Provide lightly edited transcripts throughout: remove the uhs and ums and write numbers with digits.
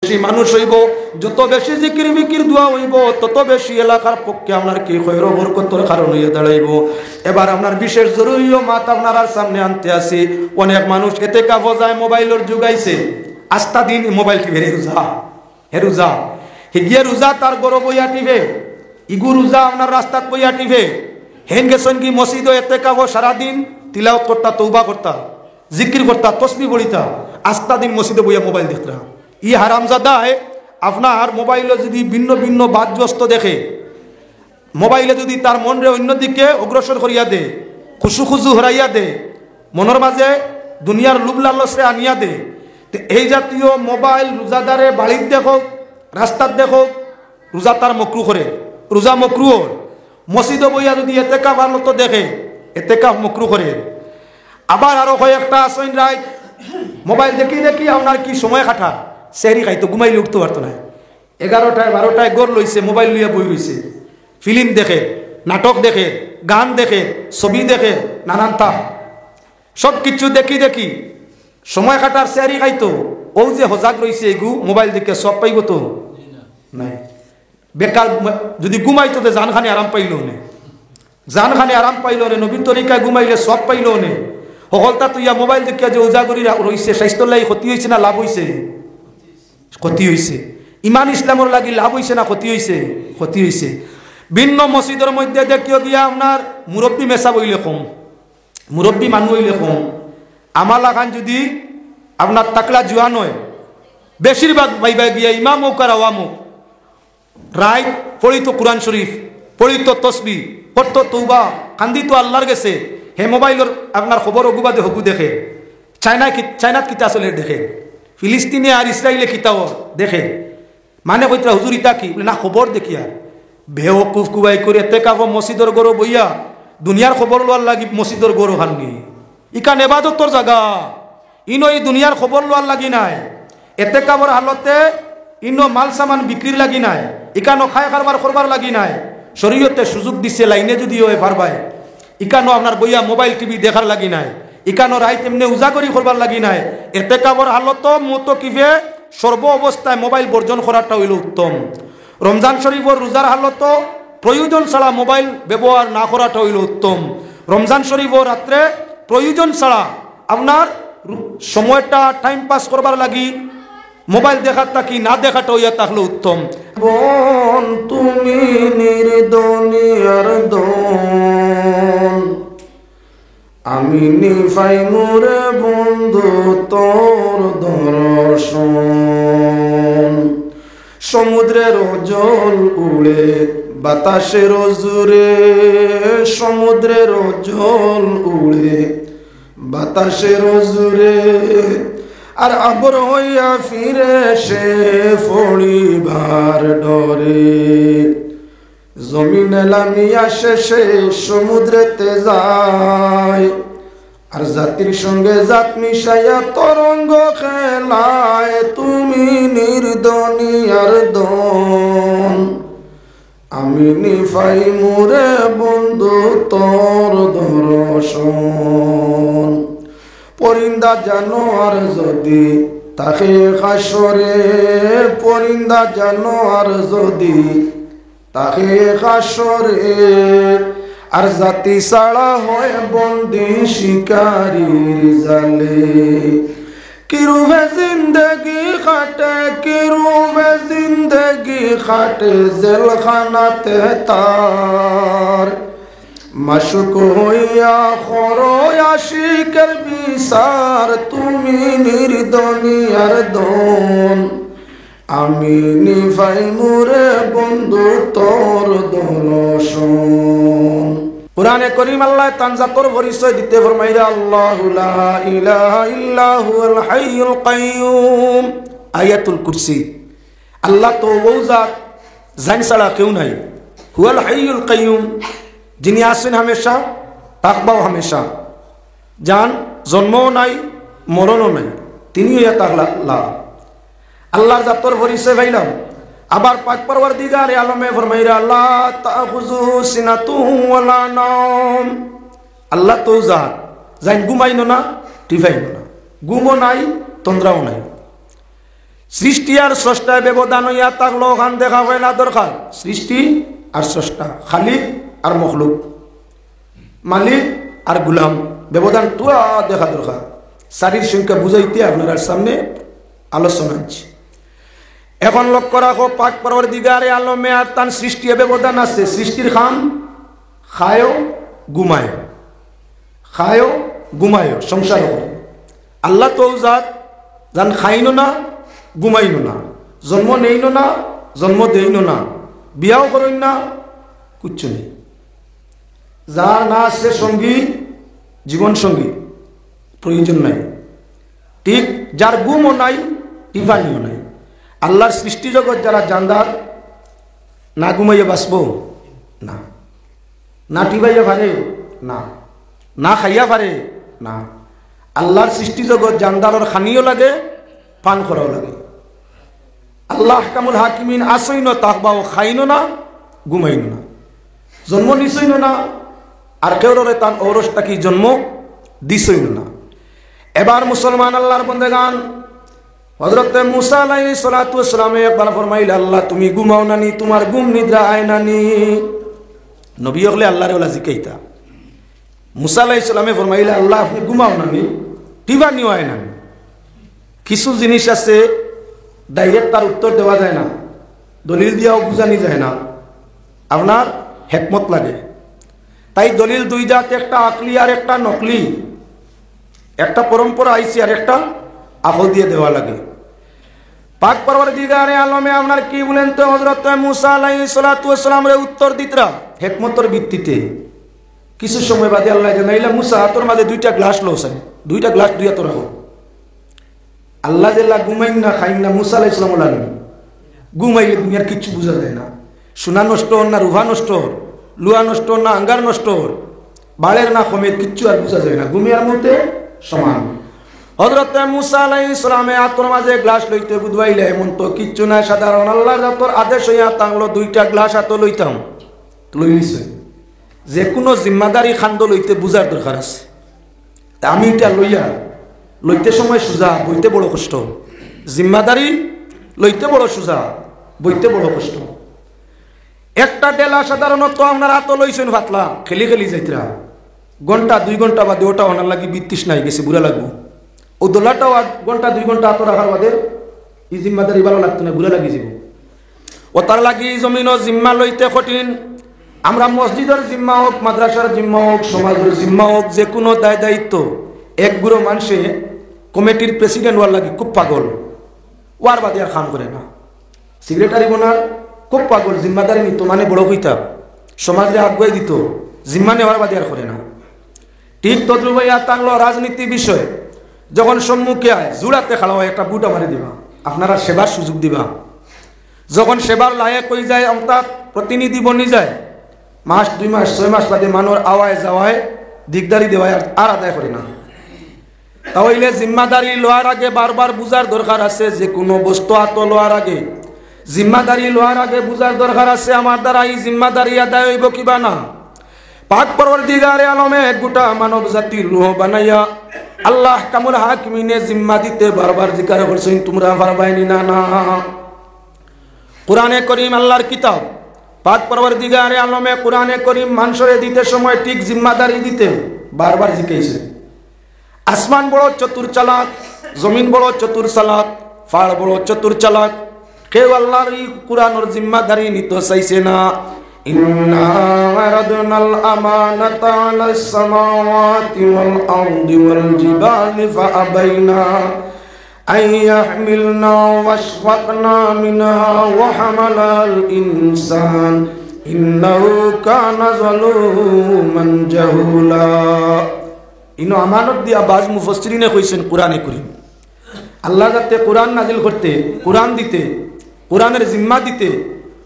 বেশি মানুষ হইব, যত বেশি জিকির বিকির দোয়া হইব, তত বেশি এলাকার পক্ষে আপনার কি খৈর বরকতর কারণ হইয়া দাঁড়াইব। এবার আপনার বিশেষ জরুরি মাত আপনার সামনে আনতে আসি। অনেক মানুষ এতে কাফ যায়, মোবাইলের যুগাইছে, আস্থা দিন মোবাইল টিভে রোজা হিগিয়ে রোজা তার গরো বইয়া টিভে, ইগু রোজা আপনার রাস্তাত বইয়া টিভে। হেন গেছেন কি মসজিদ এতে কাফ সারাদিন তিলাওয়াত করতা, তৌবা করতা, জিকির করতা, তসবিহ পড়িতা, আস্থা দিন মসজিদে বইয়া মোবাইল দেখতা। ই হারামজাদায় আপনার মোবাইলে যদি ভিন্ন ভিন্ন বাদ্যস্ত দেখে, মোবাইলে যদি তার মনরে অন্যদিকে অগ্রসর করিয়া দে, খুশু হরাইয়া দে, মনের মাঝে দুনিয়ার লুভ লালসে আনিয়া দে, তো এই জাতীয় মোবাইল রোজাদারে বাড়ির দেখো, রাস্তার দেখো, রোজা তার মকরু করে, রোজা মকরু। মসজিদে বইয়া যদি এতেকাফ আনত দেখে, এতেকাফ মকরু করে। আবার আরো কয়েকটা আসেন রায় মোবাইল দেখি দেখি আপনার কি সময় কাটা, সেহরি খাইতো, ঘুমাইলে উঠতে পারতো না, 11টায় 12টায় গড় লইছে, মোবাইল লইয়া বই রইছে, ফিল্ম দেখে, নাটক দেখে, গান দেখে, ছবি দেখে, নানান তা সব কিছু দেখি দেখি সময় কাটার সেহরি খাইতো। ও যে হজাক রইছে এগু মোবাইল দেখে সব পাইব তো নাই। বেকার যদি ঘুমাইতো তো জানখানে আরাম পাইল নে, জানখানে আরাম পাইল নে, নবীর তরিকায় ঘুমাইলে সব পাইল নে। সকলতা তো ইয়া মোবাইল দেখিয়া যে উজাগরি রইছে, স্বাস্থ্যর লাগি ক্ষতি হয়েছে না লাভ হয়েছে? ক্ষতি হয়েছে। ইমান ইসলামর লাগি লাভ হয়েছে না ক্ষতি হয়েছে? ক্ষতি হয়েছে। ভিন্ন মসজিদের মধ্যে দেখিও গিয়া আপনার মুরব্বী মেসা বইলে কম, মুরব্বী মানুষ হইলে কম। আমার লাগান যদি আপনার তাকলা জুয়া নয়, বেশিরভাগ ভাইবা গিয়া ইমাম হোক আর আওয়াম হোক, রায় পড়িত কোরআন শরীফ, পড়িত তসবি, পড়তো তৌবা, কান্দিত আল্লাহর গেছে। হে মোবাইলের আপনার খবর অগুবাদে হগু দেখে, চায়নাত কিতা চলে দেখে, ফিলিস্তিনে আর ইসরায়েলে কিতাও দেখে। মানে কইতরা হুজুর ইতা কি না খবর দেখি আর বেওকুফ কুবাই করে এতেকাফ মসজিদর গরো বইয়া দুনিয়ার খবর লোয়ার লাগি মসজিদর গরো খাননি। ইকান এবাদতর জায়গা, ইনো এই দুনিয়ার খবর লোয়ার লাগি নাই। এতেকাফর হালতে ইনো মাল সামান বিক্রির লাগি নাই, ইকানো খায় কারবার করবার লাগি নাই। শরীয়তে সুযোগ দিছে লাইনে যদি হয় পারবাই, ইকানো আপনার বইয়া মোবাইল টিভি দেখার লাগি নাই, ইকানো রাইত এমনি উজাগরি করবার লাগি নাই। এতেকাফর হালত মতো কিভে সর্ব অবস্থায় মোবাইল বর্জন করাটা হইল উত্তম। রমজান শরীফর রোজার হালত প্রয়োজন ছাড়া মোবাইল ব্যবহার না করাটা হইল উত্তম। রমজান শরীফর রাত্রে প্রয়োজন ছাড়া আপনার সময়টা টাইম পাস করবার লাগি মোবাইল দেখাটা কি না দেখাটা হইয়া থাকলে উত্তম। বোন তুমি নির্দনিয়ার দন, আমি নিফাই মোরে বন্ধু তোর দর্শন। সমুদ্রের জল উড়ে বাতাসের জুড়ে, সমুদ্রের জল উড়ে বাতাসের জুড়ে, আর আবর হইয়া ফিরে সে ফড়িবার ডরে। জমিনে লামিয়া শেষে সমুদ্রেতে যায়, আর জাতির সঙ্গে জাত মিশাইয়া তরঙ্গ খেলায়। তুমি নির্দনিয়ার দন, আমি নিফাই মোরে বন্ধু তোর দর্শন। পরিন্দা জানোয়ার যদি তাকে কাশরে, পরিন্দা জানোয়ার যদি তাকে কাশরে, আর জাতি ছাড়া হয় বন্দি শিকারির জালে। কিরূপে জিন্দগি কাটে, কিরূপে জিন্দগি কাটে জেলখানাতে তার। মাশুক হইয়া খরয় আশিকের বিচার, তুমি নির্দনিয়ার দন, আমি নিফাই মোরে বন্ধু তোর দর্শন। কুরআনে করিম আল্লাহ তানজাতর পরিচয় দিতে ফরমাইরা আল্লাহু লা ইলাহা ইল্লা হুয়াল হাইয়ুল কাইয়ুম। আয়াতুল কুরসি। আল্লাহ তো ও জাত জান ছাড়া কেউ নাই, হুয়াল হাইয়ুল কাইয়ুম, যিনি আছেন হামেশা, থাকবাও হামেশা, যান জন্মও নাই মরণও নাই, তিনি হইয়া তাকলা আল্লাহ। আল্লাহর জাতর পরিচয় পাইলাম। আবার পাক পরওয়ারদিগার আলমে ফরমাইরা আল্লাহ তাখুযু সিনাতুহু ওয়ালা নাওম। আল্লাহ তো জাত জান ঘুমাইনো না টিফাইনো না, ঘুমও নাই তন্দ্রাও নাই। সৃষ্টি আর স্রষ্টায় ব্যবধান হইয়া থাকলো ওখান দেখা হয় না দরকার। সৃষ্টি আর স্রষ্টা, খালিক আর মখলুক, মালিক আর গুলাম, ব্যবধান তো দেখা দরকার। চারির সংখ্যা বুঝাইতে আপনার সামনে আলোচনা আছে। এখন লক্ষ্য রাখো, পাক পরওয়ারদিগারে আলমে আর তার সৃষ্টি ব্যবধান আছে। সৃষ্টির খাম খায়ও ঘুমায়, খায়ও ঘুমায়ও, সংসার করে। আল্লাহ তো জাত যান খাইনো না ঘুমাইনো না, জন্ম নেইনো না জন্ম দেইনো না, বিয়াও করেন না, কিচ্ছু নেই। যার না আছে সঙ্গী, জীবন সঙ্গী প্রয়োজন নাই। ঠিক যার ঘুমও নাই, টিফানিও নাই। আল্লাহর সৃষ্টি জগৎ যারা জানদার, না ঘুমাইয়া বাঁচব না, না টিভাইয়া পারে না, না খাইয়া পারে না। আল্লাহর সৃষ্টি জগৎ জানদারর খানিও লাগে, পান করাও লাগে। আল্লাহ কামুল হাকিমিন আসইন তাকবাও খাইনো না ঘুমাইনো না, জন্ম নিছইন না, আর কেউরে তার ঔরসটা কি জন্ম দিছইন না। এবার মুসলমান আল্লাহর বন্দেগান, হযরত মুসা আলাইহিস সালাতু ওয়াস সালাম একবার ফরমাইল, আল্লাহ তুমি ঘুমাও নানি, তোমার ঘুম নিদ্রা আয় নানি। নবী হলে আল্লাহর ওলা জিকাইতা। মুসা আলাইহিস সালামে ফরমাইল, আল্লাহ আপনি ঘুমাও নানি, টিবানিও আয় নানি। কিছু জিনিস আছে ডাইরেক্ট তার উত্তর দেওয়া যায় না, দলিল দিয়াও বুঝানি যায় না, আপনার হেকমত লাগে। তাই দলিল দুই জাত, একটা আকলি আর একটা নকলি, একটা পরম্পরা আইসি আর একটা আকল দিয়ে দেওয়া লাগে। পাক পরওয়ারদিগারে আলমে আপনার কি বলেন তো, হযরত মুসা আলাইহিস সালাতু ওয়াস সালামের উত্তর দিতরা হেকমতের ভিত্তিতে। কিছু সময় বাদে আল্লাহ জানাইলা, মুসা তোর মাঝে দুইটা গ্লাস লওছেন, দুইটা গ্লাস দুইয়া তো রাখো। আল্লাহ জেলা ঘুমাইন না খাইন না, মুসা আলাইহিস সালাম বলেন ঘুমাইলে দুনিয়ার কিচ্ছু বোঝা যায় না। সোনা নষ্ট হন না রুহা নষ্ট হন, লুহা নষ্ট হন না আঙ্গার নষ্ট হন, বাড়ের না কমের কিচ্ছু আর বোঝা যায় না, ঘুমিয়ার মধ্যে সমান। হযরত মুসা আলাইহিস সালামে আতর মাঝে গ্লাস লইতে বুঝবাইলে এমন তো কিচ্ছু না, সাধারণ আল্লাহর জাতর আদেশ হইয়া তাংলো দুইটা গ্লাস হাত লইতাম, লই নিছে। যে কোনো জিম্মাদারি খান্দ লইতে বুঝার দরকার আছে। তা আমি এটা লইয়া লইতে সময় সোজা, বইতে বড় কষ্ট। জিম্মাদারি লইতে বড় সোজা, বইতে বড় কষ্ট। একটা ডেলা সাধারণত আপনার হাত লইছেন পাতলা, খেলি খেলি যাইতরা ঘন্টা 2 ঘন্টা বাদে ওটা ওনার লাগি বিত্রিশ নাই গেছে, বুড়া লাগবো। ও দোলাটাও ঘন্টা 2 ঘন্টা হাত রাখার বাদে এই জিম্মাদারি ভালো লাগতো না, বুড়া লাগি যাব। ও তার লাগি জমিনও জিম্মা লইতে কঠিন। আমরা মসজিদের জিম্মা হোক, মাদ্রাসার জিম্মা হোক, সমাজের জিম্মা হোক, যে কোনো দায় দায়িত্ব এক গুঁড়ো মানুষে কমিটির প্রেসিডেন্ট হওয়ার লাগে খুব পাগল, ওয়ার বাদে আর কাম করে না। সেক্রেটারি বোনার খুব পাগল, জিম্মাদারি নিত মানে বড় হইতাম, সমাজে আগুয়াই দিত, জিম্মা নেওয়ার বাদে আর করে না। ঠিক তদ্রুপাইয়া তাংলো রাজনীতি বিষয় যখন সম্মুখে আয়, জুড়াতে খেলা হয়, একটা বুটা মারি দিবা, আপনারা সেবার সুযোগ দিবা। যখন সেবার লায়ক হয়ে যায়, অর্থাৎ প্রতিনিধি বনি যায়, মাস 2 মাস 6 মাস বাদে মানুষ আওয়ায় যাওয়ায় দিকদারি দেওয়ায় আর আদায় করে না। তাহলে জিম্মাদারি লওয়ার আগে বারবার বুঝার দরকার আছে, যে কোনো বস্তু হাত লওয়ার আগে জিম্মাদারি লওয়ার আগে বুঝার দরকার আছে, আমার দ্বারা এই জিম্মাদারি আদায় হইব কিবা না। পাক পরওয়ারদিগারে আলমে এক গোটা মানব জাতির রূহ বানাইয়া আল্লাহ কামুল হাকিমিনে জিম্মা দিতে বারবার জিকার করছেন, তোমরা পারবাইনি না। না, কোরআনে করিম আল্লাহর কিতাব, পাক পরওয়ারদিগারে আলমে কোরআনে করিম মানুষরে দিতে সময় ঠিক জিম্মাদারি দিতে বারবার জিকাইছে। আসমান বড় চতুর চালাক, জমিন বড় চতুর চালাক, পাহাড় বড় চতুর চালাক, কেউ আল্লাহর এই কোরআনের জিম্মাদারি নিতে চাইছে না। ইন্না আরাদনাল আমানাতা আলাস সামাওয়াতি ওয়াল আরদি ওয়াল জিবালি ফাআবাইনা আন ইয়াহমিলনা ওয়াশফাকনা মিনহা ওয়া হামালাল ইনসান ইন্নাহু কানা যালুমান জাহুলা। ইনো আমানত দিয়া বাজ মুফাসসিরিনে কইছেন কোরআনে করিম, আল্লাহ যাতে কোরআন নাজিল করতে, কোরআন দিতে, কোরআনের জিম্মা দিতে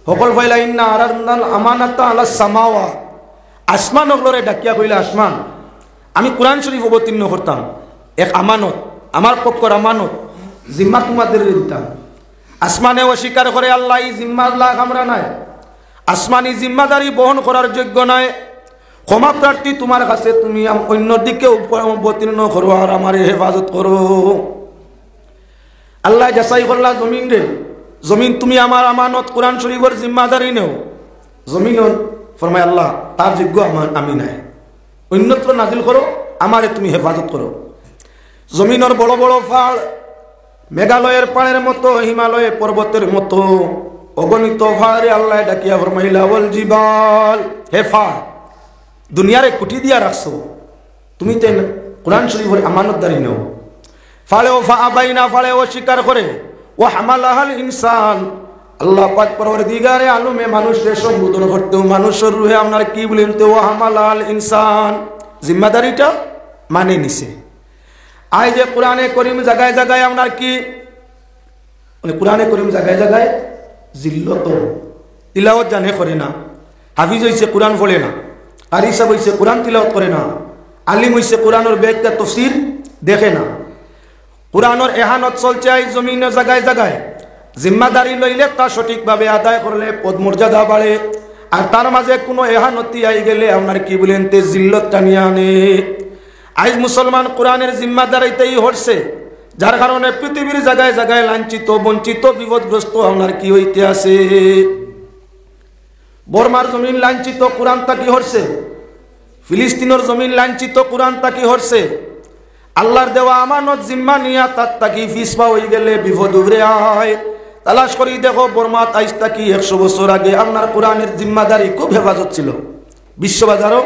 সকল ফাইলা ইন্না আরাদনাল আমানাতা আলাস সামাওয়াত, আসমান ওগুলোরে ডাকিয়া কইলে, আসমান আমি কোরআন শরীফ অবতীর্ণ করতাম, এক আমানত, আমার পক্ষর আমানত, জিম্মা তোমাদের দিতাম। আসমানে অস্বীকার করে, আল্লাহ এই জিম্মার লাগ আমরা নাই, আসমানি জিম্মাদারি বহন করার যোগ্য নয়, ক্ষমা প্রার্থী তোমার কাছে, তুমি অন্যদিকে অবতীর্ণ করো আর আমার হেফাজত করো। আল্লাহ যাচাই করলা জমিন রে, জমিন তুমি আমার আমানত কোরআন শরীফের জিম্মাদারি নেও। জমিন ফরমায় আল্লাহ তার যোগ্য আমি নাই, অন্যত্র নাজিল করো, আমারে তুমি হেফাজত করো। জমিনের বড় বড় পাহাড়, মেঘালয়ের পাহাড়ের মতো, হিমালয়ের পর্বতের মতো অগণিত পাহাড়ে আল্লাহ ডাকিয়া ফরমাইলা ওয়াল জিবাল, হে পাহাড় দুনিয়ারে কুটি দিয়া রাখছো, তুমি তো কোরআন শরীফের আমানতদারি নেও। ফালেও ফাআবাইনা, ফালেও স্বীকার করে। ও হামালাহাল ইনসান, আল্লাহ পাক পরওয়ারদিগারে আলমে মানুষকে সম্বোধন করতেও মানুষের রূহে আপনার কি বলেন তো ও হামালাহাল ইনসান, জিম্মাদারিটা মানে নিছে। আই যে কোরআনে করিম জায়গায় জায়গায় আপনার কি কোরআনে করিম জায়গায় জায়গায় জিল্লত তিলাওয়াত জানে করে না, হাফিজ হইছে কোরআন পড়ে না, কারি সাহেব হইছে কোরআন তিলাওয়াত করে না, আলিম হইছে কোরআনের ব্যাখ্যা তাফসীর দেখে না। কোরআনের এহানত চলছে এই জমিনের জায়গায় জায়গায়। জিম্মাদারি লইলে তা সঠিকভাবে আদায় করলে পদমর্যাদা বাড়ে, আর তার মাঝে কোনো এহানতি আই গেলে আপনার কি বলেন তে জিল্লত টানিয়ে আনে। আজ মুসলমান কোরআনের জিম্মাদারিতেই হচ্ছে, যার কারণে পৃথিবীর জায়গায় জায়গায় লাঞ্ছিত বঞ্চিত বিপদগ্রস্ত আপনার কি হইতে আছে। বর্মার জমিন লাঞ্ছিত, কোরআন তা কি হচ্ছে। ফিলিস্তিনের জমিন লাঞ্ছিত, কোরআন তা কি হচ্ছে। আল্লাহর দেওয়া আমানত জিম্মা নিয়া তার তাকি ফিসপা হয়ে গেলে বিপদ উভরে আয়। তালাশ করি দেখো বর্মাত আইস তাকি 100 বছর আগে আপনার কোরআনের জিম্মাদারি খুব হেফাজত ছিল। বিশ্ববাজারও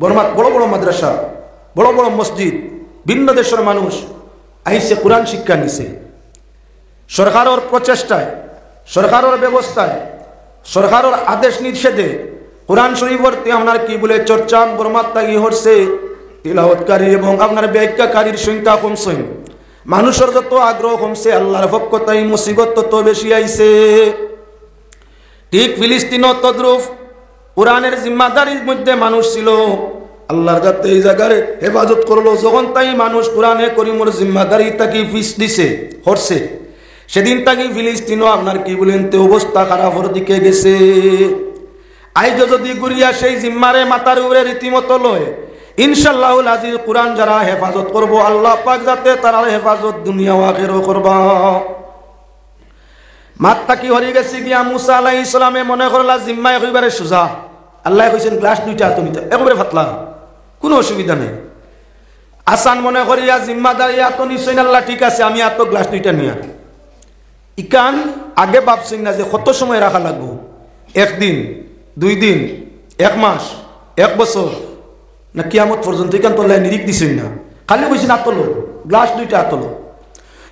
বর্মাত বড় বড় মাদ্রাসা, বড় বড় মসজিদ, ভিন্ন দেশের মানুষ আইসে কোরআন শিক্ষা নিছে। সরকারের প্রচেষ্টায়, সরকারের ব্যবস্থায়, সরকারের আদেশ নিষেধে কোরআন শরীফের আপনার কি বলে চর্চা বর্মাত তাকি হচ্ছে। তিলাওয়াতকারী এবং আপনার ব্যাখ্যাকারীর সংখ্যা কমছে, মানুষের যত আগ্রহ কমছে আল্লাহর পক্ষ তাই মুসিবত তত বেশি আইছে। ঠিক ফিলিস্তিনও তদ্রুপ কোরআনের জিম্মাদারির মধ্যে মানুষ ছিল, আল্লাহর যাতে এই জায়গার হেফাজত করলো। যখন তাই মানুষ কোরআনে করিমর জিম্মাদারি তাকে ফিস দিছে হরছে, সেদিন তাকে ফিলিস্তিনও আপনার কি বলেন তে অবস্থা খারাপের দিকে গেছে। আইজ যদি গুড়িয়া সেই জিম্মারে মাথার উপরে রীতিমতো লয়, ইনশাআল্লাহুল আজিজ কোরআন যারা হেফাজত করবো আল্লাহ পাক যাতে তারা হেফাজত দুনিয়া ও আখিরাত করবা। মাত্তা কি হরি গেছে গিয়া মুসা আলাইহিস সালামে মনে করলা জিম্মা একেবারে সোজা। আল্লাহ কইছেন গ্লাস দুইটা হাতে নিতে, একেবারে পাতলা, কোনো অসুবিধা নেই। আসান মনে করিয়া জিম্মাদারি এত নিশ্চয় আল্লাহ ঠিক আছে আমি এত গ্লাস দুইটা নিয়া। ইকান আগে ভাবছেন না যে কত সময় রাখা লাগবো, 1 দিন 2 দিন 1 মাস 1 বছর না কিয়ামত পর্যন্ত। ইকান তো নিরিখ দিছেন না, খালি কইছেন আতলো গ্লাস দুইটা আতলো।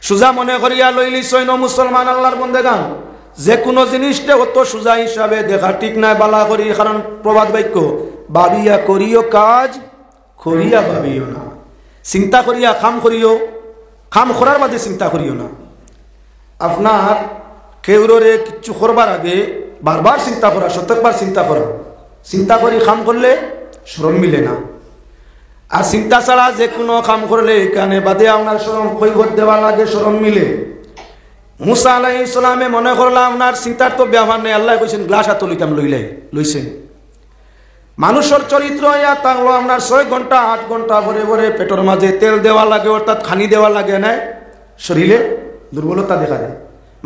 সোজা মনে করিয়া লইলি সৈন্য মুসলমান আল্লাহর বন্দেগান, যে কোনো জিনিসটা অত সোজা হিসাবে দেখা ঠিক নাই বালা করি। কারণ প্রবাদ বাক্য ভাবিয়া করিও কাজ করিয়া ভাবিও না, চিন্তা করিয়া খাম করিও, খাম করার বাদে চিন্তা করিও না। আপনার কেউরে কিচ্ছু করবার আগে বারবার চিন্তা করা, শতকবার চিন্তা করা। চিন্তা করি খাম করলে শ্রম মিলে না, আর চিন্তা ছাড়া যে কোনো কাম করলে এখানে বাদে আপনার শ্রম কৈফত দেওয়া লাগে, শ্রম মিলে। মুসা আলাইহিস সালামে মনে করলাম আপনার চিন্তার তো ব্যবহার নেই, আল্লাহ কইছেন গ্লাস হাত লইতাম লইছেন। মানুষের চরিত্র ইয়া তাহলে আপনার 6 ঘন্টা 8 ঘন্টা ভরে ভরে পেটের মাঝে তেল দেওয়া লাগে, অর্থাৎ খানি দেওয়া লাগে না, শরীরে দুর্বলতা দেখা দেয়,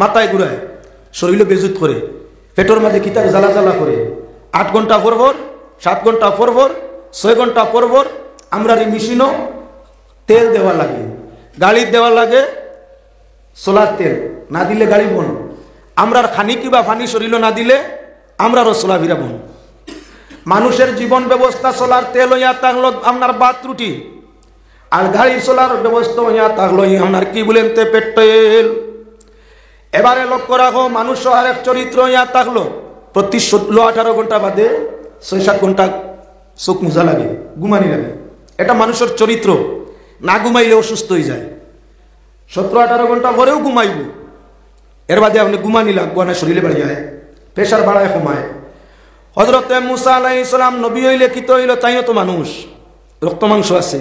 মাথায় ঘুরায়, শরীরে বেজুত করে, পেটের মাঝে কিতাব জ্বালা জ্বালা করে। 8 ঘন্টা পরপর 7 ঘন্টা পরপর 6 ঘন্টা পরপর আমরা মেশিনও তেল দেওয়া লাগে, গাড়ির দেওয়া লাগে সোলার তেল, না দিলে গাড়ি বন। আমরার খানি কিবা পানি শরীর না দিলে আমরারও সোলা ভিরা বন। মানুষের জীবন ব্যবস্থা সোলার তেল হইয়া থাকলো আপনার বাত রুটি, আর গাড়ির সোলার ব্যবস্থা হইয়া থাকলো আপনার কি বলেন তে পেট্রোল। এবারে লক্ষ্য রাখো মানুষ আরেক চরিত্র হইয়া থাকলো প্রতি 17-18 ঘন্টা বাদে 6-7 ঘন্টা চোখ মুজা লাগে, ঘুমানি লাগে। এটা মানুষের চরিত্র, না ঘুমাইলে অসুস্থ হয়ে যায়। 17-18 ঘন্টা পরেও ঘুমাইব, এর বাদে আপনি ঘুমানি লাগবো না, শরীরে বাড়ি যায়, প্রেশার বাড়ায় কমায়। হযরতে মুসা আলাইহিস সালাম নবী হইলে কি তো হইল, তাইও তো মানুষ, রক্ত মাংস আছে।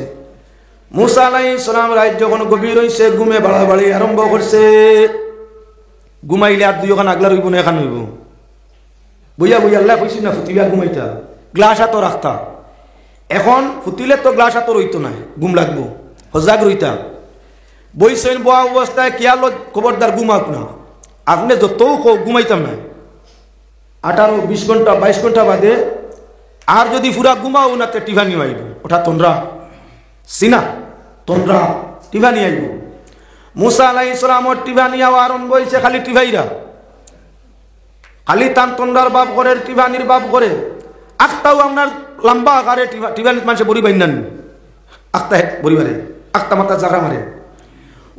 মুসা আলাইহিস সালাম রাত যখন গভীর হইছে ঘুমে বাড়াবাড়ি আরম্ভ করছে। ঘুমাইলে আর 2 আগলা রইব না, এখান হইব বইয়া বইয়া। আল্লাহ কইছি না ফুটিয়া ঘুমাইতা, গ্লাস হাতও রাখতা। এখন ফুটিলে তো গ্লাস হাতও রইতো না, ঘুম লাগবো, সজাগ রইতা। বইছেন বয়া অবস্থায় কিয়ালো খবরদার ঘুমাক না, আপনি যত ঘুমাইতাম না 18-20 ঘন্টা 22 ঘন্টা বাদে আর যদি পুরা ঘুমাও না টিফানি আইব, ওটা তোমরা সিনা তোমরা টিফানি আইব। মুসা আলাইহিস সালামর টিফানি আরম্ভ হইছে খালি টিফাইরা, খালি তান তন্ডার বাপ করে টিফানির বাপ করে আখটাও আপনার লম্বা আকারে টিফানির মানুষে বড়ি বাইনান আখটা পরিবারে আখটা মাথা জাগরা মারে,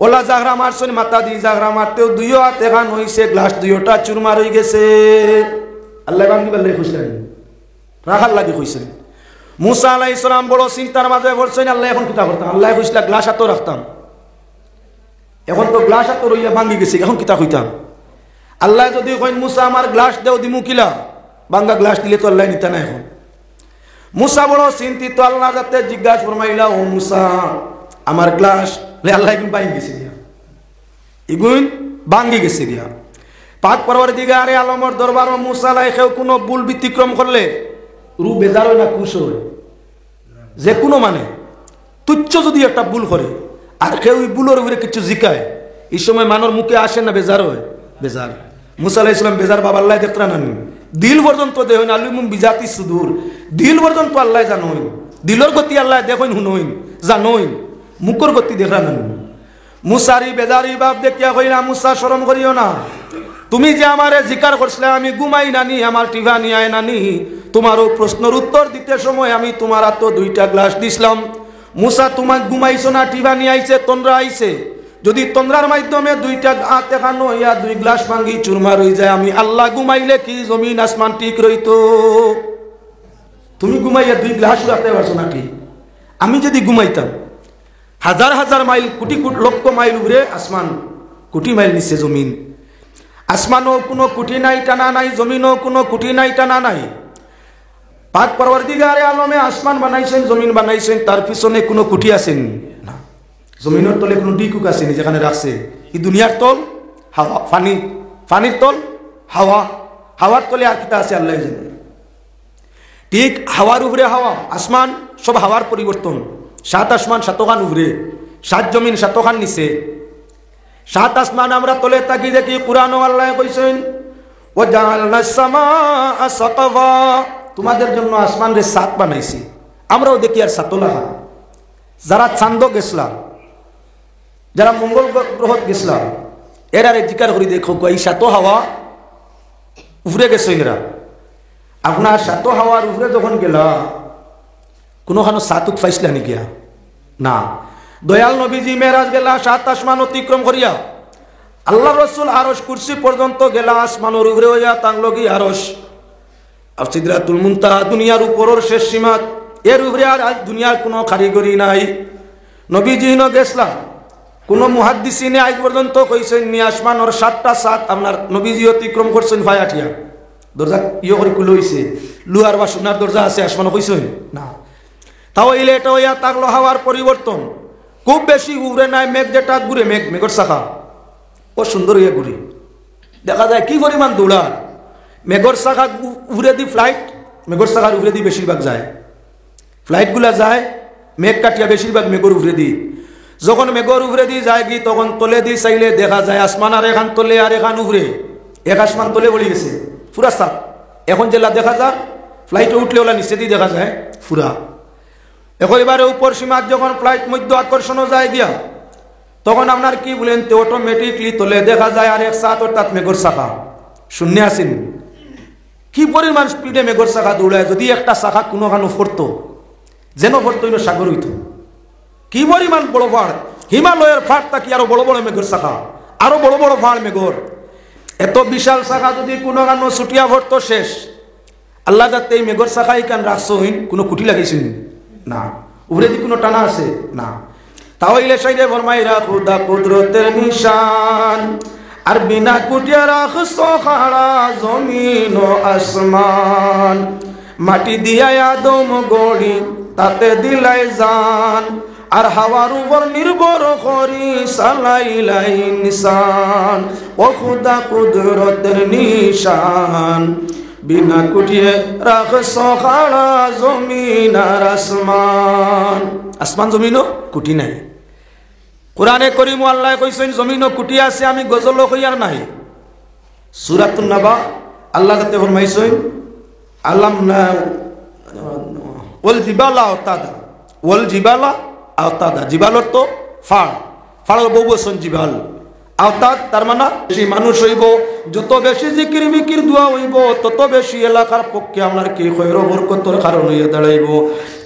ওলা জাগরা মারছেন মাথা দিয়ে জাগরা মারতেও দুইও হাত এখান হইছে, গ্লাস দুইটা চুরমার হয়ে গেছে। আল্লাহ বাঙ্গি বাল্লাই খুঁজলেন, রাখার লাগি খুঁজছেন। মুসা আলাইহিস সালাম বড় চিন্তার মাঝে পড়ছেন, আল্লাহ এখন কিতা করতাম, আল্লাহ খুঁজলা গ্লাস হাতও রাখতাম, এখন তো গ্লাস হাতও রইয়া ভাঙ্গি গেছে, এখন কিতা কইতাম। আল্লাহ যদি কইন মুসা আমার গ্লাস দেও দিমু কিলা, ভাঙ্গা গ্লাস দিলে তো আল্লাহ নিতা না। এখন মুসা বড় চিন্তিত, আল্লাহ যাতে জিজ্ঞাসা ফরমাইলা, ও মুসা আমার গ্লাস, আল্লাহ এগুন ভাঙ্গি গেছে গিয়া, এগুন ভাঙ্গি গেছে গিয়া। পাক পরওয়ারদিগারে আলমের দরবার ও মুসা আলাইহিস কোনো ভুল ব্যতিক্রম করলে রু বেজার হয় না খুশ হয়, যে কোনো মানে তুচ্ছ যদি একটা ভুল করে আর কেউ ভুলের উপরে কিছু জিকায়, এই সময় মানুষ মুখে আসে না বেজার হয়, বেজার। মুসা আলাইহিস সালাম বেজার বাবা আল্লাহ দেখরা না, দিল পর্যন্ত দেখুন আলুমুম বিজাতি সুদূর, দিল পর্যন্ত আল্লাহ জানোই, দিলর গতি আল্লাহ দেখুন হুনইন জানোই, মুখর গতি দেখরা না। মুসারি বেজারি বাপ দেখিয়া কইলা, মুসা শরম করিও না, তুমি যে আমারে জিকার করছিলে আমি ঘুমাই নানি, আমার টিফানি আয় নানি, তোমারও প্রশ্নের উত্তর দিতে সময় আমি তোমার হাতে 2টা গ্লাস দিছিলাম। মুসা তোমার ঘুমাইছো না টিফানি আইছে, তন্দ্রা আইছে, যদি তন্দ্রার মাধ্যমে 2টা হাত এখানো হইয়া 2 গ্লাস ভাঙ্গি চুরমার হয়ে যায়, আমি আল্লাহ ঘুমাইলে কি জমিন আসমান ঠিক রইতো? তুমি ঘুমাইয়া 2 গ্লাস রাখতে পারছো না ঠিক, আমি যদি ঘুমাইতাম হাজার হাজার মাইল কোটি কোটি লক্ষ মাইল উপরে আসমান, কোটি মাইল নিচে জমিন, আসমানও কোনো কুটি নাই টানা নাই, জমিনও কোনো কুটি নাই টানা নাই। পাক পরওয়ারদিগারে আলমে আসমান বানাইছেন, জমিন বানাইছেন, তার পিছনে কোনো কুটি আছেন না, জমিনের তলে কোনো ডিকুক আসেনি যেখানে রাখছে। এই দুনিয়ার তল হাওয়া, পানি, পানির তল হাওয়া, হাওয়ার তলে আর কিতা আছে আল্লাহ জানে। ঠিক হাওয়ার উপরে হাওয়া, আসমান সব হাওয়ার পরিবর্তন, 7 আসমান 7খান উপরে, 7 জমিন 7খান নিচে, 7 আসমান আমরা তলে তাকি দেখি। কুরআন আল্লাহ কইছেন, ওয়া জাআলনাস সামাআ সাকফা, তোমাদের জন্য আসমান রে 7 বানাইছি। আমরাও দেখি আর 7 লাগা, যারা চাঁদ গেছলাম, যারা মঙ্গল গ্রহ গেছলাম, এরারে জিকার করি দেখো এই 7 হাওয়া উপরে গেছে, এরা আপনার 7 হাওয়ার উপরে যখন গেলা কোনোখানো 7 পাইছিলা নি গিয়া না। দয়াল নবীজি মেরাজ গেলা 7 আসমান অতিক্রম করিয়া, আল্লাহ রসুল আরশ কুরসি পর্যন্ত গেলা, আসমানের উপরে হইয়া টাংলো কি আরশ আর সিদরাতুল মুনতাহা, দুনিয়ার উপরের শেষ সীমা, এর উপরে আর দুনিয়ার কোনো কারিগরি নাই। নবীজি ন গেছলাম, কোনো মুহাদ্দিসিনে আজ পর্যন্ত কইছেন নি আসমানের 7টা 7 আপনার নবীজি অতিক্রম করছেন ফায়াটিয়া, দরজা ইয়ে করে খুলে হইছে, লুহার বা সোনার দরজা আছে আসমান কইছেন না। তাও ইলে এটা হইয়া তাগলো হাওয়ার পরিবর্তন, খুব বেশি উড়ে নাই, মেঘ যেটা ঘুরে, মেঘর শাখা ও সুন্দর হইয়া ঘুরে, দেখা যায় কি পরিমাণ দৌড়ার। মেঘর শাখা উড়ে দি ফ্লাইট, মেঘর শাখার উড়ে দি বেশিরভাগ যায়, ফ্লাইটগুলা যায় মেঘ কাটিয়া বেশিরভাগ মেঘর উড়ে দি। যখন মেঘর উড়ে দি যায় কি, তখন তলে দি চাইলে দেখা যায় আসমান আর এখান তলে আর এখান উড়ে, এক আসমান তলে বলি গেছে পুরা সাপ। এখন জেলা দেখা যায় ফ্লাইটে উঠলে ওলা নিচে দিয়ে দেখা যায় পুরা। এখন এবারে উপর সীমার যখন ফ্লাইট মধ্য আকর্ষণও যায় গিয়া, তখন আপনার কি বলেন তো অটোমেটিকলি তলে দেখা যায় আর এক সাথ, অর্থাৎ মেঘর শাখা শূন্য আসেন। কি পরিমাণ স্পিডে মেঘর শাখা দৌড়ায়, যদি একটা শাখা কোনোখানো ফরতো যেন ফরতো সাগর হইত। কি পরিমাণ বড় পাহাড়, হিমালয়ের ফাট থাকি আরো বড় বড় মেঘর শাখা, আরো বড় বড় পাহাড় মেঘর, এত বিশাল শাখা যদি কোনোখানো ছুটিয়া ফরতো শেষ। আল্লাহ যাতে এই মেঘর শাখা এখান রাখছইন, কোনো কুটি লাগাইছেন না, উপরে দি কোনো টানা আছে না। তাহলে সাইডে ফরমাইরা খুদা কুদরতের নিশান, আর বিনা কুটিয়া রাখছো খাড়া জমিন ও আসমান, মাটি দিয়া আদম গড়ি তাতে দিলাই জান, আর হাওয়ার উপর নির্ভর করি চালাইলাই নিশান। ও খুদা কুদরতের নিশান, বিনা কুটিয়ে রাখছো খাড়া জমিন আর আসমান। আসমান জমিনও কুটি নাই, কোরআনে করিম আল্লাহ কইছেন জমিনও কুটি আছে আমি গজল কইয়ার নাই। সূরাতুন নাবা আল্লাহ তাতে ফরমাইছেন আল্লাম না ওয়াল জিবালা আওতাদা, ওয়াল জিবালা আওতাদা, জিবালর তো ফাড়, ফাড়ের বউ বসন জিবাল, আওতাদ তার মানে বেশি মানুষ হইব, যত বেশি জিকির বিকির দোয়া হইব তত বেশি এলাকার পক্ষে আপনার কি খৈর বরকতর কারণ হইয়া দাঁড়াইব।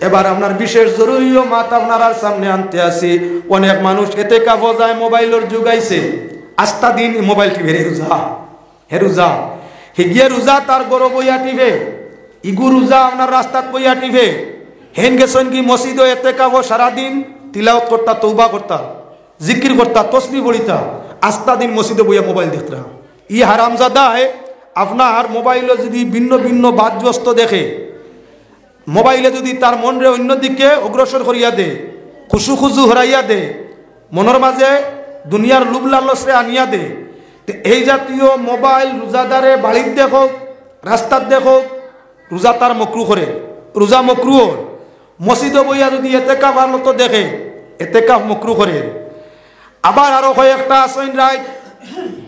এবার আপনার বিশেষ জরুরি মাত আপনার সামনে আনতে আসি। অনেক মানুষ এতে কাফ যায়, মোবাইলের যুগাইছে, আস্থা দিন মোবাইল টিভি হে রোজা হিগিয়ে রোজা তার গরো বইয়া টিভে, ইগু রোজা আপনার রাস্তাত বইয়া টিভে, হেন গেছেন কি মসজিদ এতে কাফ সারাদিন তিলাওয়াত করতা, তৌবা করতা, জিকির করতা, তসবিহ পড়িতা, আস্থা দিন মসজিদে বইয়া মোবাইল দেখতা। ই হারামজাদায় আপনার মোবাইলে যদি ভিন্ন ভিন্ন বাদ্যস্ত দেখে, মোবাইলে যদি তার মনরে অন্যদিকে অগ্রসর করিয়া দে, খুশু খুশু হরাইয়া দে, মনের মাঝে দুনিয়ার লুভ লালসরে আনিয়া দে, এই জাতীয় মোবাইল রোজাদারে বাড়ির দেখো, রাস্তার দেখো, রোজা তার মকরু করে, রোজা মকরু। মসজিদে বইয়া যদি এতেকাফ মতো দেখে, এতেকাফ মকরু করে। আবার আরো কয়েকটা আসেন রাইট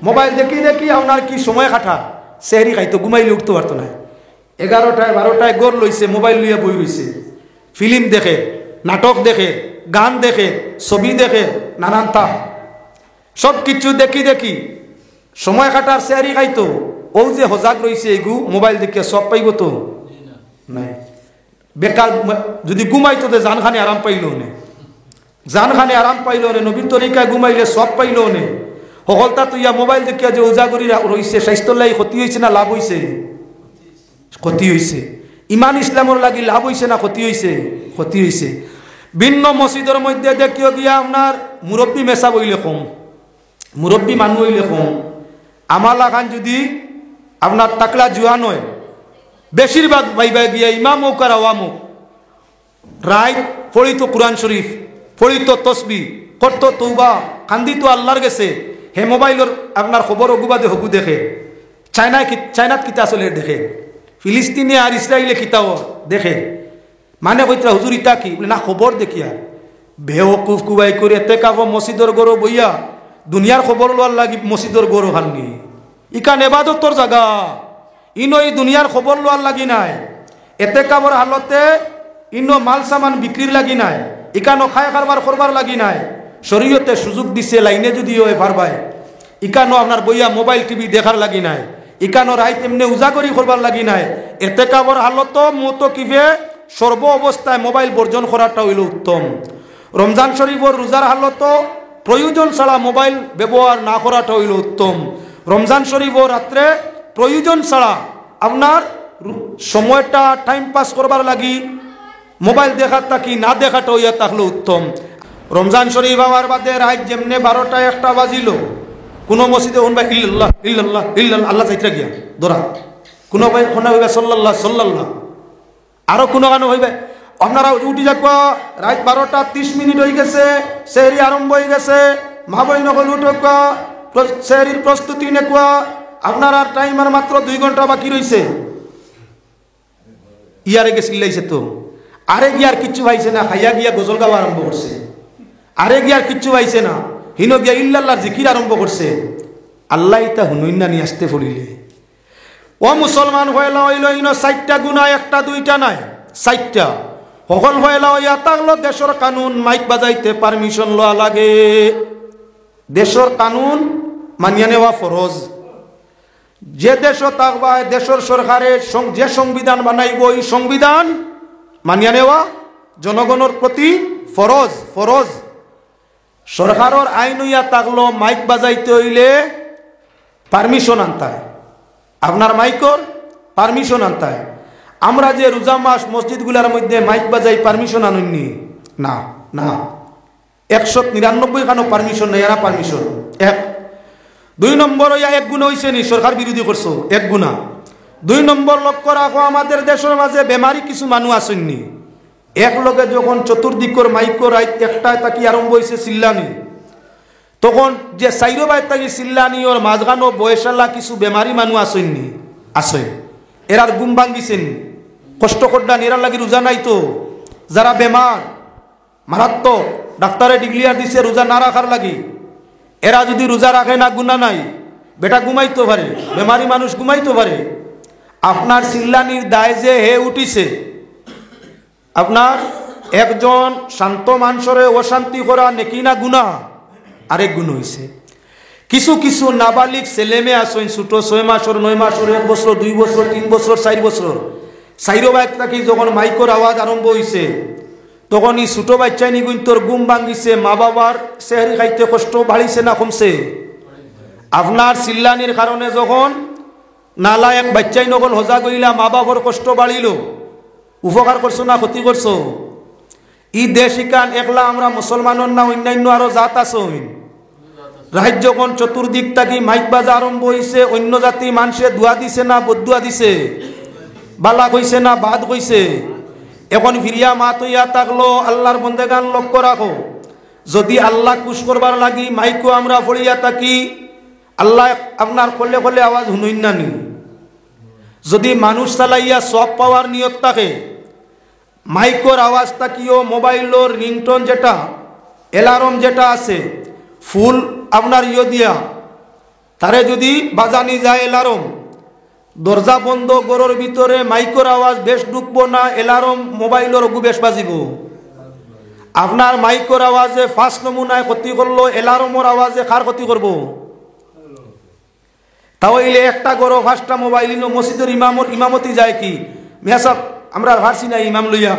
মোবাইল দেখি দেখি আপনার কি সময় কাটা, সেহরি খাইতো, ঘুমাইলে উঠতে পারতো না, 11টায় 12টায় গোর লইছে, মোবাইল লইয়া বই রইছে, ফিল্ম দেখে, নাটক দেখে, গান দেখে, ছবি দেখে, নানান তা সব কিছু দেখি দেখি সময় কাটার সেহরি খাইতো। ও যে হজাক রইছে এগু মোবাইল দেখে সব পাইব তো নাই, বেকার যদি ঘুমাইতো তো জানখানে আরাম পাইল নে, জানখানে আরাম পাইল নে, নবীর তরিকায় ঘুমাইলে সব পাইল নে। সকলতা তো ইয়া মোবাইল দেখিয়া যে উজাগরি রইছে, স্বাস্থ্যর লাগি ক্ষতি হয়েছে না লাভ হয়েছে? ক্ষতি হয়েছে। ইমান ইসলামর লাগি লাভ হয়েছে না ক্ষতি হয়েছে? ক্ষতি হয়েছে। ভিন্ন মসজিদের মধ্যে দেখিও গিয়া আপনার মুরব্বী মেশা বইলে কম, মুরব্বী মানুষ হইলে কম। আমালা খান যদি আপনার টাকলা জুয়া নয়, বেশিরভাগ ভাইবা গিয়া ইমাম মৌকার আওয়ামুক রাইট ফড়িত কুরআন শরীফ, ফড়িত তসবি, করত তৌবা, কান্দিত আল্লাহর গেছে। হে মোবাইলের আপনার খবর অগুবাদে হগু দেখে, চায়নাত কিতা আসলে দেখে, ফিলিস্তিনে আর ইসরায়েলে কিতাও দেখে, মানে কইতরা হুজুর ইতা কি বলে না খবর দেখিয়া বেওকুফ কুবাই করে এতে কাব মসজিদর গরো বইয়া দুনিয়ার খবর লোয়ার লাগি মসজিদর গরো খাননি। ইকান এবাদতর জায়গা, ইনো এই দুনিয়ার খবর লোয়ার লাগি নাই, এতে কাবর হালতে ইনো মাল সামান বিক্রির লাগি নাই, ইকানো খায় কারবার করবার লাগি নাই। শরীয়তে সুযোগ দিছে লাইনে যদিও এবার ভাই, ইকানো আপনার বইয়া মোবাইল টিভি দেখার লাগি নাই, ইকানো রাইত এমনি উজাগরি করবার লাগি নাই। এতে কাবর হালত মতো কিভে সর্ব অবস্থায় মোবাইল বর্জন করাটা হইল উত্তম। রমজান শরীফর রোজার হালত প্রয়োজন ছাড়া মোবাইল ব্যবহার না করাটা হইল উত্তম। রমজান শরীফর রাত্রে প্রয়োজন ছাড়া আপনার সময়টা টাইম পাস করবার লাগি মোবাইল দেখার থাকি না দেখাটা হইয়া থাকলে উত্তম। রমজান শরীফ হওয়ার বাদে রাত যেমনে 12টা 1টা বাজিল, কোনো মসজিদে শুনবা ইল্লাল্লাহ ইল্লাল্লাহ ইল্লাল্লাহ আল্লাহ যাইতে গিয়া ধরা, কোনো ভাই শোনা হইবা সাল্লাল্লাহ সাল্লাল্লাহ, আরো কোনো গানো হইবে আপনারা উঠি যাবা রাত 12টা 30 মিনিট হয়ে গেছে, সেহরি আরম্ভ হয়ে গেছে, মা বই নকল উঠোকা সেহরির প্রস্তুতি নেকুয়া, আপনার আর টাইম আর মাত্র 2 ঘন্টা বাকি রয়েছে। ইয়ারে গে চিল্লাইছে তো, আরে গিয়ার কিচ্ছু পাইছে না, খাইয়া গিয়া গজল গাওয়া আরম্ভ করছে, আরে গিয়ার কিচ্ছু পাইছে না, হিনো গিয়া ইল্লাল্লাহর জিকির আরম্ভ করছে। আল্লাহ ইতা হুনুইন না নিয়ে আসতে পড়িলে ও মুসলমান হইলা হইল ইনো 4টা গুণা, 1টা 2টা নাই, 4টা। সকল হইলা হইয়া থাকলো দেশের কানুন মাইক বাজাইতে পারমিশন লওয়া লাগে, দেশের কানুন মানিয়া নেওয়া ফরজ। যে দেশ থাকবা দেশের সরকারে যে সংবিধান বানাইব এই সংবিধান মানিয়া নেওয়া জনগণের প্রতি ফরজ। ফরজ সরকারের আইন হইয়া থাকলো মাইক বাজাইতে হইলে পারমিশন আনতায়, আপনার মাইকর পারমিশন আনতায়। আমরা যে রোজা মাস মসজিদগুলার মধ্যে মাইক বাজাই পারমিশন আনুননি না, না 199 খানো পারমিশন নেই, এরা পারমিশন 1। 2 নম্বর হইয়া 1 গুণা হইছে নি সরকার বিরোধী করছো 1 গুণা। 2 নম্বর লক্ষ্য রাখো আমাদের দেশের মাঝে বেমারি কিছু মানুষ আসেননি, এক লগে যখন চতুর্দিকর মাইকর রাইত 1টায় তাকি আরম্ভ হয়েছে চিল্লানি, তখন যে 4 বাই তাকি চিল্লানি ওর মাঝখানো বয়সালা কিছু বেমারি মানুষ আসেননি, আসে এরার ঘুম ভাঙ্গিছেন, কষ্ট করডা এরার লাগি রোজা নাই তো, যারা বেমার মারাত্মক ডাক্তারে ডিক্লিয়ার দিছে রোজা না রাখার লাগি, এরা যদি রোজা রাখে না গুনাহ নাই, বেটা ঘুমাইতে পারে, বেমারি মানুষ ঘুমাইতে পারে। আপনার চিল্লানির দায় যে হে উঠিছে, আপনার একজন শান্ত মানুষরে অশান্তি করা নেকি না গুনাহ, আরেক গুণ হইছে। কিছু কিছু নাবালিক ছেলে মেয়ে আসেন ছোট 6 মাসের 9 মাসের 1 বছর 2 বছর 3 বছর 4 বছর, সাইরো বাইক থাকি যখন মাইকর আওয়াজ আরম্ভ হইছে তখন এই ছোট বাচ্চাই নিগুন তোর ঘুম ভাঙ্গিছে, মা বাবার সেহরি খাইতে কষ্ট বাড়িছে না কমছে? আপনার চিল্লানির কারণে যখন নালা এক বাচ্চাই নকল হজা গইলা, মা বাবার কষ্ট বাড়িল, উপকার করছো না ক্ষতি করছো? ই দেশ ইকান একলা আমরা মুসলমানের না অন্যান্য আরো জাত আছে, রাজ্য যখন চতুর্দিক থাকি মাইক বাজা আরম্ভ হইছে, অন্য জাতি মানুষে দোয়া দিছে না বদুয়া দিছে, বালা কইছে না বাদ কইছে? এখন ফিরিয়া মাত হইয়া থাকলো, আল্লাহর বন্দেগান লক্ষ্য রাখো, যদি আল্লাহ খুশ করবার লাগি মাইকও আমরা পড়িয়া থাকি, আল্লাহ আপনার করলে করলে আওয়াজ শুনুন না নি? যদি মানুষ চালাইয়া সব পাওয়ার নিয়ত থাকে, মাইকর আওয়াজ থাকিও মোবাইলের রিংটোন যেটা অ্যালার্ম যেটা আছে ফুল আপনার দিয়া তারে যদি বাজানি যায় অ্যালার্ম, দরজা বন্ধ গরুর ভিতরে মাইকর আওয়াজ বেশ ঢুকবো না, অ্যালার্ম মোবাইলের অগু বেশ বাজিব? আপনার মাইকর আওয়াজে ফার্স্ট নমুনায় ক্ষতি করলো, অ্যালার্মর আওয়াজে কার ক্ষতি করব? তাহলে একটা গরো 5টা মোবাইল মসজিদের ইমামতি যায় কি মেসাব আমরা ভারছি না ইমাম লইয়া,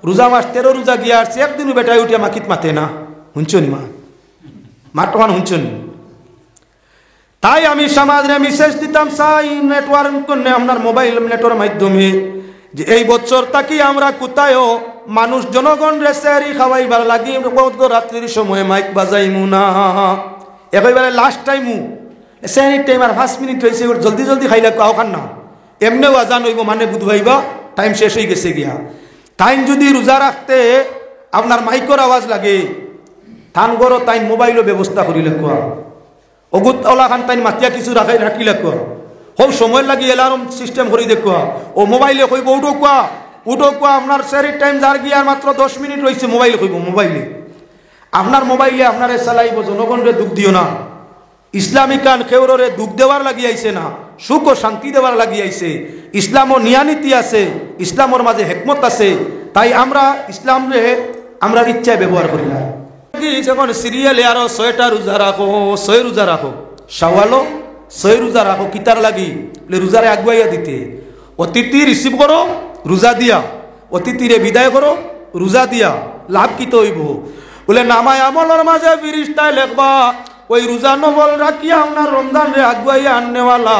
রোজা মাস 13 রোজা গিয়া আসছে, একদিনও বেটাই উঠিয়া মাকিত মাতে না, শুনছনি মা মাঠমান শুনছনি? তাই আমি সমাজে মেসেজ দিতাম চাই নেটওয়ার্ক আপনার মোবাইল নেটওয়ার্ক মাধ্যমে যে এই বছর তাকি আমরা কোথায়ও মানুষ জনগণ রেসারি খাওয়াইবার লাগি রাত্রির সময় মাইক বাজাইমু না, একেবারে লাস্ট টাইমু সেনি টাইম আর 5 মিনিট হয়েছে, জলদি জলদি খাইলে কাও খান না, এমনিও আজান হইব মানে বুধ ভাইবা টাইম শেষ হয়ে গেছে গিয়া। টাইম যদি রোজা রাখতে আপনার মাইকর আওয়াজ লাগে, থান গরো তাই মোবাইলও ব্যবস্থা করিলে কোয়া, অগুত ওলা খান তাই মাতিয়া কিছু রাখিলে কোয়া, হোক সময় লাগি অ্যালার্ম সিস্টেম করি দেখুয়া, ও মোবাইলে কইব উঠো কোয়া আপনার সেরির টাইম যার গিয়া মাত্র 10 মিনিট রয়েছে, মোবাইল কইব মোবাইলে, আপনার মোবাইলে আপনারে চালাইব, জনগণরে দুঃখ দিও না। ইসলামিকান খেউরে দুঃখ দেওয়ার লাগি আইছে না, সুখ ও শান্তি দেওয়ার লাগি আইছে। ইসলামও নিয়ানীতি আছে, ইসলামের মাঝে হেকমত আছে, তাই আমরা ইসলামরে আমরা ইচ্ছায় ব্যবহার করি না। যখন সিরিয়ালে আরো 6টা রোজা রাখো, 6 রোজা রাখো, শাওয়ালও 6 রোজা রাখো, কিতার লাগি রোজারে আগুয়াইয়া দিতে, অতিথি রিসিভ করো রোজা দিয়া, অতিথিরে বিদায় করো রোজা দিয়া, লাভ কি তো হইব? বলে নামায় আমলের মাঝে ফিরিস্তায় লেখবা ওই রোজা নফল রাখিয়া আপনার রমজান রে আগুয়াইয়া আননেওয়ালা,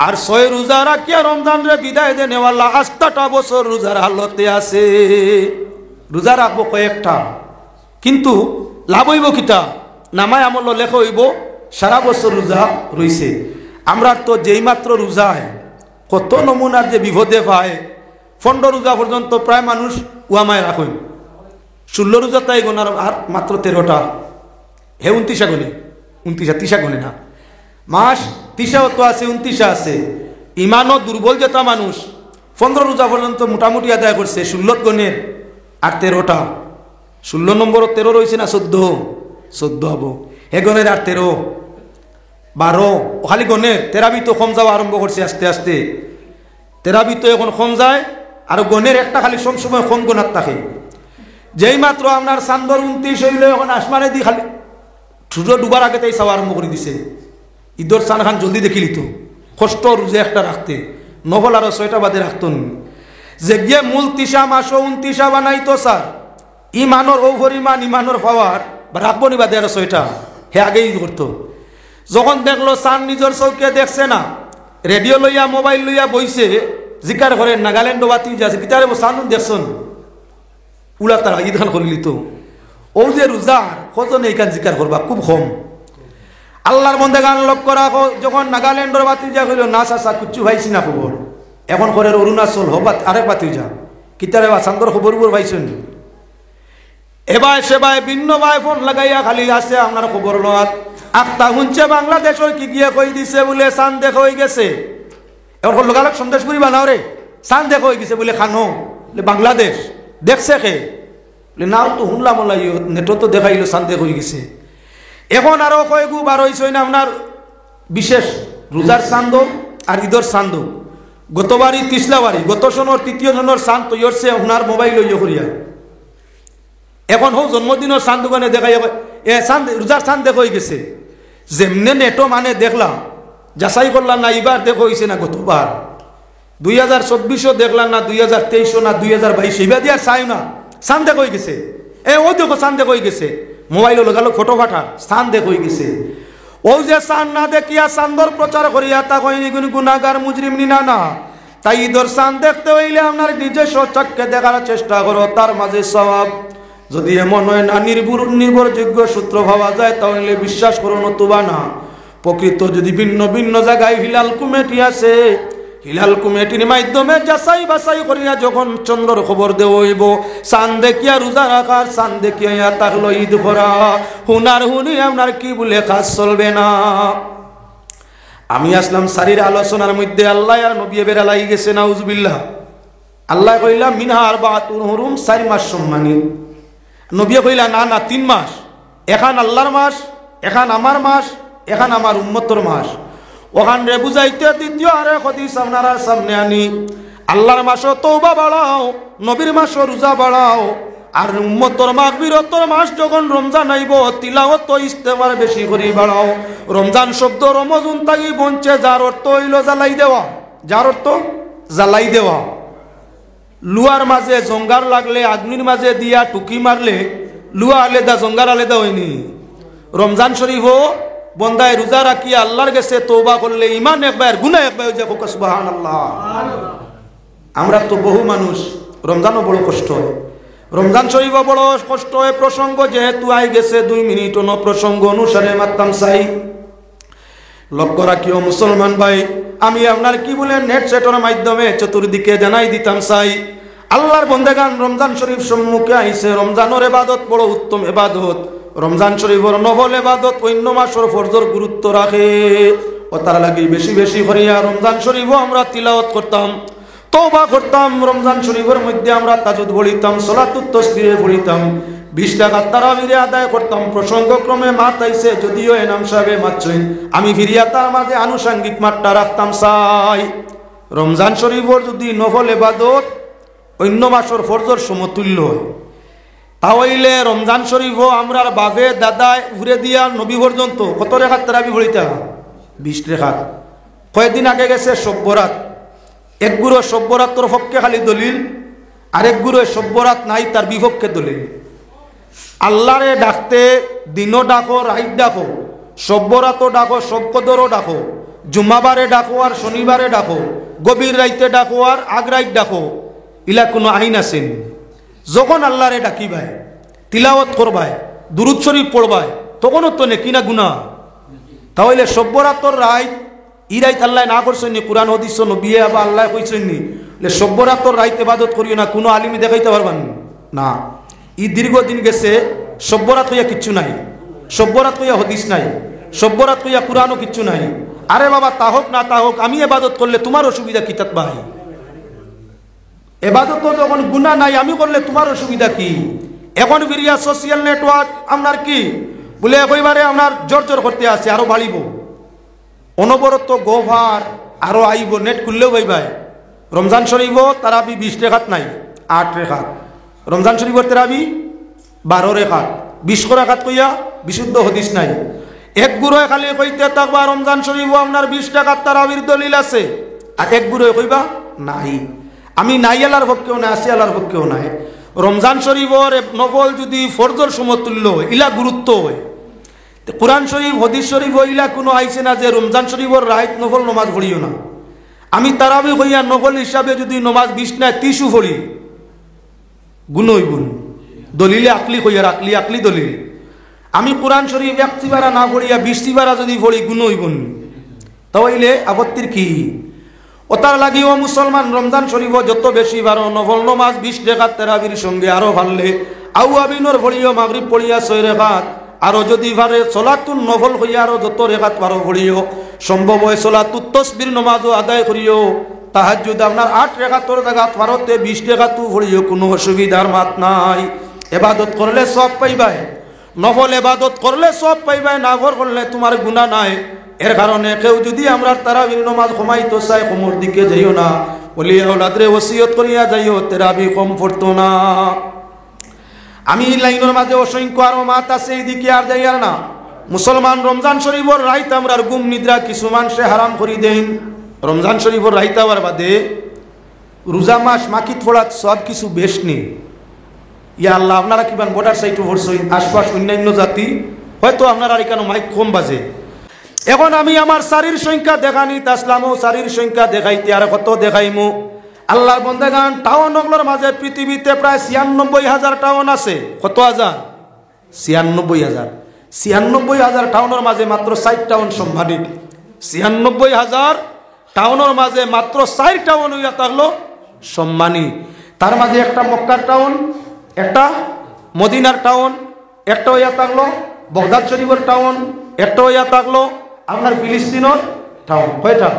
আর 6 রোজা রাখিয়া রমজান রে বিদায় দেনেওয়ালা 8টা বছর রোজার হালতে আছে। রোজা রাখবো কয়েকটা, কিন্তু লাভ হইব কিতা? নামায় আমল লেখ হইব সারা বছর রোজা রইছে। আমরা তো যেই মাত্র রোজা কত নমুনার যে বিপদে পায়, 15 রোজা পর্যন্ত প্রায় মানুষ ওয়ামায় রাখেন, 16 রোজা তাই গোনার আর মাত্র 13টা, হে 29 গনে, 29 গনে না, মাস 30 তো আছে, 29 আছে। ইমানও দুর্বল যেটা মানুষ 15 রোজা পর্যন্ত মোটামুটি আদায় করছে, 16 গনের আর 13টা, 16 নম্বর 13 রয়েছে না 14 হবো, হে গনের আর 13 12 খালি গনের। তেরাবি তো কম যাওয়া আরম্ভ করছে আস্তে আস্তে, তেরাবি তো এখন কম যায়, আর গনের একটা খালি সবসময় কম গোনার থাকে। যেই মাত্র আপনার চান্দর 29 হইলে এখন আসমানে দি খালি সূর্য ডুবার আগে তাই চাওয়া আরম্ভ করে দিছে। ঈদর চান খান জলদি দেখিলি তো, কষ্ট রোজে একটা রাখতে, নফল আরো 6টা বাদে রাখত, যে গিয়ে মূল 30 মাসও 29 বানাইতো স্যার, ইমানোর ও পরিমাণ ইমানোর পাওয়ার রাখবো নি বাদে আরো 6টা, হে আগেই করতো। যখন দেখলো চান নিজের চৌকে দেখছে না, রেডিও লইয়া মোবাইল লইয়া বইছে, জিকার করে নাগাল্যান্ড বাতি যাচ্ছে গিটারে চান দেখছন উলা তারা ঈদ খান করিলি তো। ও যে রোজা কজন এইখান জিকার করবা খুব কম। আল্লাহর বন্দে গান লক্ষ্য রাখো, যখন নাগাল্যান্ডর বাতি যা কইল না চাচা কুচ্ছু ভাইছি না খবর, এখন করে অরুণাচল হবাত আরেক বাতি যা কিতারে বা চান্দর খবর পাইছেন, এবার সেবাই ভিন্ন ভাই ফোন লাগাইয়া খালি আছে আপনার খবর লোয়াত। আখতা শুনছে বাংলাদেশের কি গিয়ে কই দিছে বলে চান দেখ হয়ে গেছে, এখন লোকালক সন্দেশ পুরি বানাও রে, চান দেখ হয়ে গেছে বলে খানো বাংলাদেশ দেখছে খে না তো শুনলাম নেটও তো দেখাইলো শান্তি হয়ে গেছে। এখন আরো কয়েকু বার হয়েছে না আপনার বিশেষ রোজার চান্দ আর ঈদর চান্দ। গতবারই তিসলাবাড়ি গত সনের তৃতীয় জনের চান্দ তৈরি হচ্ছে আপনার মোবাইল ইয়ে করিয়া। এখন হোক জন্মদিনের চান্দ দোকানে দেখাই এ চান্দ রোজার চান্দ দেখো হয়ে গেছে। যেমনে নেটো মানে দেখলাম যাচাই করলাম না এবার দেখো হয়েছে না গতবার 2024 দেখলাম না 2023 না 2022 এবার দিয়ে আর চাই না চান্দ দেখো হয়ে গেছে। ও দেখো চান্দ দেখো হয়ে গেছে মোবাইল লগালো ফটো ফাটা চান্দ দেখো হয়ে গেছে। ও যে চান না দেখিয়া চান্দর প্রচার করিয়া তা কইনি গুনাগার মুজরিম নি না তাই ঈদর চান দেখতে হইলে আপনার নিজস্ব চক্ষে দেখার চেষ্টা করো তার মাঝে সওয়াব। যদি এমন হয় না নির্ভরযোগ্য সূত্র ভাবা যায় তাহলে বিশ্বাস করো নতুবা না। প্রকৃত যদি ভিন্ন ভিন্ন জায়গায় হিলাল কমিটি আছে হিলাল কমিটির মাধ্যমে যাচাই বাছাই করিয়া যখন চন্দ্রর খবর দেব হইব চান দেখিয়া রোজা রাখার চান দেখিয়া তাহলে ঈদ করা হুনার হুনি আপনার কি বলে কাজ চলবে না। আমি আসলাম সারির আলোচনার মধ্যে আল্লাহ আর নবী বেড়ালাই গেছে নাউজুবিল্লাহ। আল্লাহ কইলা মিনহা আরবাতুন হুরুম 4 মাস সম্মানী। নবী কইলা না না 3 মাস, এখান আল্লাহর মাস, এখান আমার মাস, এখান আমার উম্মতর মাস। ওখান রে বুঝাইতে দ্বিতীয় আরে হাদিস আপনার সামনে আনি আল্লাহর মাসও তওবা বাড়াও, নবীর মাসও রোজা বাড়াও, আর উম্মতর মাগফিরতর মাস যখন রমজান আইব তিলাওয়াত ও ইস্তেগফার বেশি করে বাড়াও। রমজান শব্দ রমজান তাগি বঞ্চে যার অর্থ হইল জ্বালাই দেওয়া, যার অর্থ জ্বালাই দেওয়া। লুয়ার মাঝে জঙ্গার লাগলে আগ্নির মাঝে দিয়া টুকি মারলে লুয়া আলাদা জঙ্গার আলাদা হয়নি। রমজান শরীফও বন্দায় রোজা রাখিয়া আল্লাহর কাছে তওবা করলে ইমান একবার গুনাহ একবার যে সুবহানাল্লাহ। আমরা তো বহু মানুষ রমজানও বড় কষ্ট হয়, রমজান শরীফও বড় কষ্ট হয়। প্রসঙ্গ যেহেতু আই গেছে 2 মিনিট অন্য প্রসঙ্গ অনুসারে মাত্তাম চাই। লক্ষ্য রাখিও মুসলমান ভাই, আমি আপনার কি বলে নেট সেটের মাধ্যমে চতুর্দিকে জানাই দিতাম চাই আল্লাহর বন্দেগান রমজান শরীফ সম্মুখে আইছে। রমজানের ইবাদত বড় উত্তম ইবাদত। রমজান শরীফের নফল ইবাদত অন্য মাসের ফরজর গুরুত্ব রাখে ও তার লাগি বেশি বেশি করিয়া রমজান শরীফও আমরা তিলাওয়াত করতাম, তওবা করতাম। রমজান শরীফের মধ্যে আমরা তাজুদ পড়িতাম, সালাতুত তাসবিহ পড়িতাম, 20 টাকা তারাবিরে আদায় করতাম। প্রসঙ্গক্রমে মাত আইছে যদিও এনাম সাহেবে মাতছেন, আমি ফিরিয়া তার মাঝে আনুষঙ্গিক মাত্রা রাখতাম চাই। রমজান শরীফের যদি নফল ইবাদত অন্য মাসের ফরজর সমতুল্য হয় তাহলে রমজান শরীফও আমরার বাপে দাদায় ঘুরে দিয়া নবী পর্যন্ত কত রেখাত তারাবি পড়িতা 20 রেখাত। কয়েকদিন আগে গেছে সব্বরাত, এক গুরু সব্বরাতর পক্ষে খালি দলিল, আরেক গুরু সব্বরাত নাই তার বিপক্ষে দলিল। আল্লাহরে ডাকতে দিনও ডাকো রাইত ডাকো, সব্বরাতও ডাকো সবকদরও ডাকো, জুমাবারে ডাকো আর শনিবারে ডাকো, গভীর রাইতে ডাকো আর আগ রাইত ডাকো। ইলা কোনো আইন আছেন? যখন আল্লাহরে ডাকিবাই তিলাওয়াত করবাই দুরুদ শরীফ পড়বাই তখনও তো নেকি না গুনাহ। তাহলে সব্বরাতর রাইত ই রাইত আল্লাহ না করছেন নি? কুরআন হাদিস নবী আবার আল্লাহ কইছেন নি সব্বরাতর রাইত ইবাদত করিও না? কোনো আলিমি দেখাইতে পারবেন না। ই দীর্ঘদিন গেছে সব্বরাত হইয়া কিচ্ছু নাই, সব্বরাত হইয়া হাদিস নাই, সব্বরাত হইয়া কুরআনও কিচ্ছু নাই। আরে বাবা তা হোক না তা হোক, আমি ইবাদত করলে তোমার অসুবিধা কি? তাত ভাই এবাদত যখন গুনাহ নাই আমি করলে তোমার অসুবিধা কি? এখন ফিরিয়া সোশ্যাল নেটওয়ার্ক আপনার কি বলে একবারে আপনার জোর জোর করতে আছে, আরো বাড়িব অনবরত গোভার আরো আইব। নেট খুললেও ভাই রমজান শরীফও তারাবি 20 রেখাত নাই 8 রেখাত, রমজান শরীফের তারাবি 12 রেখাত, 20 রেখাত কইয়া বিশুদ্ধ হাদিস নাই। এক গুরুয়ে খালি কইতে থাকবা রমজান শরীফও আপনার 20 রেখাত তারাবির দলিল আছে, আর এক গুরুয়ে কইবা নাই। আমি নাই আল্লাহর পক্ষেও নাই, আসি আল্লাহর পক্ষেও নাই। রমজান শরীফের নফল যদি ফরজর সমতুল্য হয় ইলা গুরুত্ব হয়। কুরআন শরীফ হাদিস শরীফ ইলা কোনো আইছে না যে রমজান শরীফের রাইত নফল নমাজ পড়িও না। আমি তারাবি হইয়া নফল হিসাবে যদি নমাজ 20 না 30 পড়ি গুণ হইগুণ দলিলে আকলি হইয়া আকলি আকলি দলিল। আমি কুরআন শরীফ 1 বারা না পড়িয়া 20 বারা যদি পড়ি গুণ হইগুণ, তাহলে আপত্তির কি? ও তার লাগিও মুসলমান রমজান শরীফ যত বেশি বারো নফল নমাজ 20 রেখাত তারাবির সঙ্গে আরো ভাললে আউয়াবিনর পড়িও মাগরিব পড়িয়া 6 রেখাত, আরো যদি পারে সলাতুন নফল হইয়া আরো যত রেখাত পারো পড়িও, সম্ভব হয় সলাতুত তাসবির নমাজও আদায় করিও। তাহাজ্জুদ আপনার 8 রেখাতর জায়গা পারতে 20 রেখাতও পড়িও, কোনো অসুবিধার মাত নাই। এবাদত করলে সব পাইবাই, নফল এবাদত করলে সব পাইবাই, নাফল করলে তোমার গুনাহ নাই। এর কারণে কেউ যদি আমরা তারাবির নামাজ কমাইতে চাই, কমর দিকে যাইও না, বলি আওলাদরে ওসিয়ত করিয়া যাইও তারাবি কম পড়তো না। আমি লাইনের মাঝে অসংখ্য আরো মাত আছে, এইদিকে আর যাইয়ার না। মুসলমান রমজান শরীফর রাইত আমরা গুম নিদ্রা কিছু মানুষে হারাম করি দেন। রমজান শরীফর রাইত আবার বাদে রোজা মাস মাকিত ফোড়াত সব কিছু বেশ নেই। ইয়া আল্লাহ, আপনারা কিমান বর্ডার সাইটে পড়ছেন, আশপাশ অন্যান্য জাতি হয়তো আপনারা এখানে মাইক কম বাজে। এখন আমি আমার শারীর সংখ্যা দেখানি তাসলামও শারীর সংখ্যা দেখাইতে আর কত দেখাইমু। আল্লাহর বন্দেগান টাউন ওগুলোর মাঝে পৃথিবীতে প্রায় 96,000 টাউন আছে। কত হাজার? 96,000। 96,000 টাউনের মাঝে মাত্র 4 টাউন সম্মানিত। 96,000 টাউনের মাঝে মাত্র 4 টাউন হইয়া থাকলো সম্মানী। তার মাঝে একটা মক্কার টাউন, একটা মদিনার টাউন, একটা হইয়া থাকলো বগদাদ শরীফের টাউন, একটা হইয়া থাকলো আপনার ফিলিস্তিনের টাউন। কয়টা?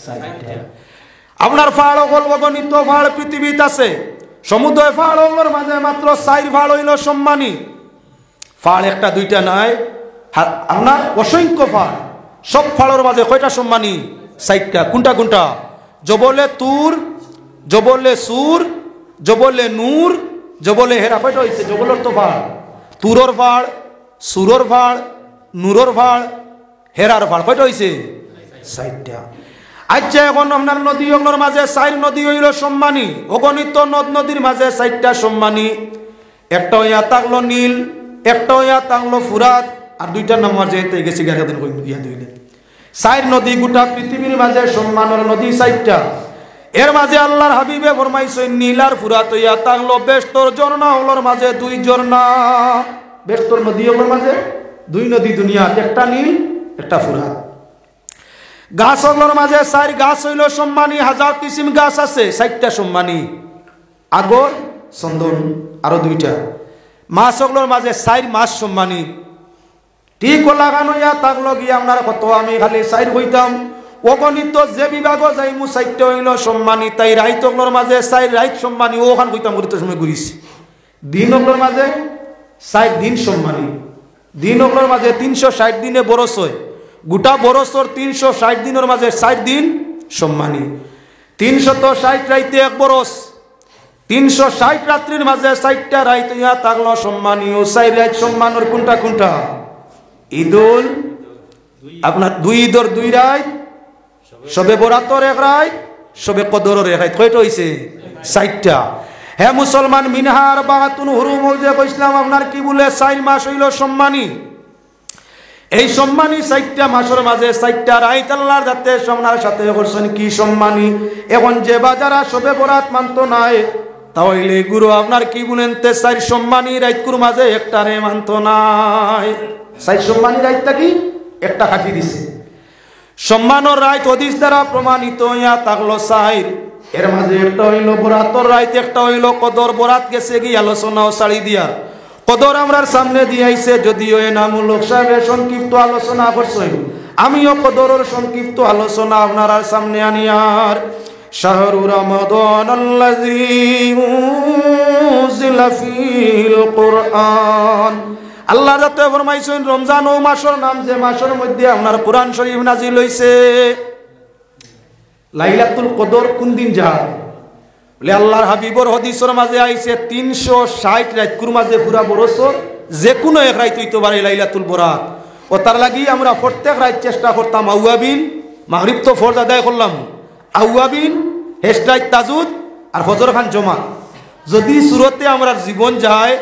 4টা। আপনার পাহাড় অগণিত পাহাড় পৃথিবীতে আছে। সমুদ্র পাহাড়গুলোর মাঝে মাত্র 4 পাহাড় হইল সম্মানী। পাহাড় একটা দুইটা নাই, আপনার অসংখ্য পাহাড়। সব পাহাড়ের মাঝে কয়টা সম্মানী? 4টা। কোনটা কোনটা? জবলে তুর, জবলে সুর, জবলে নূর, জবলে হেরা। কয়টা হয়েছে? জবলের তো পাহাড়, তুরর পাহাড়, সুরর পাহাড়, নূরর পাহাড়, হেরার পাহাড়। কয়টা হয়েছে? 4টা। আচ্ছা, এখন আপনার নদী ওগুলোর মাঝে 4 নদী হইল সম্মানী। অগণিত নদ নদীর মাঝে 4টা সম্মানী। একটা হইয়া থাকলো নীল, একটা হইয়া থাকলো ফুরাত, আর 2টার নাম মাঝে গেছি গাড়িদিন ইয়া দিলে। 4 নদী গোটা পৃথিবীর মাঝে সম্মানের নদী 4টা। এর মাঝে আল্লাহর হাবিবে ফরমাইছেন নীল আর ফুরাত হইয়া থাকলো বেষ্টর ঝর্ণা ওগুলোর মাঝে 2 ঝর্ণা। বেষ্টর নদী ওগুলোর মাঝে 2 নদী দুনিয়া, একটা নীল একটা ফুরাত। গাছ ওগুলোর মাঝে 4 গাছ হইল সম্মানী। 1000 কিসিম গাছ আছে, 4টা সম্মানী। আগর, চন্দন, আরো 2টা। মাছ ওগুলোর মাঝে 4 মাছ সম্মানী। ঠিক লাগানো ইয়া থাকলো গিয়ে আপনার কত, আমি খালি 4 হইতাম। অগণিত যে বিভাগ যাইমু 4টা হইল সম্মানী। তাই রাইত ওগুলোর মাঝে 4 রাইত সম্মানী। ওখান হইতাম ঘুরিত সময় ঘুরিছি। দিন ওগুলোর মাঝে 4 দিন সম্মানী। দিন ওগুলোর মাঝে 360 দিনে বরস হয়। গোটা বরসর 360 দিনের মাঝে 4 দিন সম্মানী। 360 রাইতে 1 বরস। 360 রাত্রির মাঝে 4টা রাইত ইয়া থাকলো সম্মানী। ও 4 রাইত সম্মানের কোনটা কোনটা? ঈদুল, আপনার 2 ঈদর 2 রাইত, সবে বরাতর 1 রাইত, সবে কদরের 1 রাইত। কয়টা হইছে? 4টা। হে মুসলমান, মিনহার বাতুন হুরুম যে কইছিলাম আপনার কি বলে 4 মাস হইল সম্মানী। এই সম্মানী 4টা মাসের মাঝে 4টা রাইত আল্লাহর যাতে আপনার সাথে করছেন কি সম্মানী। এখন যে বাজারা সবে বরাত মানত নাই, তাহলে গুরু আপনার কি বলেন 4 সম্মানী রাইতকুর মাঝে একটারে মানত নাই। 4 সম্মানী রাইতটা কি একটা কাটি দিছে। সম্মানের রাইত হাদিস দ্বারা প্রমাণিত ইয়া থাকলো 4। এর মাঝে একটা হইল বরাতর রাইত, একটা হইল কদর। বরাত গেছে কি আলোচনাও ছাড়ি দিয়া, কদর আমরার সামনে দিয়াইছে। যদিও এ নামুলক সাহেবের সংক্ষিপ্ত আলোচনা করছেন, আমিও কদরের সংক্ষিপ্ত আলোচনা আপনার সামনে আনিয়ার। শাহরু রমাদান আল্লাযী উনজিলা ফীল কুরআন। আল্লাহ যাতে ফরমাইছেন রমজান ও মাসের নাম, যে মাসের মধ্যে আপনার কোরআন শরীফ নাজিল হইছে। লাইলাতুল কদর কোন দিন যায় বলে আল্লাহর হাবিবর হাদিসের মাঝে আইছে 360 রাতকুর মাঝে পুরা বরসর যে কোনো 1 রাত হইতে পারে লাইলাতুল বরাত। ও তার লাগি আমরা প্রত্যেক রাত চেষ্টা করতাম আউয়াবিন, মাগরিব তো ফরজ আদায় করলাম, আউয়াবিন, হেস্টাইত তাজুদ আর ফজর খান জমা। যদি সুরতে আমরা জীবন যায়,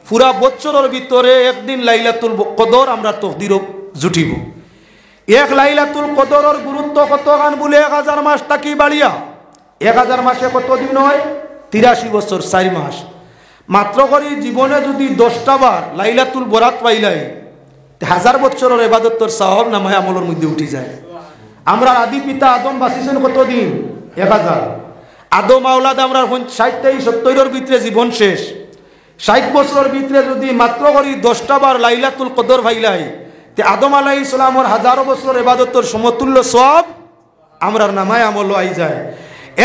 পুরা বছরের ভিতরে একদিন লাইলাতুল কদর আমরা তকদির জুটিব। 1 লাইলাতুল কদরের গুরুত্ব কত গান বলে 1000 মাস তাকি বাড়িয়া। 1000 মাসে কত দিন হয়? 83 বছর 4 মাস। মাত্র করে জীবনে যদি 10টা বার লাইলাতুল বরাত পাইলাই, 1000 বছরের ইবাদতের সওয়াব নামায় আমলের মধ্যে উঠে যায়। আমরা আদি পিতা আদম বাঁচিছেন কত দিন? 1000। আদম আওলাদ আমরা 60-70 ভিতরে জীবন শেষ। 60 বছরের ভিতরে যদি মাত্র করে 10টা বার লাইলাতুল কদর পাইলাই, তে আদম আলাইহিস সালামের 1000 বছর ইবাদতের সমতুল্য সওয়াব আমরার নামায় আমল আই যায়।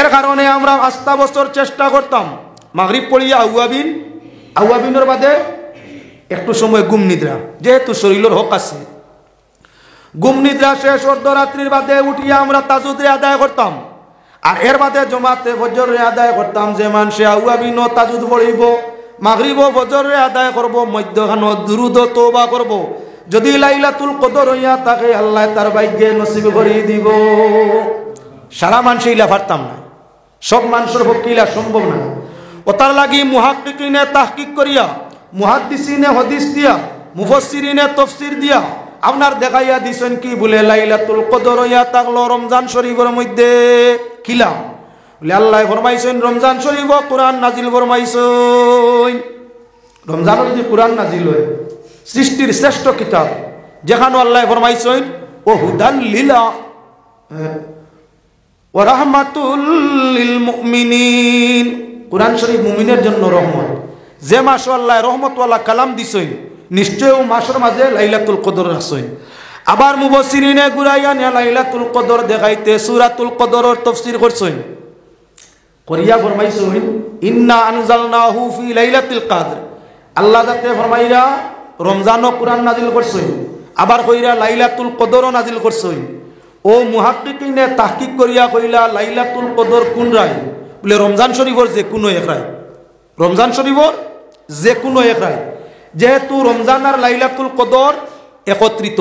এর কারণে আমরা 8টা বছর চেষ্টা করতাম মাগরিব পড়িয়া আউয়াবিন, আওয়াবিনের বাদে একটু সময় ঘুম নিদ্রা, যেহেতু শরীরের হক আছে। ঘুম নিদ্রা শেষ অর্ধরাত্রির বাদে উঠিয়া আমরা তাজুদে আদায় করতাম। আর এর বাদে জমাতে ফজরে আদায় করতাম। যে মানুষে আওয়াবিন তাজুদ পড়িব, মাগরিব ফজরে আদায় করব, মধ্যখান দুরুদ তওবা করব, যদি লাইলাতুল কদর হইয়া থাকে আল্লাহ তার ভাগ্যে নসিব করে দিব। সারা মানুষ ইলা পারতাম না, সব মানুষের পক্ষে ইলা সম্ভব না। ও তার লাগি মুহাক্কিকিনে তাহকিক করিয়া, মুহাদ্দিসিনে হাদিস দিয়া, মুফাসসিরিনে তাফসীর দিয়া আপনার দেখাইয়া দিছেন কি বলে লাইলাতুল কদর হইয়া থাকলো রমজান শরীফের মধ্যে। কিলাম বলে আল্লাহ ফরমাইছেন রমজান শরীফ কোরআন নাজিল ফরমাইছেন। রমজানের যদি কোরআন নাজিল হয়, সৃষ্টির শ্রেষ্ঠ কিতাব, যেখানে আল্লাহ ফরমাইছেন ও হুদাল লিলা ও রাহমাতুল লিল মুমিনিন, কোরআন শরীফ মুমিনের জন্য রহমত। যে মাসে আল্লাহ রহমতওয়ালা কালাম দিছেন, নিশ্চয় ও মাসের মাঝে লাইলাতুল কদর রাখছেন। আবার মুফাসসিরিনে গুরাইয়া নিয়া লাইলাতুল কদর দেখাইতে সূরাতুল কদরের তাফসীর করছেন। করিয়া ফরমাইছেন ইন্না আনজালনাহু ফি লাইলাতুল কদর, আল্লাহ যাতে ফরমাইরা রমজানও কোরআন নাজিল করছেন, আবার কইরা লাইলাতুল কদরও নাজিল করছেন। ও মুহাক্কিকিনে তাহকিক করিয়া কইলা লাইলাতুল কদর কোন রায়? বলে রমজান শরীফের যে কোনো এক রায়, রমজান শরীফের যে কোনো এক রায়। যেহেতু রমজান আর লাইলাতুল কদর একত্রিত,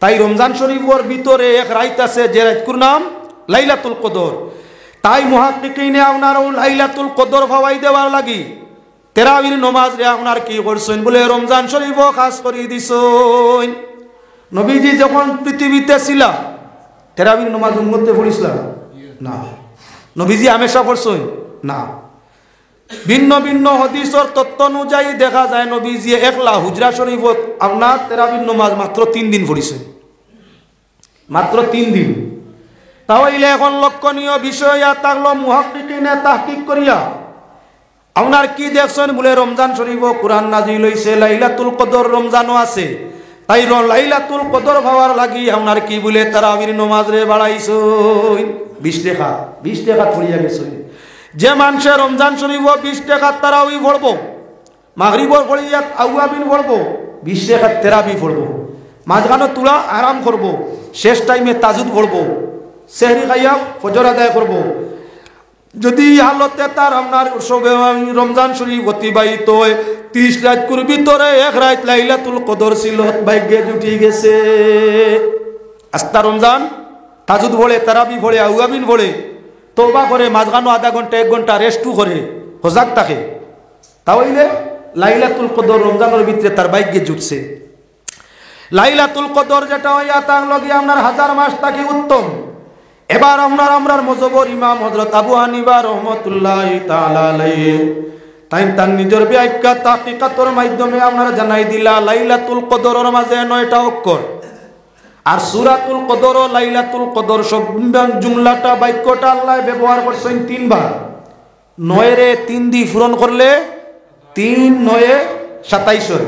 তাই রমজান শরীফের ভিতরে এক রাইত আছে যে রাইতকুর নাম লাইলাতুল কদর। তাই মুহাক্কিকিনে আপনার লাইলাতুল কদর ফাওয়াই দেওয়ার লাগি তেরাবির নমাজ রে আপনার কি করছেন বলে রমজান শরীফও খাস করে দিছেন। নবীজি যখন পৃথিবীতে ছিল তেরাবির নমাজ উম্মতে পড়িছিলেন না? নবীজি হামেশা পড়ছেন না। ভিন্ন ভিন্ন হাদিসের তত্ত্ব অনুযায়ী দেখা যায় নবীজি একলা হুজরা শরীফত আপনার তেরাবির নমাজ মাত্র 3 দিন পড়িছেন, মাত্র 3 দিন। তাহলে এখন লক্ষণীয় বিষয় থাকলো মুহাক্কিকিনে তাহকিক করিয়া আপনার কি দেখছেন বলে রমজান শরীফ কোরআন নাজিল হইছে, লাইলাতুল কদর রমজানও আছে। তাই লাইলাতুল কদর পাওয়ার লাগি আপনার কি বলে তারাবির নমাজ রে বাড়াইছেন 20 টাকা, 20 টাকা পড়িয়া গেছে। যে মানুষের রমজান শরীফ 20 টাকা তারাবি পড়বো, মাগরিবর পড়িয়া আওয়াবিন পড়বো, 20 টাকা তেরাবি পড়বো, মাঝখানে তুলা আরাম করব, শেষ টাইমে তাজুদ পড়বো, সেহরি খাইয়া ফজর আদায় করব। যদি হালতে তার আপনার রমজান শরীফ অতিবাহিত হয় 30 রাতের ভিতরে এক রাত লাইলাতুল কদর ছিল, ভাগ্যে জুটি গেছে। আস্তা রমজান তাজুদ পড়ে, তারাবি পড়ে, আওয়াবিন পড়ে, তওবা করে, মাঝখানো আধা ঘন্টা 1 ঘন্টা রেস্টও করে, সজাগ থাকে, তাহলে লাইলাতুল কদর রমজানের ভিতরে তার ভাগ্যে জুটছে। লাইলাতুল কদর যেটা হইয়া তার লগে আপনার 1000 মাস থাকি উত্তম। এবার আমরার মজবর ইমাম হযরত আবু হানিফা রাহমাতুল্লাহি তাআলা আলাইহি তাই তার নিজের ব্যাখ্যা তাহকিকাতের মাধ্যমে আপনারা জানাই দিলা লাইলাতুল কদরের মাঝে 9টা অক্ষর। আর সূরাতুল কদর ও লাইলাতুল কদর সব জুমলাটা বাক্যটা আল্লাহ ব্যবহার করছেন 3 বার। 9 রে 3 দিয়ে পূরণ করলে 3 9 27।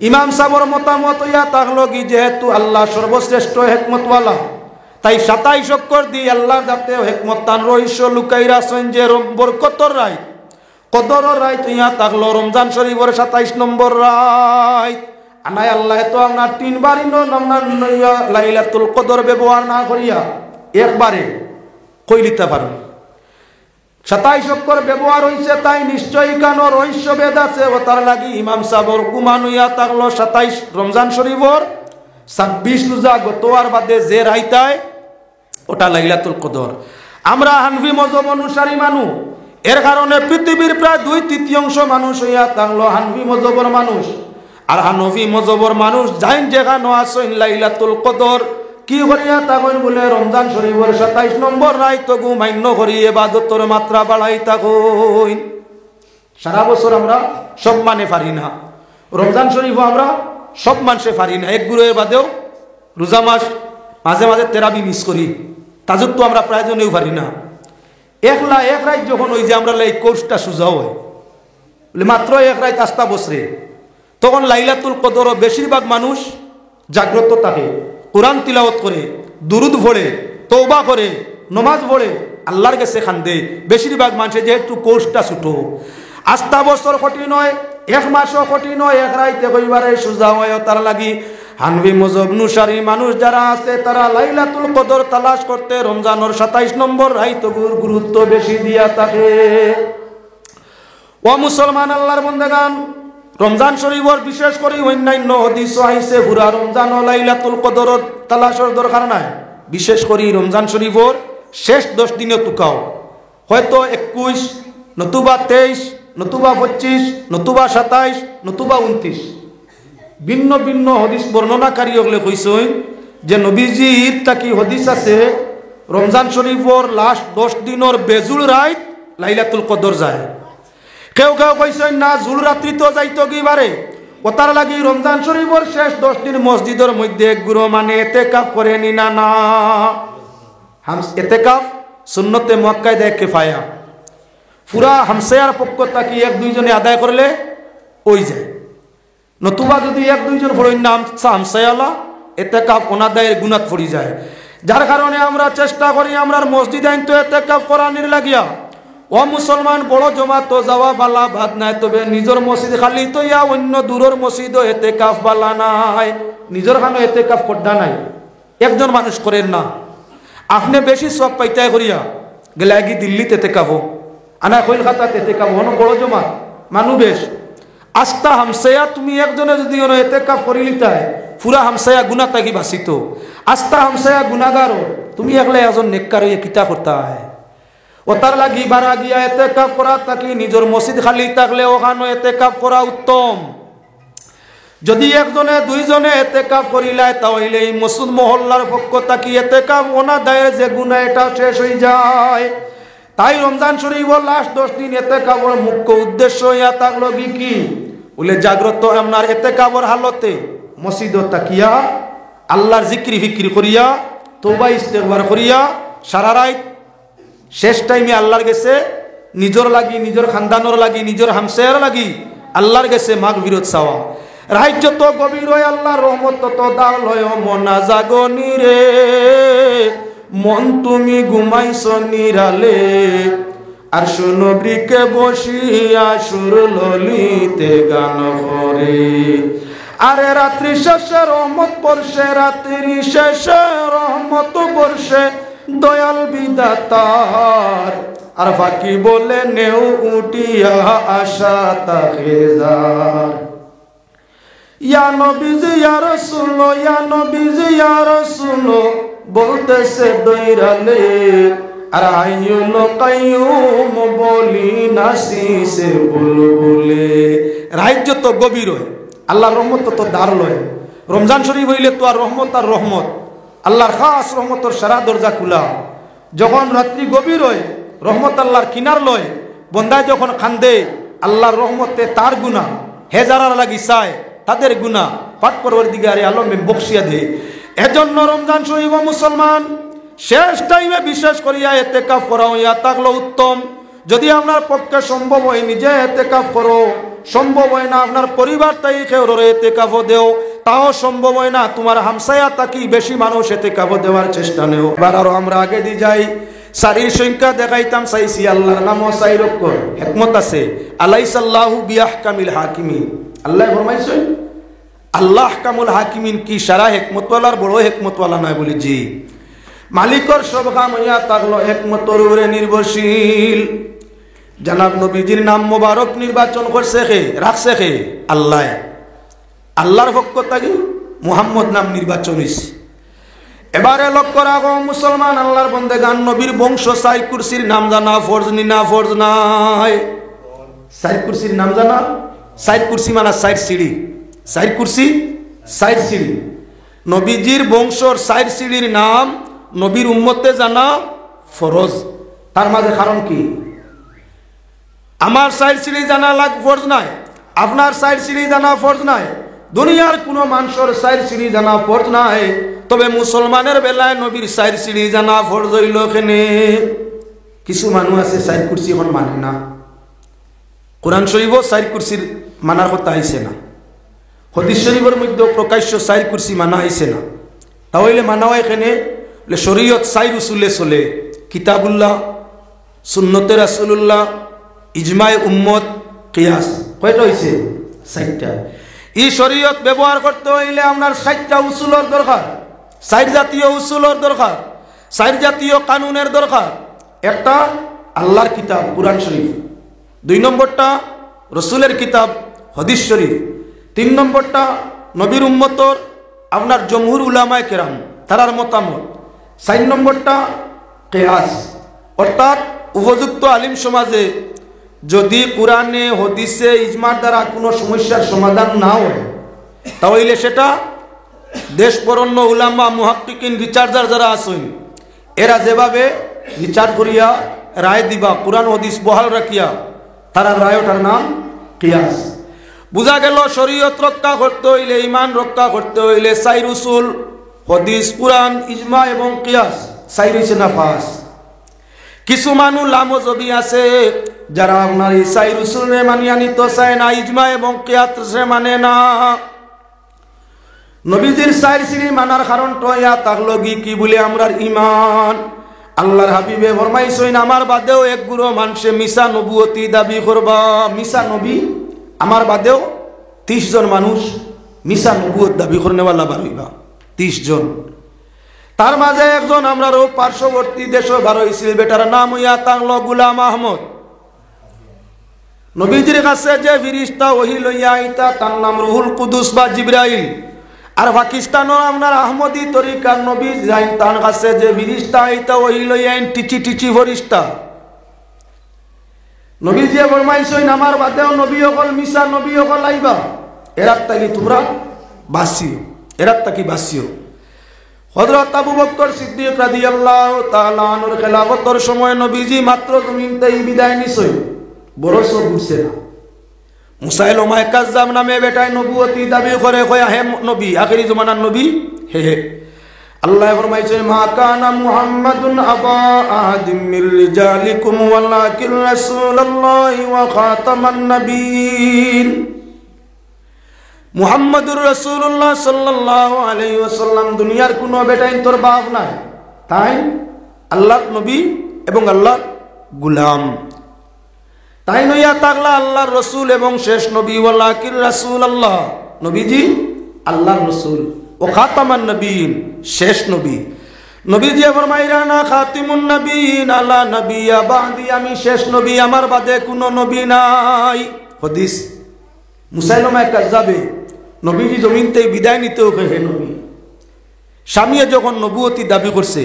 ইমাম সাহেবের মতামত ইয়া তাহলো কি যেহেতু আল্লাহ সর্বশ্রেষ্ঠ হিকমতওয়ালা, তাই 27 অক্ষর দিয়ে আল্লাহ যাতে হিকমত তান রহস্য লুকাই রাখছেন যে বরকতর রায় কদরের রায় ইয়া তাহলো রমজান শরীফের 27 নম্বর রায়। আনাই আল্লাহ তো আপনার 3 বারই লাইলাতুল কদর ব্যবহার না করিয়া একবারে কই লিতে পারেন। 27 অক্ষর ব্যবহার হয়েছে, তাই নিশ্চয়ই কেন রহস্য ভেদ আছে। ও তার লাগি ইমাম সাহেবর গুমানুয়া থাকলো 27 রমজান শরীফর 26 রোজা গতোয়ার বাদে যে রাইতায় ওটা লাইলাতুল কদর। আমরা হানফি মযহব অনুসারী মানুষ, এর কারণে পৃথিবীর প্রায় 2/3 মানুষ হইয়া থাকলো হানফি মযহবর মানুষ। আর হানফি মযহবর মানুষ যাইন যেখানে আসেন লাইলাতুল কদর কি করিয়া তখন বলে রমজান শরীফের 27 নম্বর রাত মান্য করি ইবাদতের মাত্রা বাড়াই থাকুন। সারা বছর আমরা সব মানে পারি না, রমজান শরীফ আমরা সব মানুষে পারি না। এক গুরুয়ের বাদেও রোজা মাস মাঝে মাঝে তেরাবি মিস করি, তাজুদ তো আমরা প্রায়জনেও পারি না। এক রাত যখন ওই যে আমরা এই কোর্সটা সোজা হয় বলে মাত্র এক রাত আস্তা বসরে, তখন লাইলাতুল কদর বেশিরভাগ মানুষ জাগ্রত থাকে, কোরআন তিলাওয়াত করে, দুরুদ পড়ে, তওবা করে, নমাজ পড়ে, আল্লাহর কাছে খান্দে। বেশিরভাগ মানুষের যেহেতু কোর্সটা ছোট, আস্থা বছর কঠিন হয়, এক মাসও কঠিন হয়, এক রাইতে কইবারে সুজা হয়। তার লাগি হানবি মজহব অনুসারী মানুষ যারা আছে তারা লাইলাতুল কদর তালাশ করতে রমজানের 27 নম্বর রাইত গুরুত্ব বেশি দিয়া থাকে। ও মুসলমান আল্লাহর বান্দাগান, রমজান শরীফর বিশেষ করে অন্যান্য হাদিস আইছে পুরা রমজান ও লাইলাতুল কদর তালাশের দরকার নাই। বিশেষ করে রমজান শরীফর শেষ 10 দিনে টুকাও, হয়তো 21 নতুবা 23 নতুবা 25 নতুবা 27 নতুবা 29 ভিন্ন ভিন্ন হদিস বর্ণনাকারী হলে কইছেন যে নবীজির তাকি হদিস আছে রমজান শরীফর লাস্ট 10 দিনের বেজুল রাত লাইলাতুল কদর যায়। কেউ কেউ কইছেন না জুল রাত্রি তো যাইতো কিবারে, ওতার লাগি রমজান শরীফর শেষ 10 দিন মসজিদের মধ্যে গুরু মানে ইতিকাফ করে নি না না। ইতিকাফ সুন্নতে মুআক্কাদা কিফায়া, পুরা হামসায়ার পক্ষ তাকি 1-2 জনে আদায় করলে ওই যায়। নতুবা যদি 1-2 জন পড়েন নাম হামসায়ালা ইতিকাফ অনাদায়ের গুনাহ পড়ি যায়। যার কারণে আমরা চেষ্টা করি আমরা মসজিদে আইন তো ইতিকাফ করানির লাগিয়া। ও মুসলমান, বড় জমাত তো যাওয়া বালা ভাত নাই, তবে নিজের মসজিদ খালি তো ইয়া অন্য দূরের মসজিদও ইতিকাফ বালা নাই, নিজের খানো ইতিকাফ করডা নাই। একজন মানুষ করেন না, আপনি বেশি সব পাইতাই করিয়া গেলে কি দিল্লিতে ইতিকাফ আনা কলকাতাতে ইতিকাফ হন বড় জমাত মানুষ বেশ। আস্তা হামসায়া তুমি একজনে যদি ইতিকাফ করিলিতাই পুরা হামসায়া গুনাহ তাকি বাঁচিত। আস্তা হামসায়া গুনাহগারও তুমি একলা একজন নেককার হইয়া কিতা করতা হয়। ও তার লাগি বারা গিয়া ইতিকাফ করা তাকি নিজের মসজিদ খালি থাকলে ওখানে ইতিকাফ করা উত্তম। যদি একজনে 2 জনে ইতিকাফ করিলায় তাহলে এই মসজিদ মহল্লার পক্ষ তাকি ইতিকাফ অনাদায়ের যে গুনাহ এটা শেষ হয়ে যায়। তাই রমজান শরীফের লাস্ট 10 দিন ইতিকাফের মুখ্য উদ্দেশ্য ইয়া থাকলো কি বলে জাগ্রত আপনার ইতিকাফের হালতে মসজিদ তাকিয়া আল্লাহর জিকির ফিকির করিয়া তওবা ইস্তেগফার করিয়া সারা রাত শেষ টাইমে আল্লাহর কাছে নিজের লাগি নিজের খানদানোর লাগি নিজের হামসায়ার লাগি আল্লাহর কাছে মাগফিরাত চাওয়া। রাত যত গভীর হয় আল্লাহর রহমত তত দাল হয়। মনা জাগনি রে মন তুমি ঘুমাইছ নিরালে, আর শুনো বৃকে বসিয়া সুর ললিতে গান করে। আরে রাত্রি শেষে রহমত পড়ছে, রাত্রি শেষে রহমত পড়ছে দয়াল বিধাতার, আর ফাঁকি বলে নেও উঠিয়া আশা তাকে যার। ইয়া নবীজি ইয়া রাসূল, ইয়া নবীজি ইয়া রাসূল বলতেছে দৈরালে, আর হাইয়ুল কাইয়ুম বলি নাসিসে বুলবুলে। রাত যত গভীর হয় আল্লাহর রহমত তত দ্বার লয়। রমজান শরীফ হইলে তো আর রহমত আর রহমত, আল্লাহর খাস রহমতের সারা দরজা খোলা। যখন রাত্রি গভীর হয় রহমত আল্লাহর কিনার লয়। বন্দায় যখন কান্দে আল্লাহর রহমতে তার গুনাহ হে যারা লাগি চায় তাদের গুনাহ পাক পরওয়ারদিগারে আলমে বখশিয়া দে। এজন্য রমজান শরীফ মুসলমান শেষ টাইমে বিশেষ করিয়া ইতিকাফ করা হইয়া থাকলো উত্তম। যদি আপনার পক্ষে সম্ভব হয় নিজে ইতিকাফ করো, সম্ভব হয় না আপনার পরিবার তাই কেউ ইতিকাফ দেও, তাও সম্ভব হয় না তোমার হামসায়া তাকি বেশি মানুষ ইতিকাফ দেওয়ার চেষ্টা নেও। এবার আরো আমরা আগে দিয়ে যাই, সারির সংখ্যা দেখাইতাম চাইছি। আল্লাহর নামও 4 অক্ষর, হিকমত আছে। আলাইসাল্লাহু বিআহকামিল হাকিমিন, আল্লাহ ফরমাইছেন আল্লাহ কামুল হাকিমিন কি সারা হিকমতওয়ালার বড় হিকমতওয়ালা নয় বলি জি। মালিকর সব কাম হইয়া থাকলো হিকমতের উপরে নির্ভরশীল। জানাব নবীজির নাম মোবারক নির্বাচন করছে কে, রাখছে কে? আল্লাহ। আল্লাহর পক্ষ থেকে মুহাম্মদ নাম নির্বাচন হয়েছে। এবারে লক্ষ্য রাখো মুসলমান আল্লাহর বন্দেগান, নবীর বংশ 4 কুরসির নাম জানা ফরজ নি না ফরজ নাই? 4 কুরসির নাম জানা? 4 কুরসি মানে 4 সিঁড়ি, 4 কুরসি 4 সিঁড়ি। নবীজির বংশর 4 সিঁড়ির নাম নবীর উম্মতে জানা ফরজ। তার মাঝে কারণ কি? আমার 4 সিঁড়ি জানা ফরজ নাই, আপনার 4 সিঁড়ি জানা ফরজ নাই, দুনিয়ার কোনো মানুষের 4 সিঁড়ি জানা ফরজ নাই। তবে মুসলমানের বেলায় নবীর 4 সিঁড়ি জানা ফরজ হইল কেনে? কিছু মানুষ আছে 4 কুরসি এখন মানে না। কোরআন শরীফও 4 কুরসির মানার কথা আইছে না, হাদিস শরীফের মধ্যে প্রকাশ্য 4 কুরসি মানা হইছে না। তাহলে মানা হয় কেনে? শরীয়ত 4 উসুলে চলে, কিতাবুল্লাহ, সুন্নতে রাসূলুল্লাহ, ইজমায়ে উম্মত, কিয়াস কয়টা হইছে 4টা এই শরীয়ত ব্যবহার করতে হইলে আপনার 4টা উসুলের দরকার 4 জাতীয় উসুলের দরকার 4 জাতীয় কানুনের দরকার একটা আল্লাহর কিতাব কুরআন শরীফ 2 নম্বরটা রাসূলের কিতাব হাদিস শরীফ 3 নম্বরটা নবীর উম্মতর আপনার জমহুর উলামায়ে কেরাম তারার মতামত 4 নম্বরটা কিয়াস অর্থাৎ উপযুক্ত আলিম সমাজে যদি কোরআনে হাদিসে ইজমার দ্বারা কোনো সমস্যার সমাধান না হয় তাহলে সেটা দেশ বরণ্য উলামা মুহাক্কিকিন রিসার্চার যারা আছেন এরা যেভাবে বিচার করিয়া রায় দিবা কোরআন হাদিস বহাল রাখিয়া তারা রায়টার নাম কিয়াস বুঝা গেল শরীয়ত রক্ষা করতে হইলে ঈমান রক্ষা করতে হইলে 4 উসুল হাদিস কোরআন ইজমা এবং কিয়াস 4 হইছে না 5 কিছু মানুষ লামজবি আছে যারা আপনার এই 4 উসুলে মানিয়া নিতে চায় না ইজমা এবং কিয়াসে মানে না নবীজির 4 সিরি মানার কারণটা ইয়া তাকলগি কি বলে আমরার ঈমান আল্লাহর হাবিবে ফরমাইছেন আমার বাদেও এক গুরু মানুষে মিছা নবুয়তি দাবি করবা মিছা নবী আমার বাদেও 30 জন মানুষ মিছা নবুয়ত দাবি করনেওয়ালা বার হইবা 30 জন তার মাঝে একজন আমরার পার্শ্ববর্তী দেশ বার হইছিল বেটার নাম হইয়া তাংলো গোলাম আহমদ নবীজির কাছে যে ফেরেশতা ওহী লইয়া আইতা তার নাম রুহুল কুদুস বা জিবরাইল আর পাকিস্তানের আপনার আহমদি তরিকার নবী যাইন তার কাছে যে ফেরেশতা আইতা ওহী লইয়া আইন টিচি ফেরেশতা নবীজি ফরমাইছেন আমার বাদেও নবী হল মিছা নবী হল আইবা এরাত তাকি তোমরা বাসিও এরাত তাকি বাসিও হযরত আবু বকর সিদ্দিক রাদিয়াল্লাহু তাআলা আনহুর খেলাফতের সময় নবীজি মাত্র জমিনতেই বিদায় নিছেন বরস বুঝছে না মুসাইলমায়ে কাজ্জাব নামে বেটায় নবুয়তি দাবি করে কয় হে নবী আখিরি জমানার নবী হে আল্লাহ ফরমাইছেন মা কানা মুহাম্মাদুন আবা আহাদিম মির রিজালিকুম ওয়ালাকিন রাসূলুল্লাহি ওয়া খাতামান নবিয়্যিন মুহাম্মাদুর রাসূলুল্লাহ সাল্লাল্লাহু আলাইহি ওয়াসাল্লাম দুনিয়ার কোনো বেটাই তোর বাপ নাই তাই আল্লাহর নবী এবং আল্লাহর গোলাম তাই নইয়া তাকলা আল্লাহর রাসূল এবং শেষ নবী ওয়ালাকিন রাসূলুল্লাহ নবীজি আল্লাহর রাসূল ও খাতামান নবিয়্যিন শেষ নবী নবীজি ফরমাইলেন না খাতিমুন নবিয়্যিন আলা নবিয়্যা বাদি আমি শেষ নবী আমার বাদে কোনো নবী নাই হাদিস মুসাইলমায়ে কাজ্জাবে নবীজি জমিনতে বিদায় নিতেও হে নবী স্বামীয়ে যখন নবুয়তি দাবি করছে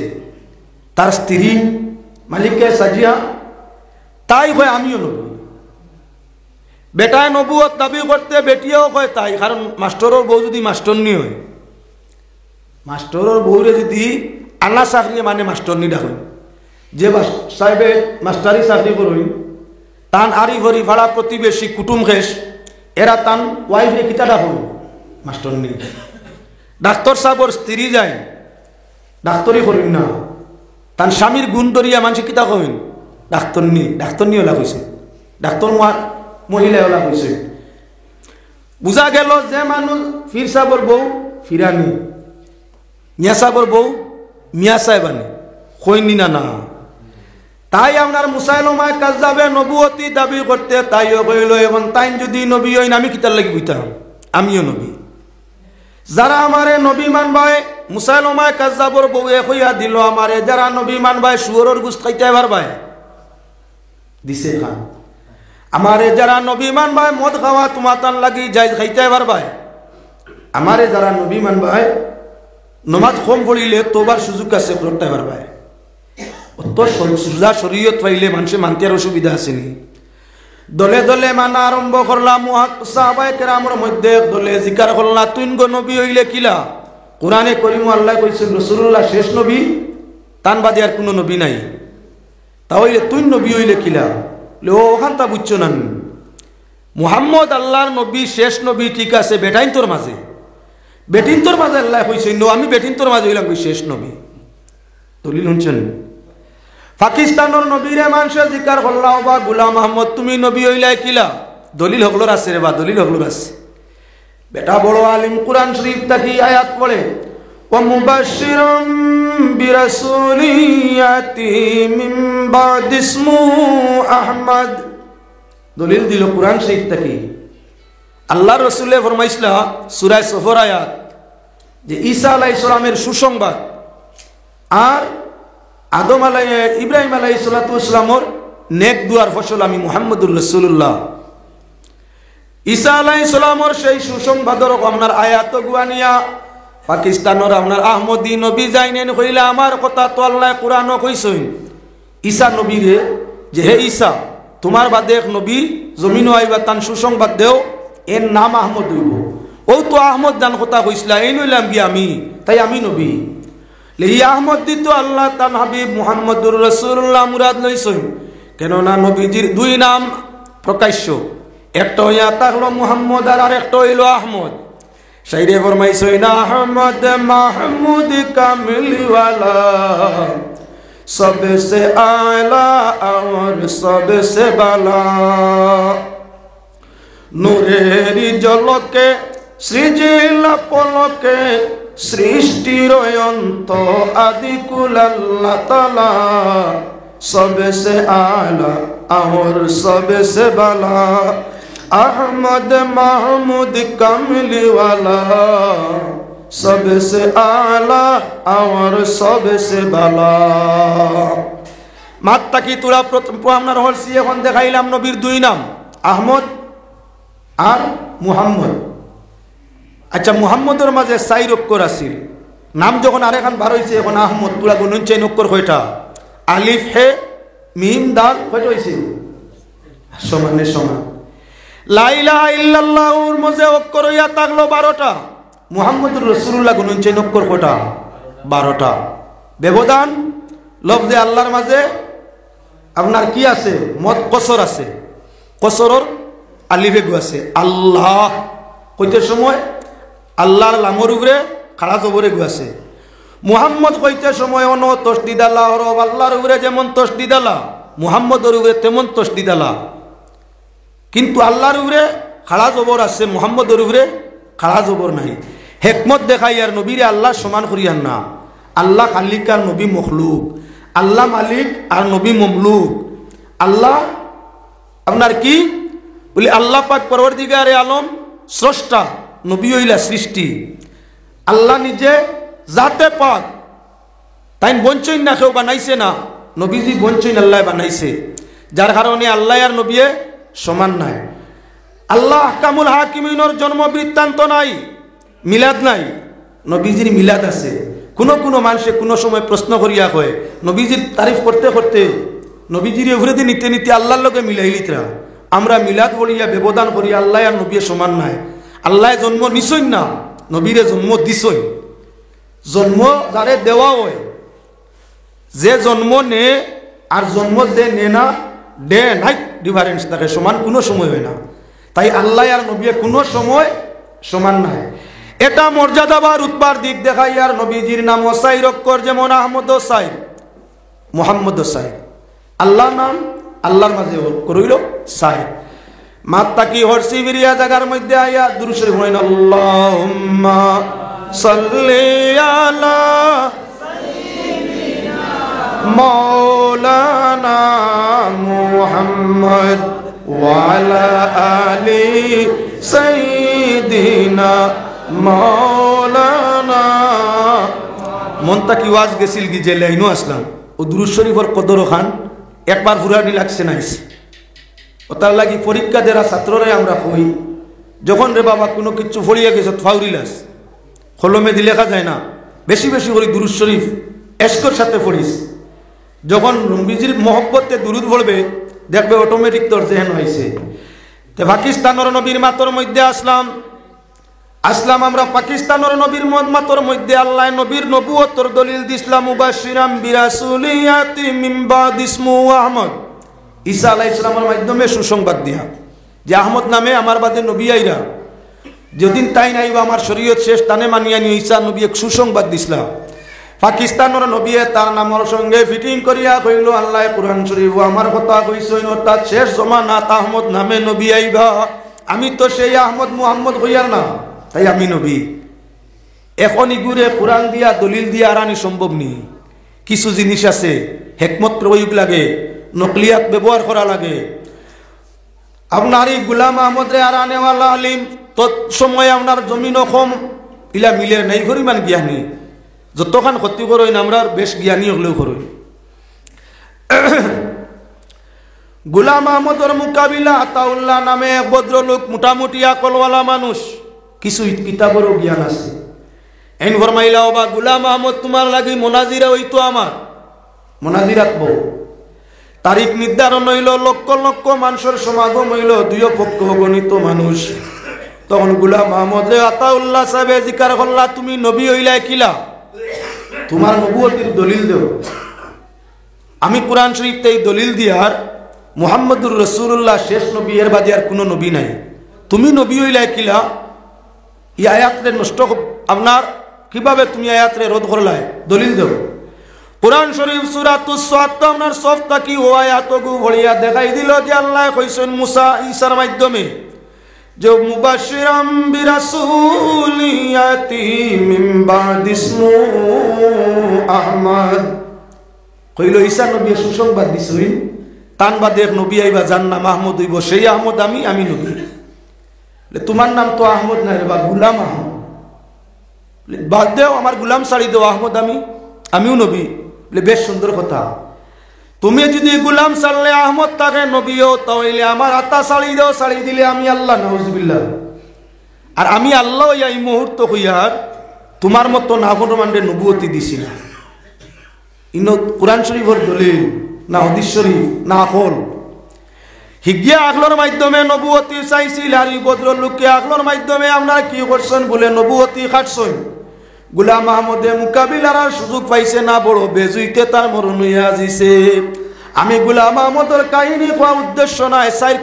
তার স্ত্রী মালিককে সাজিয়া তাই হয় আমিও নবী বেটায় নবুয়ত দাবি করতে বেটিও কয় তাই কারণ মাস্টরের বউ যদি মাস্টরনি হয় মাস্টরের বউরে যদি আল্লাহ চাকরি মানে মাস্টরনি ডাকেন যে সাহেবে মাস্টারি চাকরি করুন তান আরি ভরি ভাড়া প্রতিবেশী কুটুম খেস এরা তান ওয়াইফরে কিতা ডাকুন মাস্টরনি ডাক্তার সাহেবর স্ত্রী যায় ডাক্তারি করেন না তান স্বামীর গুণ ধরিয়া মানুষ কিতা কইন ডাক্তারনি ওলা কইছে ডাক্তার মহিলা ওলা কইছে বুঝা গেল যে মানুষ ফির সাহেবর বউ ফিরানি মিয়া সাহেবর বউ মিয়া সাহেবানি কইনি না তাই আপনার মুসাইলমায়ে কাজ্জাবে নবুয়তি দাবি করতে তাইও কইল এবং তাই যদি নবী হইন আমি কিতার লাগি বুঝতাম আমিও নবী যারা আমারে নবী মানবায় মুসাইলমায়ে কাজ্জাবর বউয়ে কইয়া দিল আমারে যারা নবী মানবায় শুয়োরের গোশত খাইতে পারবায় দিছে খান আমারে যারা নবী মানবায় মদ খাওয়া তোমাতান লাগি যাই খাইতে পারবায় আমারে যারা নবী মানবায় নমাজ কম পড়িলে তোবার সুযোগ আছে করতে পারবায় তো সুজা শরীয়ত পাইলে মানুষে মানতে আর অসুবিধা আসেনি দলে দলে মানা আরম্ভ করলাম সাহাবায়ে কেরামের মধ্যে দলে জিকার করলা তুই গো নবী হইলে কিলা কোরআনে করিম আল্লাহ কইছেন রাসূলুল্লাহ শেষ নবী তান বাদে আর কোনো নবী নাই তাহলে তুই নবী হইলে কিলা ও ওখানটা বুঝছো না মুহাম্মদ আল্লাহর নবী শেষ নবী ঠিক আছে বেটাইন তোর মাঝে আল্লাহ কইছেন আমি বেটিন তোর মাঝে হইলাম শেষ নবী দলিল শুনছেন পাকিস্তানের নবীরে মানুষে জিকার করলা বা গোলাম আহমদ তুমি নবী হইলাই কিলা দলিল হকলোর আছে রে বা দলিল হকলোর আছে বেটা বড় আলিম কুরআন শরীফ তাকি আয়াত পড়ে ওয়া মুবাশশিরাম বিরাসূলিন ইয়াতি মিন বাদি ইসমু আহমদ দলিল দিল কোরআন শরীফ থেকে। আল্লাহ রসুলে ফরমাইছিলা সূরা সফর আয়াত যে ঈসা আলাইহিস সালামের সুসংবাদ আর ইব্রাহিম আলাইহিস সালামের নেক দুয়ার ফসল আমি মুহাম্মদুর রাসূলুল্লাহ। ঈসা আলাইহিস সালামের সেই সুসংবাদর আপনার আয়াত গুয়ানিয়া পাকিস্তানের আপনার আহমদী নবী যাইনেন কইলা আমার কথা তো আল্লাহ কোরআনও কইছেন ঈসা নবীরে যে হে ঈসা তোমার বাদে এক নবী জমিনও আইবা তান সুসংবাদ দেও, এর নাম আহমদ হইব। ও তো আহমদ দান কথা কইছিলা এই নইলাম কি আমি, তাই আমি নবী। এই আহমদ দিত আল্লাহ তান হাবিব মুহাম্মদুর রাসূলুল্লাহ মুরাদ লইছেন, কেননা নবীজির দুই নাম প্রকাশ্য, একটা হইয়া থাকলো মুহাম্মদ আর একটা হইল আহমদ। শাইরে ফরমাইছেন আহমদ মাহমুদ কামিলওয়ালা सबसे आला और सबसे बाला নূরেরি জলকে সৃজিলা পলকে সৃষ্টির অন্ত আদিকুল আল্লাহ তাআলা सबसे आला और सबसे बाला अहमद महमूद कमली वाला सबसे आला और सबसे बाला। মাত্তা কি তোরা আপনার হরসি এখন দেখাইলাম নবীর দুই নাম আহমদ আর মুহাম্মদ। আচ্ছা মুহাম্মদের মাঝে 4 অক্ষর আছিল, নাম যখন আরেকখান বার হয়েছে এখন আহমদ তোরা গুনুন 4 অক্ষর কয়টা? আলিফ হে মিম দাল কয়টা হয়েছে? সমানে সমান। লা ইলাহা ইল্লাল্লাহর মাঝে অক্ষর হইয়া থাকলো 12টা, মুহাম্মদুর রাসূলুল্লাহ গুনুন 4 অক্ষর কয়টা? 12টা। ব্যবধান লফজে আল্লাহর মাঝে আপনার কি আছে? মত কসর আছে, কসরর আলিফে গু আছে। আল্লাহ কইতে সময় আল্লাহর লামর উপরে খাড়া জবরে গু আছে। মুহাম্মদ কইতে সময় অন তসদিদ আল্লাহ হরফ আল্লাহর উপরে যেমন তসদিদ আল্লাহ মুহাম্মদের উপরে তেমন তসদিদ আল্লাহ, কিন্তু আল্লাহর উপরে খাড়া জবর আছে, মুহাম্মদের উপরে খাড়া জবর নাই। হেকমত দেখাই আর নবীরে আল্লাহ সমান করিয়ান না। আল্লাহ খালিক আর নবী মখলুক, আল্লাহ মালিক আর নবী মমলুক। আল্লাহ আপনার কি বলি আল্লাহ পাক পরওয়ারদিগারে আলম স্রষ্টা, নবী হইলা সৃষ্টি। আল্লাহ নিজে জাতে পাক, তাই বঞ্চন না কেউ বানাইছে না, নবীজি বঞ্চন আল্লাহ বানাইছে, যার কারণে আল্লাহ আর নবী সমান নাই। আল্লাহ কামুল হাকিমিনের জন্ম বৃত্তান্ত নাই, মিলাদ নাই, নবীজির মিলাদ আছে। কোনো কোনো মানুষে কোনো সময় প্রশ্ন করিয়া কয় নবীজির তারিফ করতে করতে নবীজির এভরেদি নিতে নিতে আল্লাহর লগে মিলাইলিতরা। আমরা মিলাদ বলিয়া ব্যবধান করি আল্লাহ আর নবী সমান নাই। আল্লাহ জন্ম নিছই না, নবীরে জন্ম দিছই। জন্ম যারে দেওয়া হয়, যে জন্ম নে আর জন্ম যে নে না ডে নাইট ডিফারেন্স থাকে, সমান কোনো সময় হয় না। তাই আল্লাহ আর নবী কোনো সময় সমান নাই। এটা মর্যাদা বা রুতবার দিক দেখাই আর নবীজির নাম ও 4 অক্ষর, যেমন আহমদ ও 4 মুহাম্মদ ও 4। আল্লাহ নাম আল্লাহর মাঝে কইল 4। মাত্তা কি হরসি বিরিয়া জায়গার মধ্যে আয়া দুরূদ শরীফ পড়েন আল্লাহুম্মা সাল্লি আলা সাইয়্যিদিনা মাওলানা মুহাম্মদ ওয়া আলা আলি সাইয়্যিদিনা মাওলানা। মনটা কি ওয়াজ গেছিল কি যে লাইনও আসলাম ও দুরূদ শরীফের কদর খান একবার ফুরানি লাগছে নাইছে। ও তার লাগি পরীক্ষা দেরা ছাত্ররাই আমরা কই যখন রে বাবা কোনো কিছু ফড়িয়া গেছে ফাউরিলাস কলমে দিয়ে লেখা যায় না, বেশি বেশি করে দুরূদ শরীফ এশকর সাথে পড়িস। যখন নবীজির মহব্বতে দুরূদ পড়বে দেখবে অটোমেটিক তোর জেহেন হয়েছে। তো পাকিস্তানের নবীর মাতর মধ্যে আসলাম আমরা পাকিস্তানের নবীর মাতর মধ্যে আল্লাহ নবীর নবুয়তর দলিল দিসলাম মুবাশশিরাম বিরাসুলিয়াতি মিন বাদ ইসমু আহমদ। ঈসা আলাইহিস সালামের মাধ্যমে সুসংবাদ দিয়া যে আহমদ নামে আমার বাদে নবী আইরা, যেদিন তাই নাইবা আমার শরীয়ত শেষ টানে মানিয়া নিয়ে ঈসা নবী এক সুসংবাদ দিসলা। পাকিস্তানের নবী তার নামের সঙ্গে ফিটিং করিয়া কইল আল্লাহ কুরআন শরীফ আমার কথা কইছেন, অর্থাৎ শেষ জমানাত আহমদ নামে নবী আইবা। আমি তো সেই আহমদ মুহাম্মদ হইয়ার না, তাই আমি নবী। এখন ইগুরে কোরআন দিয়া দলিল দিয়া আরানি সম্ভব নেই। কিছু জিনিস আছে হেকমত প্রয়োগ লাগে, নকলিয়াত ব্যবহার করা লাগে। আপনার এই গুলাম আহমদ রে আর আনেওয়ালা আলিম তৎ সময় আপনার জমিন কম ইলা মিলের নাই পরিমাণ জ্ঞানী যতখান ক্ষতি করইন আমরা বেশ জ্ঞানী হলেও করই গুলাম আহমদর মোকাবিলা আতাউল্লাহ নামে এক ভদ্রলোক মোটামুটি আকলওয়ালা মানুষ কিছু কিতাবেরও জ্ঞান আছে এন ফরমাইলা বা গুলাম আহমদ তোমার লাগি মোনাজিরা হইতো আমার মোনাজির রাখবো তারিখ নির্ধারণ হইল লক্ষ লক্ষ মানুষের সমাগম হইল দুই পক্ষ গণিত মানুষ তখন গুলাম আহমদ রে আতাউল্লাহ সাহেব জিকার করলা তুমি নবী হইলা কিলা তোমার নবুয়তির দলিল দেও আমি কোরআন শরীফ এই দলিল দিয়ার মুহাম্মদুর রাসূলুল্লাহ শেষ নবী এর বাদে আর কোনো নবী নাই তুমি নবী হইলা কিলা এই আয়াতরে নষ্ট আপনার কিভাবে তুমি আয়াতরে রদ করলাই দলিল দেও কুরআন শরীফ সূরাতুস সাদ আপনার সফ তাকি ও আয়াতগু ভলিয়া দেখাই দিল যে আল্লাহ কইছেন মুসা ঈসার মাধ্যমে যে মুবাশশিরাম বিরাসূলিয়াতি মিন বাদি ইসমু আহমদ কইল ঈসা নবী সুসংবাদ দিছই তান বাদে এক নবী আইবা যার নাম আহমদ হইব সেই আহমদ আমি নবী তোমার নাম তো আহমদ নাই রে বা গুলাম আহমদ বাদ দেও আমার গুলাম ছাড়ি দেও আহমদ আমিও নবী বেশ সুন্দর কথা তুমি যদি গুলাম ছাড়লে আহমদ তাকে নবীও তাহলে আমার আত্মা ছাড়ি দাও ছাড়ি দিলে আমি আল্লাহ নাউজুবিল্লাহ আর আমি আল্লাহ এই মুহূর্ত হইয়ার তোমার মতো নাফরমানদের নবুয়তি দিছি না ইনো কুরআন শরীফের দলিল না হাদিস শরীফ না আকল হিগিয়া আকলর মাধ্যমে নবুয়তি চাইছিল আর এই ভদ্রলোককে আকলর মাধ্যমে আপনারা কি করছেন বলে নবুয়তি খাটছেন গুলাম আহমদে মোকাবিলার সুযোগ পাইছে না বড় বেজুইতে তার মরণ হইয়া যাইছে আমি গুলাম আহমদের কাহিনী কোয়া উদ্দেশ্য নাই সাইর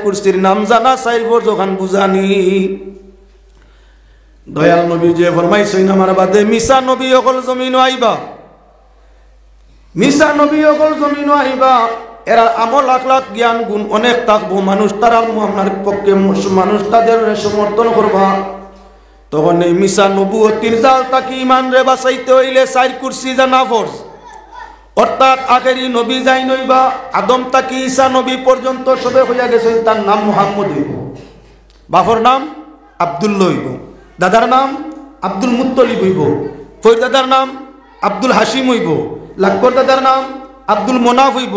কুরসির নাম জানা সাইর ভোর যখন বুঝানি দয়াল নবী যে ফরমাইছেন আমার বাদে মিসা নবী অকল জমিন আইবা মিসা নবী অকল জমিন আইবা এরা আমল আখলাক জ্ঞান গুণ অনেক থাকবো মানুষ তারা আপনার পক্ষে মানুষ তাদের সমর্থন করবা তখন এই মিসা নবুয়তির জাল তাকে ইমান রে বাঁচাইতে হইলে সাইর কুরসি জানা ফরজ অর্থাৎ আখেরি নবী যাই নইবা আদম তাকি ঈসা নবী পর্যন্ত সবে হইয়া গেছেন তার নাম মুহাম্মদ হইব বাপর নাম আব্দুল্লাহ হইব দাদার নাম আব্দুল মুত্তলিব হইব ফইর দাদার নাম আব্দুল হাসিম হইব লাক্কর দাদার নাম আব্দুল মোনাফ হইব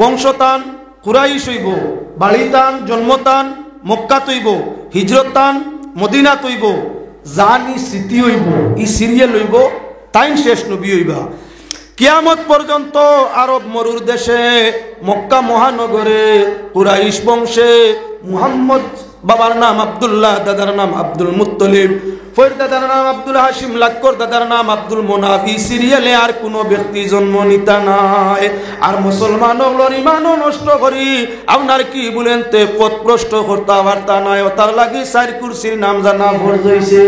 বংশতান কুরাইশ হইব বাড়িতান জন্মতান মক্কাত হইব হিজরতান মদিনাত হইব জানি স্মৃতি হইব ই সিরিয়াল হইব তাই শেষ নবী হইবা কিয়ামত পর্যন্ত আরব মরুর দেশে মক্কা মহানগরে কুরাইশ বংশে মুহাম্মদ বাবার নাম আব্দুল্লাহ দাদার নাম আব্দুল মুত্তলিব ফইর দাদার নাম আব্দুল হাসিম লাক্কর দাদার নাম আব্দুল মোনাফ ই সিরিয়ালে আর কোনো ব্যক্তি জন্ম নিতা নাই আর মুসলমান হলোর ইমানও নষ্ট করি আপনার কি বলেন তে পথ প্রষ্ট করতে বার্তা নাই ও তার লাগি সাইর কুরসির নাম জানা ফরজ হইছে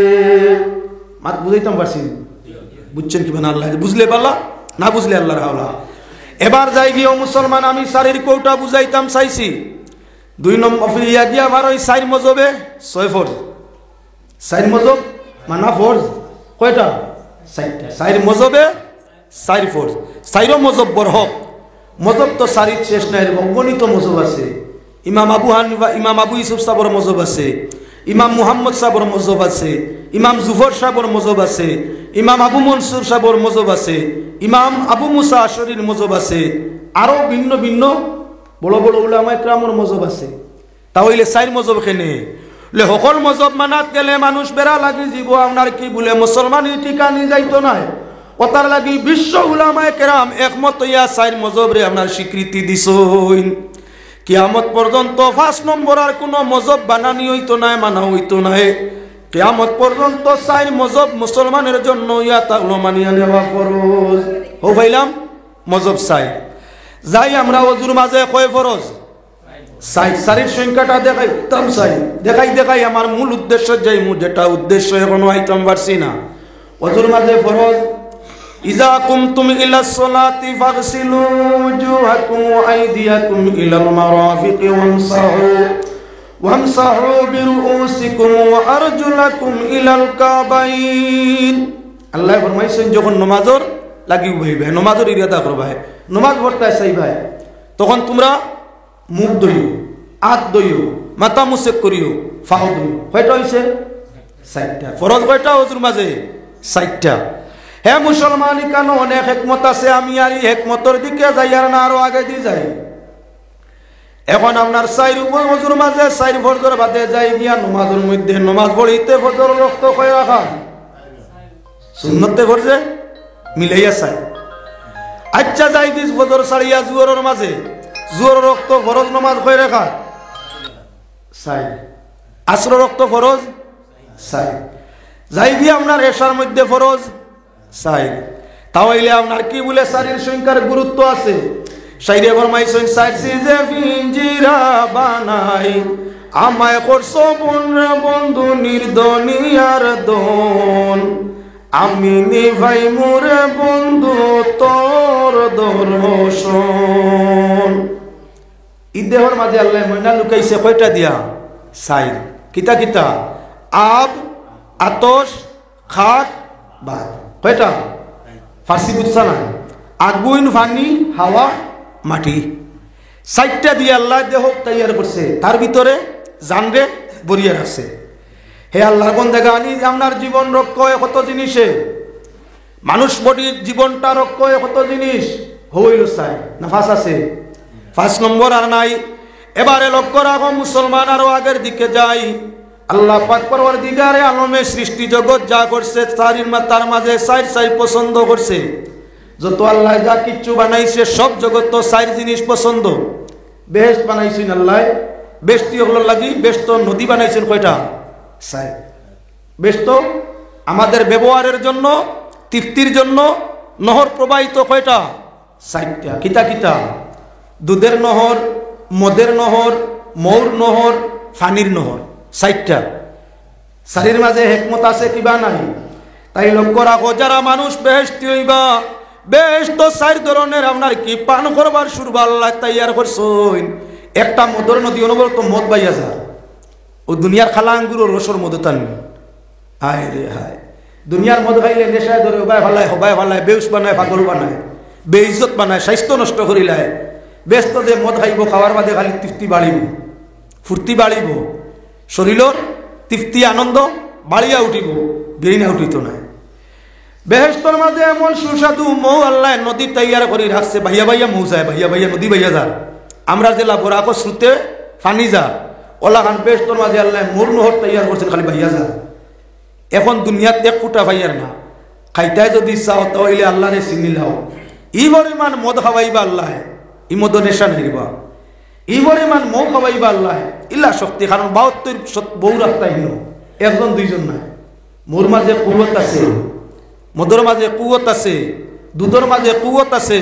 মাত বুঝাইতাম পারছি বুঝছেন কি মানে আল্লাহ বুঝলে পাল্লা না বুঝলে আল্লাহর হাওলা এবার যাই গিয়ে মুসলমান আমি সারির কৌটা বুঝাইতাম চাইছি 2 নম্বর ফিরিয়া গিয়া আমার ওই সাইর মজবে 6 ফরজ সাইর মজব মানা ফরজ কয়টা 4টা সাইর মজবে 4 ফরজ সাইরো মজব বরহক মজব তো সারির শেষ নাই অগণিত মজব আছে ইমাম আবু হানিফা ইমাম আবু ইউসুফ সাহেবের মজব আছে ইমাম মুহাম্মদ সাহেবের মজব আছে ইমাম জুফর সাহেবের মজব আছে ইমাম আবু মনসুর সাহেবের মজব আছে ইমাম আবু মুসা আশরির মজব আছে আরো ভিন্ন ভিন্ন বড় বড় উলামায়ে কেরামের মজব আছে তাহলে 4 মজব কেনে লে সকল মজব মানাত গেলে মানুষ বেড়া লাগি জীব আপনার কি বলে মুসলমানি ঠিকানি যাইতো না ওতার লাগি বিশ্ব উলামায়ে কেরাম একমত হইয়া 4 মজব রে আপনার স্বীকৃতি দিছইন কিয়ামত পর্যন্ত 5 নম্বর আর কোনো মজব বানানি হইতো না মানা হইতো না কিয়ামত পর্যন্ত 4 মজব মুসলমানের জন্য ইয়া তাগলো মানিয়া নেওয়া ফরজ ও ভাইলাম মজব 4 যাই আমরা ওজুর মাঝে কয় ফরজ 4 সারির সংখ্যাটা দেখাই আমার মূল উদ্দেশ্য যাই যেটা উদ্দেশ্য এখনো আইতাম পারছি না ওজুর মাঝে ফরজ ইজা কুমতুম ইলাস সালাতি ফাগসিলু ওয়াজুহাকুম ওয়া আইদিয়াকুম ইলাল মারাফিকি ওয়ামসাহু বিরুউসিকুম ওয়া আরজুলাকুম ইলাল কাবাইন আল্লাহ ফরমাইছেন যখন নামাজের লাগি হইবে নামাজের ইরাদা করবা নামাজ পড়তে চাইবা তখন তোমরা মুখ ধরি হাত দইও, মাথা মুসেক করিও, ফাও দইও। কয়টা হইছে? 4টা। ফরজ কয়টা ওজুর মাঝে? 4টা। হে মুসলমান, কেন অনেক হিকমত আছে, আমি আর এই হিকমতের দিকে যাই আর না আরো আগে দিয়ে যাই। এখন আপনার 4 ওজুর মাঝে 4 ফরজের বাদে যাই গিয়া নমাজের মধ্যে নমাজ পড়িতে ফজর রক্ত কয় রাখা সুন্নতে ফরজে মিলাইয়া চাই। আচ্ছা যাই দিস ফজর সারিয়া জুয়ারের মাঝে জুয়ার রক্ত ফরজ নমাজ কয় রাখা চাই, আসর রক্ত ফরজ চাই, যাই গিয়ে আপনার এশার মধ্যে ফরজ চাই। তাহলে আপনার কি বলে শারীর সংখ্যার গুরুত্ব আছে। শাইরে ফরমাইছেন 4 সিজে পিঞ্জিরা বানাই আমায় করছো বন্ধু নির্দনিয়ার দন, আমি নিভাই মোরে বন্ধু তোর দর্শন। ই দেহর মাঝে আল্লাহ ময়না লুকাইছে কয়টা দিয়া? 4। কিতা কিতা? আব, আতশ, খাক, বাদ। কয়টা? ফার্সি বুঝছা না? আগুন, পানি, হাওয়া, মাটি। 4টা দিয়ে আল্লাহ দেহ তৈয়ার করছে, তার ভিতরে জানরে বরিয়ার আছে। হে আল্লাহর বন্দেগানি, আপনার জীবন রক্ষয় কত জিনিসে, মানুষ বডির জীবনটা রক্ষয় কত জিনিস হইল চাই না? 5 আছে, 5 নম্বর আর নাই। এবারে লক্ষ্য রাখো মুসলমান, আরো আগের দিকে যাই। আল্লাহ পাক পরওয়ারদিগারে আলমে সৃষ্টি জগৎ যা করছে তার মাঝে 4 পছন্দ করছে। যত আল্লাহ যা কিচ্ছু বানাইছে সব জগৎ তো 4 জিনিস পছন্দ। বেহেশত বানাইছেন আল্লাহ, বেশতি হল লাগি বেশত নদী বানাইছেন কয়টা? 4। বেশত আমাদের ব্যবহারের জন্য, তৃপ্তির জন্য নহর প্রবাহিত কয়টা? 4টা। কিতা কিতা? দুধের নহর, মদের নহর, মৌর নহর, ফানির নহর। 4টা। 4-এর মাঝে হিকমত আছে কিবা নাই? তাই লক্ষ্য রাখো, যারা মানুষ বেহেশতি হইবা, বেশ তো 4 ধরনের আপনার কি পান করবার সুরবা আল্লাহ তৈয়ার করছেন। একটা মদর নদী অনবরত মদ বাইয়া যায়, ও দুনিয়ার খালা আঙ্গুর রসর মদ টান। হায় রে হায়, দুনিয়ার মদ খাইলে নেশায় ধরে হবাই ভালায় বেউস বানায়, পাগল বানায়, বেইজ্জত বানায়, স্বাস্থ্য নষ্ট করিলায়। ব্যস্ত যে মদ খাইব, খাওয়ার বাদে খালি তৃপ্তি বাড়িব, ফুর্তি বাড়িব, শরীরের তৃপ্তি আনন্দ বাড়িয়া উঠিব, বেরিনা উঠিত না। বেহেশতর মাঝে এমন সুস্বাদু মৌ আল্লাহ নদী তৈয়ার করে রাখছে, ভাইয়া ভাইয়া মৌ যায়, ভাইয়া ভাইয়া নদী ভাইয়া যার। আমরা জেলা বরাক শ্রুতে ফানি যা ওলা খান বেহেশতর মাঝে আল্লাহ মোর নহর তৈয়ার করছেন, খালি ভাইয়া যা। এখন দুনিয়াত 1 ফুটা ভাইয়ার না, খাইতায় যদি চাও তাহলে আল্লাহ রে চিনি লাও। ই পরিমাণ মদ খাওয়াইবা আল্লাহ, ই মদ নেশা নেইবা। ই পরিমাণ মৌ খাওয়াইবা আল্লাহ, ইল্লা শক্তি। কারণ 72 বউ রাস্তায় হিনো, 1জন 2জন নাই। মোর মাঝে কুওয়াত আছে, মদর মাঝে কুওয়াত আছে, দুধের মাঝে কুওয়াত আছে।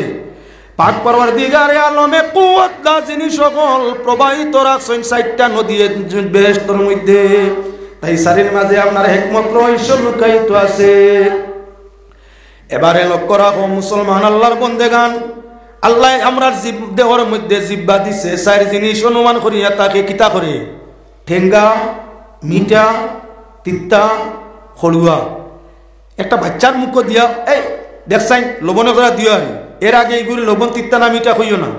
পাক পরওয়ারদিগারে আলমে কুওয়াত দা জিনিস সকল প্রবাহিত রাখছেন 4টা নদী বেহেশতের মধ্যে। তাই 4-এর মাঝে আপনার হিকমত রহস্য লুকায়িত আছে। এবারে লক্ষ্য রাখো মুসলমান, আল্লাহর বন্দেগান, আল্লাহ আমরা দেহর মধ্যে জিব্বা দিছে 4 জিনিস অনুমান করিয়া তাকে কিতা করে? ঠেঙ্গা, মিঠা, তিতা, খড়ুয়া। একটা বাচ্চার মুখ দিয়া এই দেখছাই লবণে করে দিও, আর এর আগে এইগুলি লবণ তিতা না মিঠা কইও না,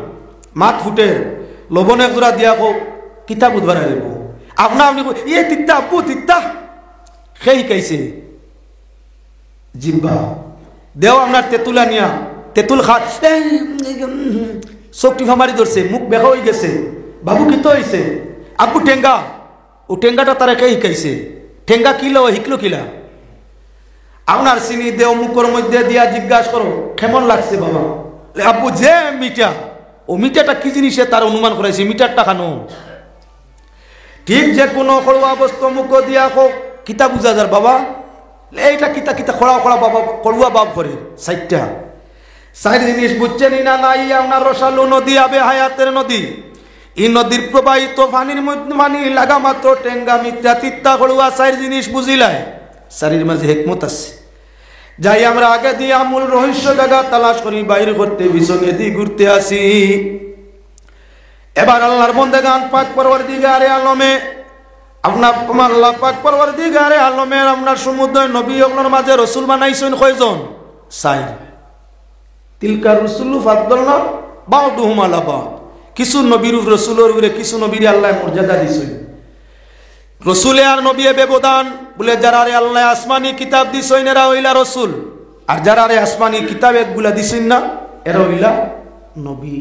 মাত ফুটে লবণে জোড়া দিয়া কো কিতা বুধবার আইব। আপনি ইয়ে তিতা আপু তিতা সেই শিকাইছে জিব্বা। দেও আপনার তেঁতুলা নিয়া, তেঁতুল খা চোখ টিফা মারি ধরছে, মুখ বেকা হয়ে গেছে, বাবু কিতো হয়েছে? আপু ঠেঙ্গা, ও ঠেঙ্গাটা তারা কে শিকাইছে? ঠেঙ্গা কিলো শিখলো কিলা? আপনার চিনি দেও মুখের মধ্যে দিয়া জিজ্ঞাসা করো কেমন লাগছে বাবা? আব্বু যে মিঠা, ও মিঠাটা কি জিনিসে তার অনুমান করাইছে, মিঠারটা খানো। ঠিক যে কোনো খড়ুয়া বস্তু মুখ দিয়া হোক কিতা বুঝা যার বাবা, এইটা কিতা কিতা খড়া খড়া বাবা খড়ুয়া বাপ করে 4টা। 4 জিনিস বুঝছেন না? নাই আপনার রসালু নদী, আবে হায়াতের নদী। এই নদীর প্রবাহিত পানির মধ্যে পানি লাগা মাত্র টেঙ্গা, মিথ্যা, তিত্তা, খড়ুয়া 4 জিনিস বুঝিলায়। 4-এর মাঝে হিকমত আছে। যাই আমরা আগে দিয়ে আমূল রহস্য জায়গা তালাশ করি, বাইরে করতে পিছনে দিয়ে ঘুরতে আসি। এবার আল্লাহর বন্দেগান পাক পরওয়ারদিগারে আলমে আপনার আল্লাহ পাক পরওয়ারদিগারে আলমের আপনার সমুদ্র নবী ওগুলোর মাঝে রসুল বানাইছেন কয়জন? 4। তিলকা রসুল ফাদ্দালনা বা'দুহুম আলা বা'দ। কিছু নবীর রসুলের উপরে কিছু নবীর আল্লাহ মর্যাদা দিছেন। রসুলে আর নবী ব্যবধান বলে যারা রে আল্লাহ আসমানি কিতাব দিছেন এরা হইলা রসুল, আর যারা রে আসমানি কিতাব একগুলা দিছেন না এরা হইলা নবী।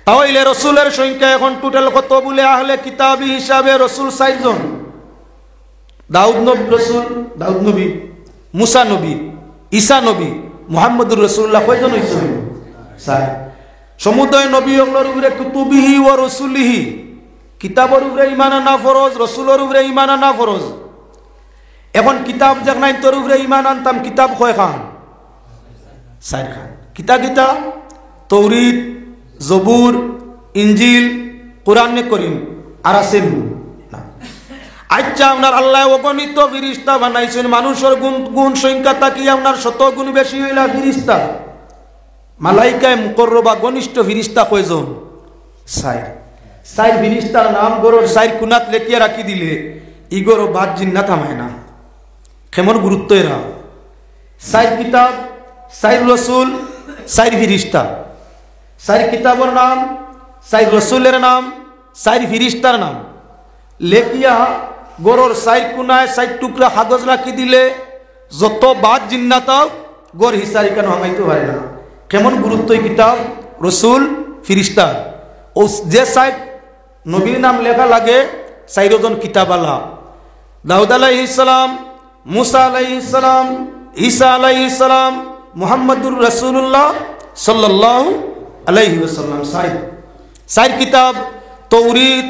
তাহলে রসুলের সংখ্যা এখন টোটাল কত বলে আহলে কিতাবী হিসাবে রসুল 4 জন। দাউদ নবী, মুসা নবী, ঈসা নবী, মুহাম্মদুর রাসূলুল্লাহ কয়জন হইছে? 4। সমুদয় নবী ওগুলোর উপরে কুতুবিহি ও রসুলিহি, কিতাবের উপরে ঈমান আনা ফরজ, রসুলের উপরে ঈমান আনা ফরজ। এখন কিতাব যেখানে তোর উপরে ঈমান আনতাম, কিতাব কয় খান? 4 খান। কিতা তৌরিত, জবুর, ইঞ্জিল, কোরআনে করিম আর আছেন না। আচ্ছা, আপনার আল্লাহ অগণিত ফিরিস্তা বানাইছেন, মানুষের গুণ সংখ্যা তাকিয়ে আপনার 100 গুণ বেশি হইলা ফিরিস্তা। মালাইকায় মুকররবা ঘনিষ্ঠ ফিরিস্তা কয়জন? 4 ফিরিস্তার নাম গরুর 4 কুনাত লেখিয়া রাখি দিলে ইগোরো বাদ জিন্না থামায় না। কেমন গুরুত্ব এরা। 4 কিতাব, 4 রসুল, 4 ফিরিস্তা। 4 কিতাবের নাম, 4 রসুলের নাম, 4 ফিরিস্তার নাম লেখিয়া গরুর 4 কুনায় 4 টুকরা কাগজ রাখি দিলে যত বাদ জিন্নাতাও গড় হিসারি কেন হামাইতে পারে না। কেমন গুরুত্ব এই কিতাব, রসুল, ফিরিস্তা। ও যে 4 নবীর নাম লেখা লাগে 4 জন কিতাবালা। দাউদ আলাইহিস সালাম, মুসা আলাইহিস সালাম, ঈসা আলাইহিস সালাম, মুহাম্মদুর রাসূলুল্লাহ সাল্লাল্লাহু আলাইহি ওয়াসাল্লাম। 4 কিতাব, তৌরিত,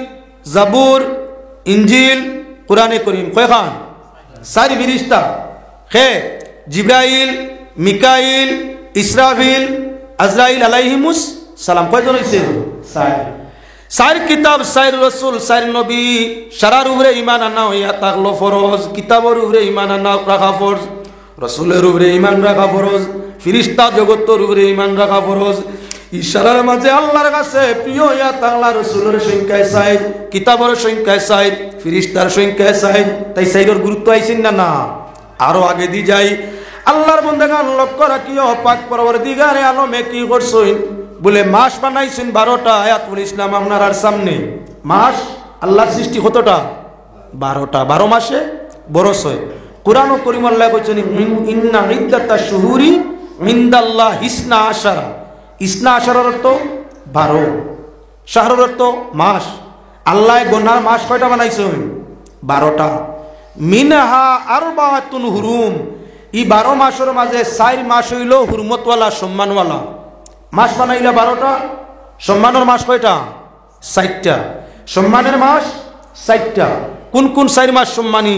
জাবুর, ইঞ্জিল, কোরআনে করিম কয় খান? 4 ফিরিস্তা হে জিব্রাইল, মিকাইল, ইসরাফিল, আজরাইল আলাইহিমুস সালাম। কয়জন হইছে? 4 কিতাব, 4 রসুল, 4 নবী। সারার উপরে ঈমান আনা হইয়া থাকলো ফরজ। কিতাবের উপরে ঈমান আনা রাখা ফরজ, রসুলের উপরে ঈমান রাখা ফরজ, ফিরিস্তা জগতের উপরে ঈমান রাখা ফরজ। ইশারার মাঝে আল্লাহর কাছে প্রিয় হইয়া থাকলা রসুলের সংখ্যায় 4, কিতাবের সংখ্যায় 4, ফিরিস্তার সংখ্যায় 4। তাই 4 গুরুত্ব আইছেন না? আরো আগে দি যাই। আল্লাহর বান্দাগান লক্ষ্য রাখিও, পাক পরওয়ারদিগারে আলমে কি করছেন বলে মাস বানাইছেন 12টা। আয়াতুল ইসলাম আপনার সামনে। মাস আল্লাহর সৃষ্টি কতটা? 12টা। 12 মাসে বরস হয়। কোরআন ও করিম আল্লাহ কইছেন ইন্না ইদ্দাতাশ শুহুরি ইনদাল্লাহি 12। 12 অর্থ 12, শাহরের অর্থ মাস। আল্লাহ গোনার মাস কয়টা বানাইছেন? 12টা। মিনহা আরবাতুন হুরুম। এই 12 মাসের মাঝে 4 মাস হইল হুরমতওয়ালা, সম্মানওয়ালা মাস বানাইলা 12টা। সম্মানের মাস কয়টা? 4টা। সম্মানের মাস 4টা। কোন কোন 4 মাস সম্মানী?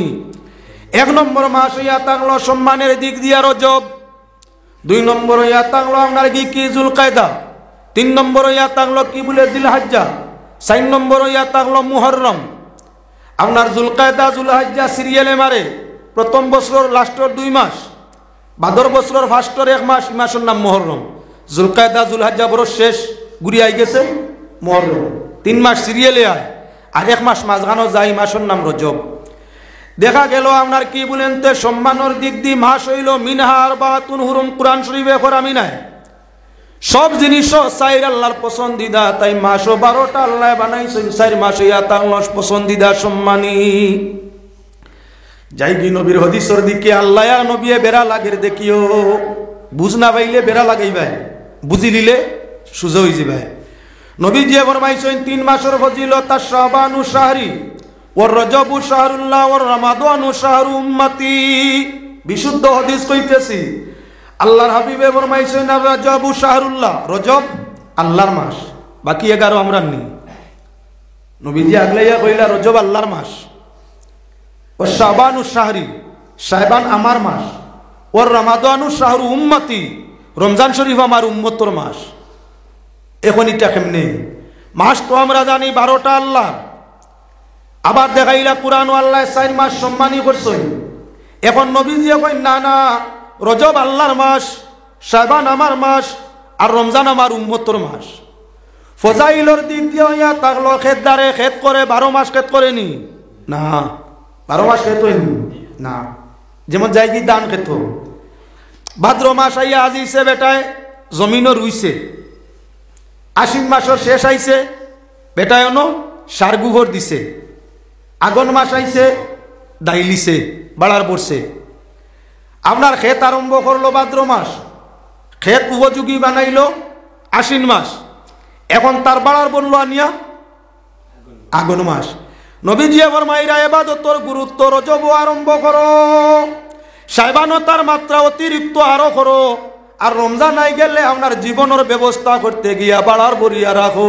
1 নম্বর মাস হইয়া থাকলো সম্মানের দিক দিয়া রজব। 2 নম্বর হইয়া থাকলো আপনার কি জুলকায়দা। 3 নম্বর হইয়া থাকলো কি বলে জিলহজ্জা। 4 নম্বর হইয়া থাকলো মুহররম। আপনার জুলকায়দা জুলহজ্জা সিরিয়ালে মারে। প্রথম বছর লাস্টের 2 মাস, ভাদর বছরের ফার্স্টের 1 মাস, এই মাসের নাম মুহররম। জুলকায়দা জুলহজ্জা বড় শেষ ঘুরি আই গেছে মুহররম। 3 মাস সিরিয়ালে আয়, আর 1 মাস মাঝখানো যায়, মাসের নাম রজব। দেখা গেল আপনার কি বলেন তে সম্মানের দিক দিয়ে মাস হইল মিনহা আরবাতুন হুরুম। কোরআন শরীফে ফরামি নাই। সব জিনিস 4 আল্লাহর পছন্দিদা। তাই মাসও 12টা আল্লাহ বানাইছেন। 4 মাস হইয়া তার পছন্দিদা, সম্মানী। যাই কি নবীর হদিসের দিকে আল্লাহ আর নবী বেড়া লাগের দেখিও। বুঝ না পাইলে বেড়া লাগাইবাই, বুঝি নিলে সুজা হয়ে যাবে। নবী যে ফরমাইছেন 3 মাসের ফজিলত শাবানু শাহরি ওর রজবু শাহরুল্লাহ ওর রমাদানু শাহরু উম্মতি। বিশুদ্ধ হাদিস কইতেছি। আল্লাহর হাবিবে ফরমাইছেন রজবু শাহরুল্লাহ, রজব আল্লাহর মাস, বাকি 11 আমরা নি। নবীজি আগলাইয়া কইলা রজব আল্লাহর মাস। ও শাবানু শাহরি, শাবান আমার মাস। ওর রমাদানু শাহরু উম্মতি, রমজান শরীফ আমার উম্মতর মাস। এখন এটা কেমনে? মাস তো আমরা জানি 12টা আল্লাহ। আবার দেখাইলা কোরআন আল্লাহ 4 মাস সম্মানী করছেন। এখন নবীজি কই না না, রজব আল্লাহর মাস, শাবান আমার মাস, আর রমজান আমার উম্মতর মাস। ফজাইলর দিক দিয়ে হইয়া তাগলো খেতদারে খেত করে 12 মাস খেত করেনি না। 12 মাস খেত হয়নি না। যেমন যাই কি দান খেত। ভাদ্র মাস আইয়া আজিছে বেটায় জমিনও রুইছে, আশ্বিন মাসের শেষ আইছে বেটায়নো সার গোবর দিছে, আগন মাস আইছে দাইলিছে বাড়ার পড়ছে। আপনার ক্ষেত আরম্ভ করলো ভাদ্র মাস, ক্ষেত উপযোগী বানাইলো আশ্বিন মাস, এখন তার বাড়ার বললো আনিয়া আগন মাস। নবীজি আমার মাইরা এবাদতর গুরুত্ব রজব আরম্ভ করো, সাইবানতার মাত্রা অতিরিক্ত আরো করো, আর রমজান আই গেলে আপনার জীবনের ব্যবস্থা করতে গিয়া বাড়ার বরিয়া রাখো।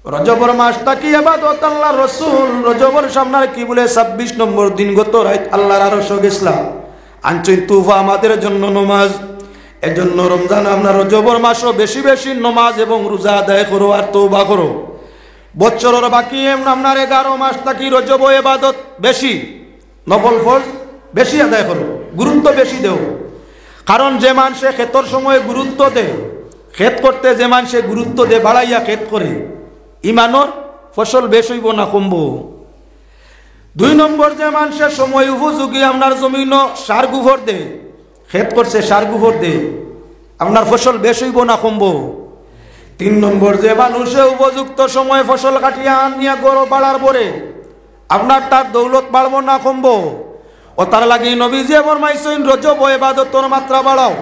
রজবর মাসটা কি এবাদত আল্লাহ রসুল রজবর সামনার কি বলে 26 নম্বর দিন গত রাত আল্লাহর আরশ গেছলাম আনছেন তুফা আমাদের জন্য নমাজ। এজন্য রমজান আপনার রজবর মাসও বেশি বেশি নমাজ এবং রোজা আদায় করো আর তওবা করো। বছরের বাকি আপনার 11 মাস থাকি রজব এবাদত বেশি, নফল ফল বেশি আদায় করো, গুরুত্ব বেশি দেও। কারণ যে মানুষে ক্ষেতর সময় গুরুত্ব দেয়, ক্ষেত করতে যে মানুষে গুরুত্ব দেয় বাড়াইয়া ক্ষেত করে, ইমানর ফসল বেশ হইব না কমব। 2 নম্বর যে মানুষের সময় উপযোগী আপনার জমিন সার গোবর দে, ক্ষেত করছে সার গোবর দে, আপনার ফসল বেশ হইব না কমব। 3 নম্বর যে মানুষে উপযুক্ত সময় ফসল কাটিয়া আনিয়া গরো বাড়ার পরে আপনার তার দৌলত বাড়ব না কমব। ও তার লাগি নবীজি ফরমাইছেন রজব ইবাদতর মাত্রা বাড়াও,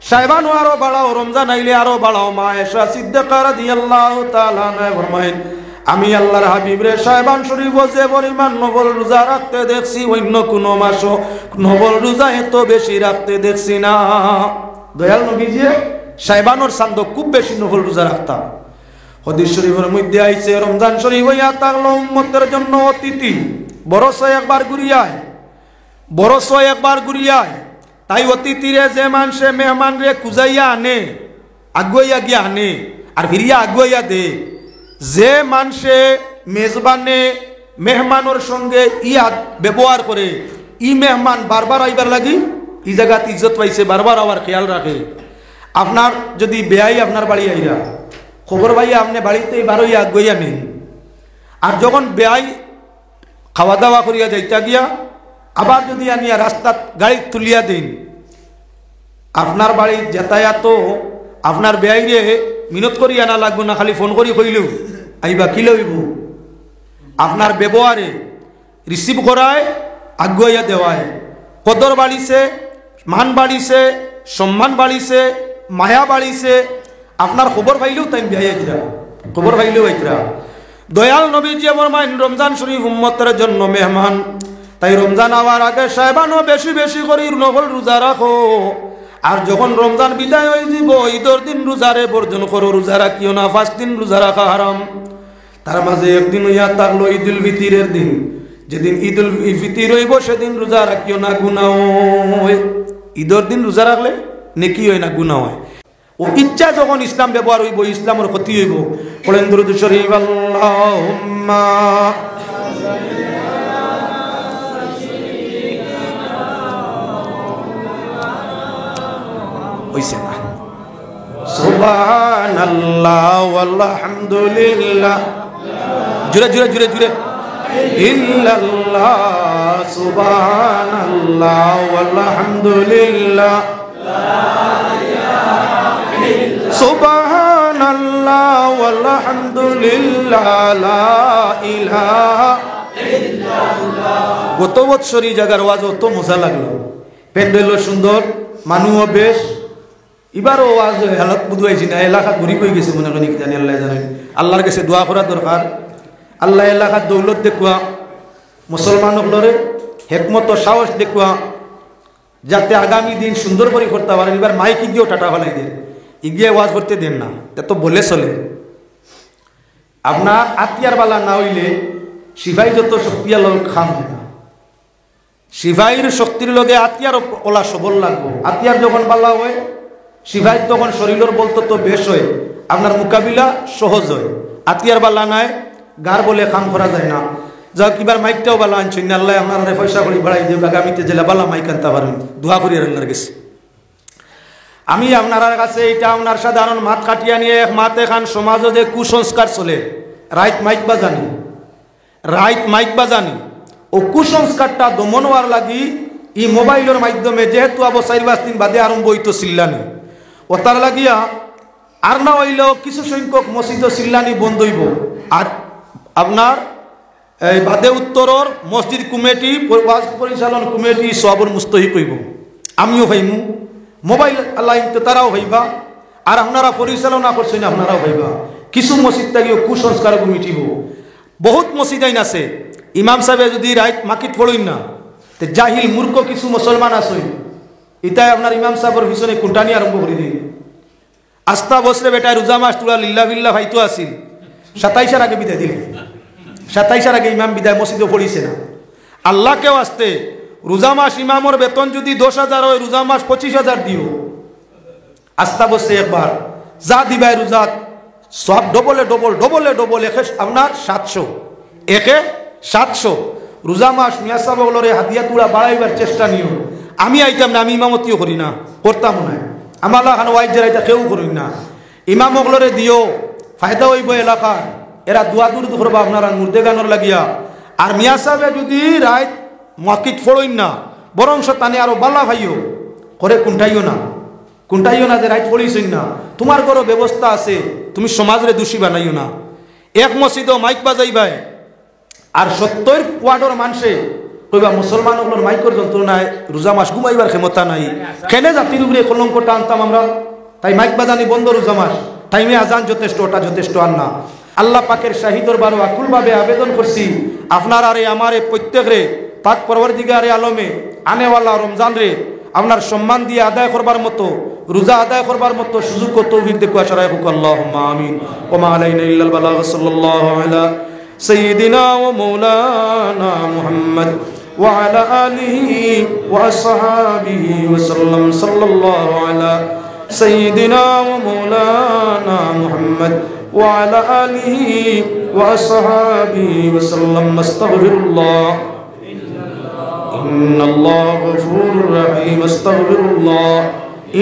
শাবানও আরো বাড়াও, রমজান আইলে আরো বাড়াও। মা আয়েশা সিদ্দিকা রাদিয়াল্লাহু তাআলা আনহা ফরমায়েন আমি আল্লাহর হাবিব রে শাবান শরীফ যে পরিমাণ নফল রোজা রাখতে দেখছি অন্য কোনো মাসও নফল রোজা এত বেশি রাখতে দেখছি না। দয়াল নবীজি শাবানের চাঁদ খুব বেশি নফল রোজা রাখতাম। হাদিস শরীফের মধ্যে আইছে রমজান শরীফ হইয়া থাকলো উম্মতের জন্য অতিথি, বরসে একবার ঘুরিয়ায়, বরসে একবার ঘুরিয়ায়। তাই অতিথিরে যে মানুষে মেহমান রে কুজাইয়া আনে, আগুয়াইয়া গিয়া আনে আর ফিরিয়া আগুয়াইয়া দে, যে মানুষে মেজবানে মেহমানোর সঙ্গে ইয়া ব্যবহার করে, ই মেহমান বারবার আইবার লাগি ই জায়গাত ইজ্জত পাইছে, বারবার আবার খেয়াল রাখে। আপনার যদি বেয়াই আপনার বাড়ি আইরা খবর পাইয়া আপনি বাড়িতে বারোইয়া আগুয়াইয়া নেন, আর যখন বেয়াই খাওয়া দাওয়া করিয়া যাইতা গিয়া আবার যদি আনিয়া রাস্তাত গাড়ি তুলিয়া দিন, আপনার বাড়ির যাতায়াত আপনার বেআইরে মিনত করিয়া না লাগবো না, খালি ফোন করি কইলেও আইবা কি লইব। আপনার ব্যবহারে রিসিভ করায় আগুয়াইয়া দেওয়ায় কদর বাড়িছে, মান বাড়িছে, সম্মান বাড়িছে, মায়া বাড়িছে। আপনার খবর পাইলেও তাই বেআই আইতরা, খবর পাইলেও আইতরা। দয়াল নবীজি আমার মাইন রমজান শরীফ উম্মতের জন্য মেহমান। তাই রমজান আওয়ার আগে সাহেবানও বেশি বেশি করে নফল রোজা রাখো, আর যখন রমজান বিদায় হয়ে যাব ঈদের দিন রোজারে বর্জন করো, রোজা রাখিও না। 5 দিন রোজা রাখা হারাম। তার মাঝে একদিন হইয়া থাকলো ঈদুল ফিতরের দিন, যেদিন ঈদুল ফিতর হইব সেদিন রোজা রাখিও না, গুনাহ হয়। ঈদের দিন রোজা রাখলে নেকি হয় না, গুনাহ হয়। ও ইচ্ছা যখন ইসলাম ব্যবহার হইব ইসলামের ক্ষতি হইব। পড়েন দুরূদ শরীফ আল্লাহুম্মা হইছে না। সুবহানাল্লাহ ওয়ালহামদুলিল্লাহ, জুরে জুরে জুরে জুরে, ইল্লাল্লাহ সুবহানাল্লাহ ওয়ালহামদুলিল্লাহ, সুবহানাল্লাহ ওয়ালহামদুলিল্লাহ, লা ইলাহা ইল্লাল্লাহ। গত বছরই জায়গার ওয়াজ অত মজা লাগলো, প্যান্ডেলও সুন্দর, মানুষও বেশ। এবারও ওয়াজ হালত বুঝাইছি না, এলাকা ঘুরি কই গেছে মনে করি, জানি আল্লাহ জানেন। আল্লাহর কাছে দোয়া করা দরকার। আল্লাহ এলাকার দৌলত দেখুয়া, মুসলমানগুলোরে হেকমত সাহস দেখুয়া, যাতে আগামী দিন সুন্দর করে করতে পারেন। এবার মাইক গিয়েও টাটা ফেলাই দেন, ইগিয়ে ওয়াজ করতে দেন না, তো বলে চলে। আপনার আতিয়ার বালা না হইলে সিপাহী যত শক্তিয়াল খাম হয় না। সিপাহীর শক্তির লগে আতিয়ার ওলা সবল লাগবো। আতিয়ার যখন বালা হয়, সিপাহীর তখন শরীরের বল তো বেশ হয়, আপনার মোকাবিলা সহজ হয়। আতিয়ার বালা নাই, গার বলে কাম করা যায় না। যা কিবার মাইকটাও বালা আনছেন, আল্লাহ আপনার পয়সা করে বাড়াই দেব, আগামীতে জেলা বালা মাইক আনতে পারেন, দোয়া করি আল্লাহর কাছে। আমি আপনার কাছে এটা আপনার সাধারণ মাত কাটিয়া নিয়ে এক মাতে খান সমাজে যে কুসংস্কার চলে, right mic Bajani, right mic Bajani, ও কুসংস্কারটা দমন হওয়ার লাগি ই মোবাইলের মাধ্যমে যেহেতু আবো 4-5 দিন বাদে আরম্ভ হইতো চিল্লানি, ও তার লাগিয়া আর না হইলেও কিছু সংখ্যক মসজিদ চিল্লানি বন্ধ হইব। আর আপনার এই বাদে উত্তরর মসজিদ কমিটি পরিচালন কমিটি সবর মুস্তহিক হইব। আমিও হইমু, মোবাইল লাইন তো তারাও হইবা, আর আপনারা পরিচালনা করছেন আপনারাও হইবা। কিছু মসজিদ থাকিও কুসংস্কার মিটিব। বহুত মসজিদ আইন আছে, ইমাম সাহেব যদি রাইট মাকিট পড়ইন না, তো জাহিল মূর্খ কিছু মুসলমান আছে, ইতাই আপনার ইমাম সাহেবের পিছনে কুন্টানি আরম্ভ করে দিই। আস্থা বসলে বেটায় রোজা মাস তুলা লিল্লা বিল্লা ভাইতো আসিল, 27 আগে বিদায় দিলেন। 27 আগে ইমাম বিদায় মসজিদে পড়িছে না। আল্লাহকেও আসতে রোজা মাস ইমামর বেতন যদি 10,000 হয়, রোজা মাস 25,000 দিও। আস্থা বসে একবার যা দিবাই রোজা সব ডবলে ডবল ডবলে ডবল একে আপনার 700, একে 700 রোজা মাস। মিয়া সাহেব বলরে হাতিয়া তুলা বাড়াইবার চেষ্টা নিও। আমি আইতাম না, আমি ইমামতিও করি না, করতাম না। আমার এলাকার ওয়াইজের আইতা কেউ করি না। ইমাম ওগুলোরে দিও, ফায়দা হইব এলাকার। এরা দোয়া দূর করবা আপনারা মুর্দে গানোর লাগিয়া। আর মিয়া সাহেবে যদি রাইত মাকিট ফড়ইন না, বরং তানে আরো বাল্লা ভাইও করে কুণ্ঠাইও না যে রাইট পড়িছেন না। তোমার ঘরও ব্যবস্থা আছে, তুমি সমাজরে দোষী বানাইও না। এক মসজিদও মাইক বাজাইবাই, আর 70 ওয়ার্ডর মানুষে কইবা মুসলমানগুলোর মাইকর যন্ত্রণায় রোজা মাস ঘুমাইবার ক্ষমতা নাই। কেনে জাতির উপরে কলঙ্কটা আনতাম আমরা? তাই মাইক বাজানি বন্ধ, রোজা মাস টাইমে আজান যথেষ্ট, ওটা যথেষ্ট আর না। আল্লাহ পাকের শাহিদর বারো আকুলভাবে আবেদন করছি, আপনার আরে আমারে প্রত্যেকরে পাক পরবর্তীকারে আলমে আনেওয়ালা রমজান রে আপনার সম্মান দিয়ে আদায় করবার মতো, রোজা আদায় করবার মতো সুযোগ ও তৌফিক দেখো আশরায় হুক। আল্লাহুম্মা আমিন। ওয়া মা আলাইনা ইল্লাল বালাগ। সাল্লাল্লাহু আলা সাইয়্যিদিনা ওয়া মাওলানা মুহাম্মদ ওয়া আলা আলিহি ওয়া আসহাবিহি ওয়া সাল্লাম। সাল্লাল্লাহু আলা সাইয়্যিদিনা ওয়া মাওলানা মুহাম্মদ ওয়া আলা আলিহি ওয়া আসহাবিহি ওয়া সাল্লাম। আস্তাগফিরুল্লাহ ইন্নাল্লাহ গফুরুর রহিম। আস্তাগফিরুল্লাহ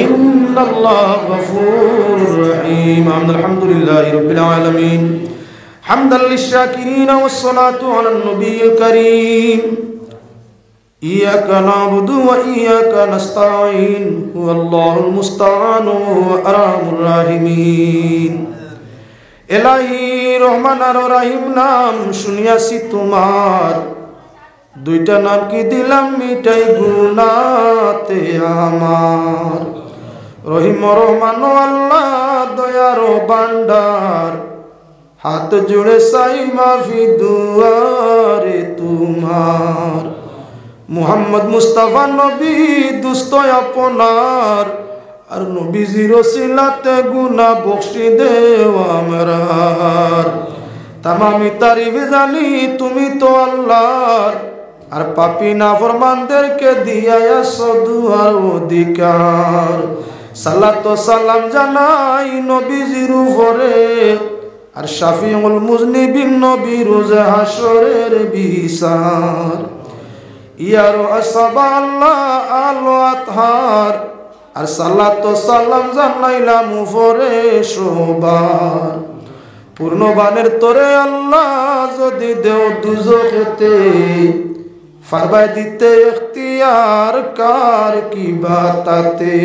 ইন্নাল্লাহ গফুরুর রহিম। আলহামদুলিল্লাহি রাব্বিল আলামিন। হামদাল লিশ-শাকিরিন ওয়াস সালাতু আলান নবিয়্যিল কারীম। ইয়াকা না'বুদু ওয়া ইয়াকা নাস্তাঈন। হুয়াল্লাহুল মুস্তাআন ওয়া আরহামুর রাহিমিন। ইলাহি রহমান আর রহিম নাম শুনিয়াছি তোমার, দুইটা নাম কি দিলাম মিটাই গুনাতে আমার। রহিম রহমান আল্লাহ দয়ার ভান্ডার, হাত জুড়ে সাই মাফি দুয়ারে তোমার। মুহাম্মদ মুস্তাফা নবী দুস্ত আপনার, আর নবীজির ওসিলাতে গুনাহ বখশি দেও আমরার। তামামি তারিফ জানি তুমি তো আল্লাহর, আর পাপী নাফরমানদেরকে দিয়াছো দুয়ার অধিকার। সালাত ও সালাম জানাই নবীজির উপরে, আর শাফিউল মুজনিবিন নবী রোজ হাশরের বিচার। ইয়ার আসহাবা আল্লাহ আলো আতহার, আর সালাত ও সালাম জানাইলাম উপরে সবার। পূর্ণবানের তোরে আল্লাহ যদি দেও দুজখেতে, ফারবাই দিতে ইখতিয়ার কার কি বাতাতে।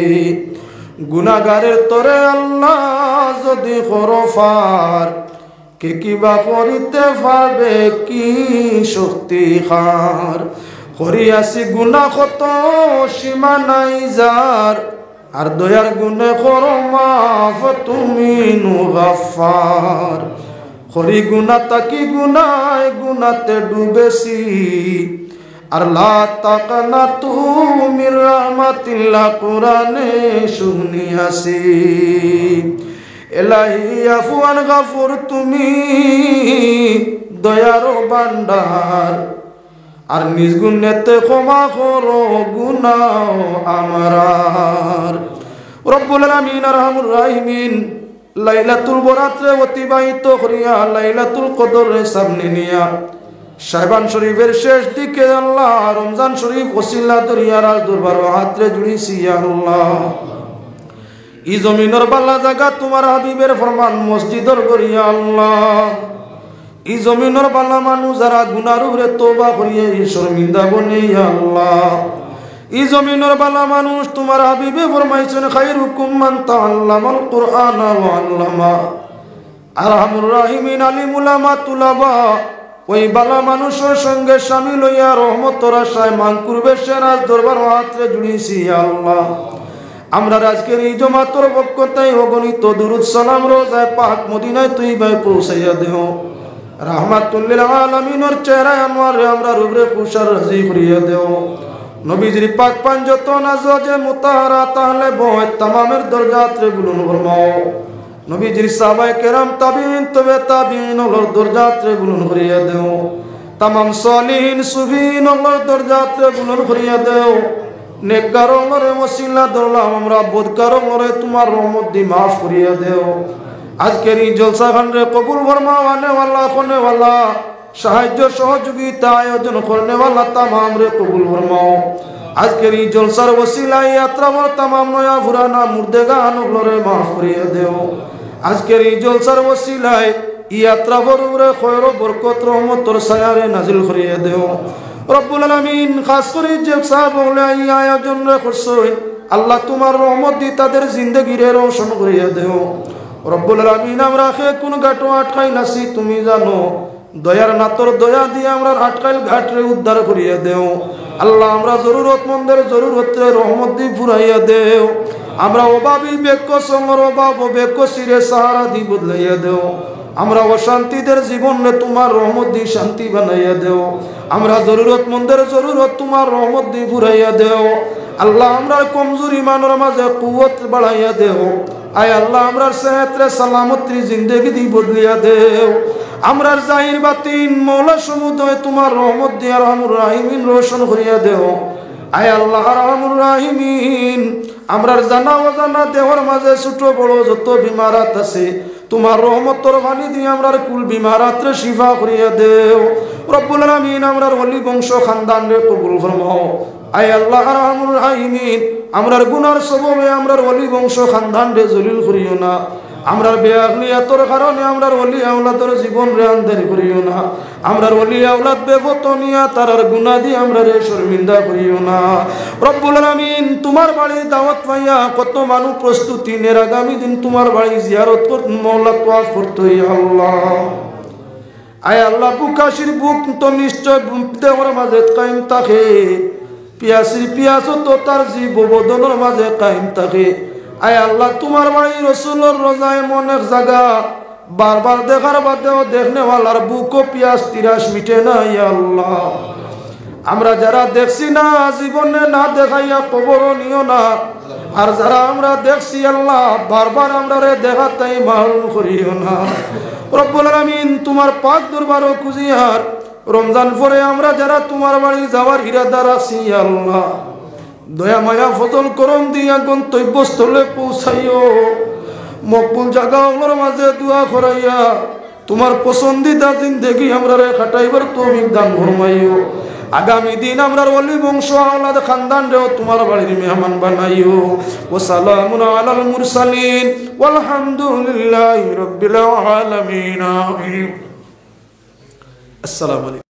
গুনাহগারের তোরে আল্লাহ যদি খরফার, কে কিবা করিতে পারবে কি শক্তি খার। করিয়াছি গুনাহ কত সীমা নাই যার, আর দয়ার গুণে করো মাফ তুমি নু গাফফার। করি গুনাহ তাকি গুনায় গুনাতে ডুবেছি, আর লা তাকানাতু মির রাহমাতিল্লাহ কুরআনে শুনিয়াছি। ইলাহি আফওয়ান গাফুর তুমি দয়ার ভান্ডার, আর নিজ গুণেতে ক্ষমা করো গুনাহ আমারার। রব্বুল আলামিন আরহামুর রাহিমিন লাইলাতুল বরাতে অতিবাহিত করিয়া লাইলাতুল কদরের সামনে নিয়া শাবান শরীফের শেষ দিকে আল্লাহ রমজান শরীফ ওসিলা দরিয়ার দরবার হাতে জুড়িছি। আল্লাহ ই জমিনের বালা জায়গা তোমার হাবিবের ফরমান মসজিদর করিয়া আল্লাহ, ই জমিনের বালা মানুষ যারা গুনার উপরে তওবা করিয়া শর্মিন্দা বনে আল্লাহ, ই জমিনের বালা মানুষ তোমার হাবিবে ফরমাইছেন খায়রুকুম মান তাআল্লামাল কুরআনা ওয়া আল্লামা। আরহামুর রাহিমিন আলিম উলামা তুলাবা ওই বালা মানুষের সঙ্গে শামিল হইয়া রহমতের আশায় মান করবে সেরাজ দরবার হাতে জুড়িয়েছি আল্লাহ। আমরা আজকের এই জমাতর পক্ষতায় অগণিত দুরুদ সালাম রোজায় পাক মদিনায় তুই ভাই পৌঁছাইয়া দেহ। রাহমাতুল্লিল আলামিনের চেহারায় আনোয়ারে আমরা রুবরে খুশার রাজি করিয়া দেহ। নবীজির পাক পাঞ্জতন আজওয়াজে মুতাহারা তাহলে বয় তামামের দরজাতে বুলুন ফরমাও। নবীজির সাহাবায়ে কেরাম তাবিঈন তবে তাবিঈন ওর দরজাতে বুলুন করিয়া দেহ। তামাম সালিহিন সুফিন ওর দরজাতে বুলুন করিয়া দেহ। নেককারোं রে ওসিলা দরলাম আমরা বদকারোं রে তোমার রহমত দি মাফ করিয়া দেও। আজকের এই জলসা খান রে কবুল ফরমাও। আনে ওয়ালা কোনে ওয়ালা সাহায্য সহযোগিতা আয়োজন করনে ওয়ালা তামাম রে কবুল ফরমাও। আজকের এই জলসার ওসিলায় यात्रा বর তামাম নয়া পুরানা মুর্দেগান রে মাফ করিয়া দেও। আজকের এই জলসার ওসিলায় यात्रा বর রে খয়র বরকত রহমতর ছায়ারে নাজিল করিয়া দেও। রব্বুল আলামিন খাস করে যে সাহাব বলে এই আয়োজন করছেন আল্লাহ তোমার রহমত দি তাদের জিন্দেগিরে রোশন করিয়া দেও। রব্বুল আলামিন আমরা খে কোন ঘাটো আটকাই নাসি তুমি জানো। দয়ার নাতর দয়া দিয়ে আমরা আটকাইল ঘাটরে উদ্ধার করিয়া দেও। আল্লাহ আমরা জরুরতমন্দের জরুরতে রহমত দি ফুরাইয়া দেও। আমরা অভাবী বেক্য সমর অভাব বেক্য সিরে সাহারা দি বদলাইয়া দেও। আমরা অশান্তিদের জীবনে তোমার রহমত দি শান্তি বানাইয়া দেও। আমরা জরুরতমন্দের জরুরত তোমার রহমত দি ফুরাইয়া দেও। আল্লাহ আমরা কমজোর ইমানের মাঝে কুওয়াত বাড়াইয়া দেও। আয় আল্লাহ আমরা সেহতরে সালামতরি জিন্দেগি দি বদলিয়া দেও। আমরা জাহির বাতিন মৌলা সমুদয় তোমার রহমত দি আরহামুর রাহিমিন রোশন করিয়া দেও। আয় আল্লাহ আরহামুর রাহিমিন আমরা জানা অজানা দেহর মাঝে ছোট বড় যত বিমারাত আছে তোমার রহমতর বাণী দিয়ে আমরার কুল বিমারাত্রে শিফা করিয়া দেও। রব্বুল আলামিন আমরার ওলি বংশ খানদান রে কবুল ফরমাও। আয় আল্লাহ আরহামুর রাহিমিন আমরার গুনার সববে আমরার ওলি বংশ খানদান রে জলিল করিও না। আমরার বেআখলিয়াতর কারণে আমরার ওলি আওলাদের জীবন রে আন্ধারি করিও না। আমরার ওলি আওলাদ বেফতনিয়া তারার গুনাহ দিয়ে আমরারে শর্মিন্দা করিও না। রব্বুল আলামিন তোমার বাড়ি দাওয়াত পাইয়া কত মানুষ প্রস্তুতি নের আগামী দিন তোমার বাড়ি জিয়ারত করতে মওলা তোয়াফ করতে আল্লাহ। আয় আল্লাহ বুকাশির বুক তো নিশ্চয় দেওয়ার মাঝে কায়েম থাকে। পিয়াসির পিয়াসও তো তার জীব বদনের মাঝে কায়েম থাকে। আয় আল্লাহ তোমার বাড়ি রসুলের রোজায় মনের জায়গা বারবার দেখার বাদেও দেখনেওয়ালার বুকও পিয়াস তিরাস মিটে না। ইয়া আল্লাহ আমরা যারা দেখছি না জীবনে না দেখাইয়া কবর নিও না। আর যারা আমরা দেখছি আল্লাহ বারবার আমরা রে দেখাতাই মাহরুম করিও না। রব্বুল আলামিন তোমার পাক দরবারও খুঁজিয়ার রমজান পরে আমরা যারা তোমার বাড়ি যাওয়ার ইরাদার আছি আল্লাহ দয়া মায়া ফজল করম দিয়া গন্তব্যস্থলে পৌঁছাইও। মকবুল জায়গাগুলোর মাঝে দোয়া করাইয়া তোমার পছন্দিদা জিন্দেগি আমরা রে খাটাইবার তৌফিক দান ফরমাইও। আগামী দিন আমরার ওলি বংশ আওলাদ খানদান রেও তোমার বাড়ির মেহমান বানাইও। ওয়া সালামুন আলাল মুরসালিন ওয়ালহামদুলিল্লাহি রাব্বিল আলামিন। আমিন। আসসালামু আলাইকুম।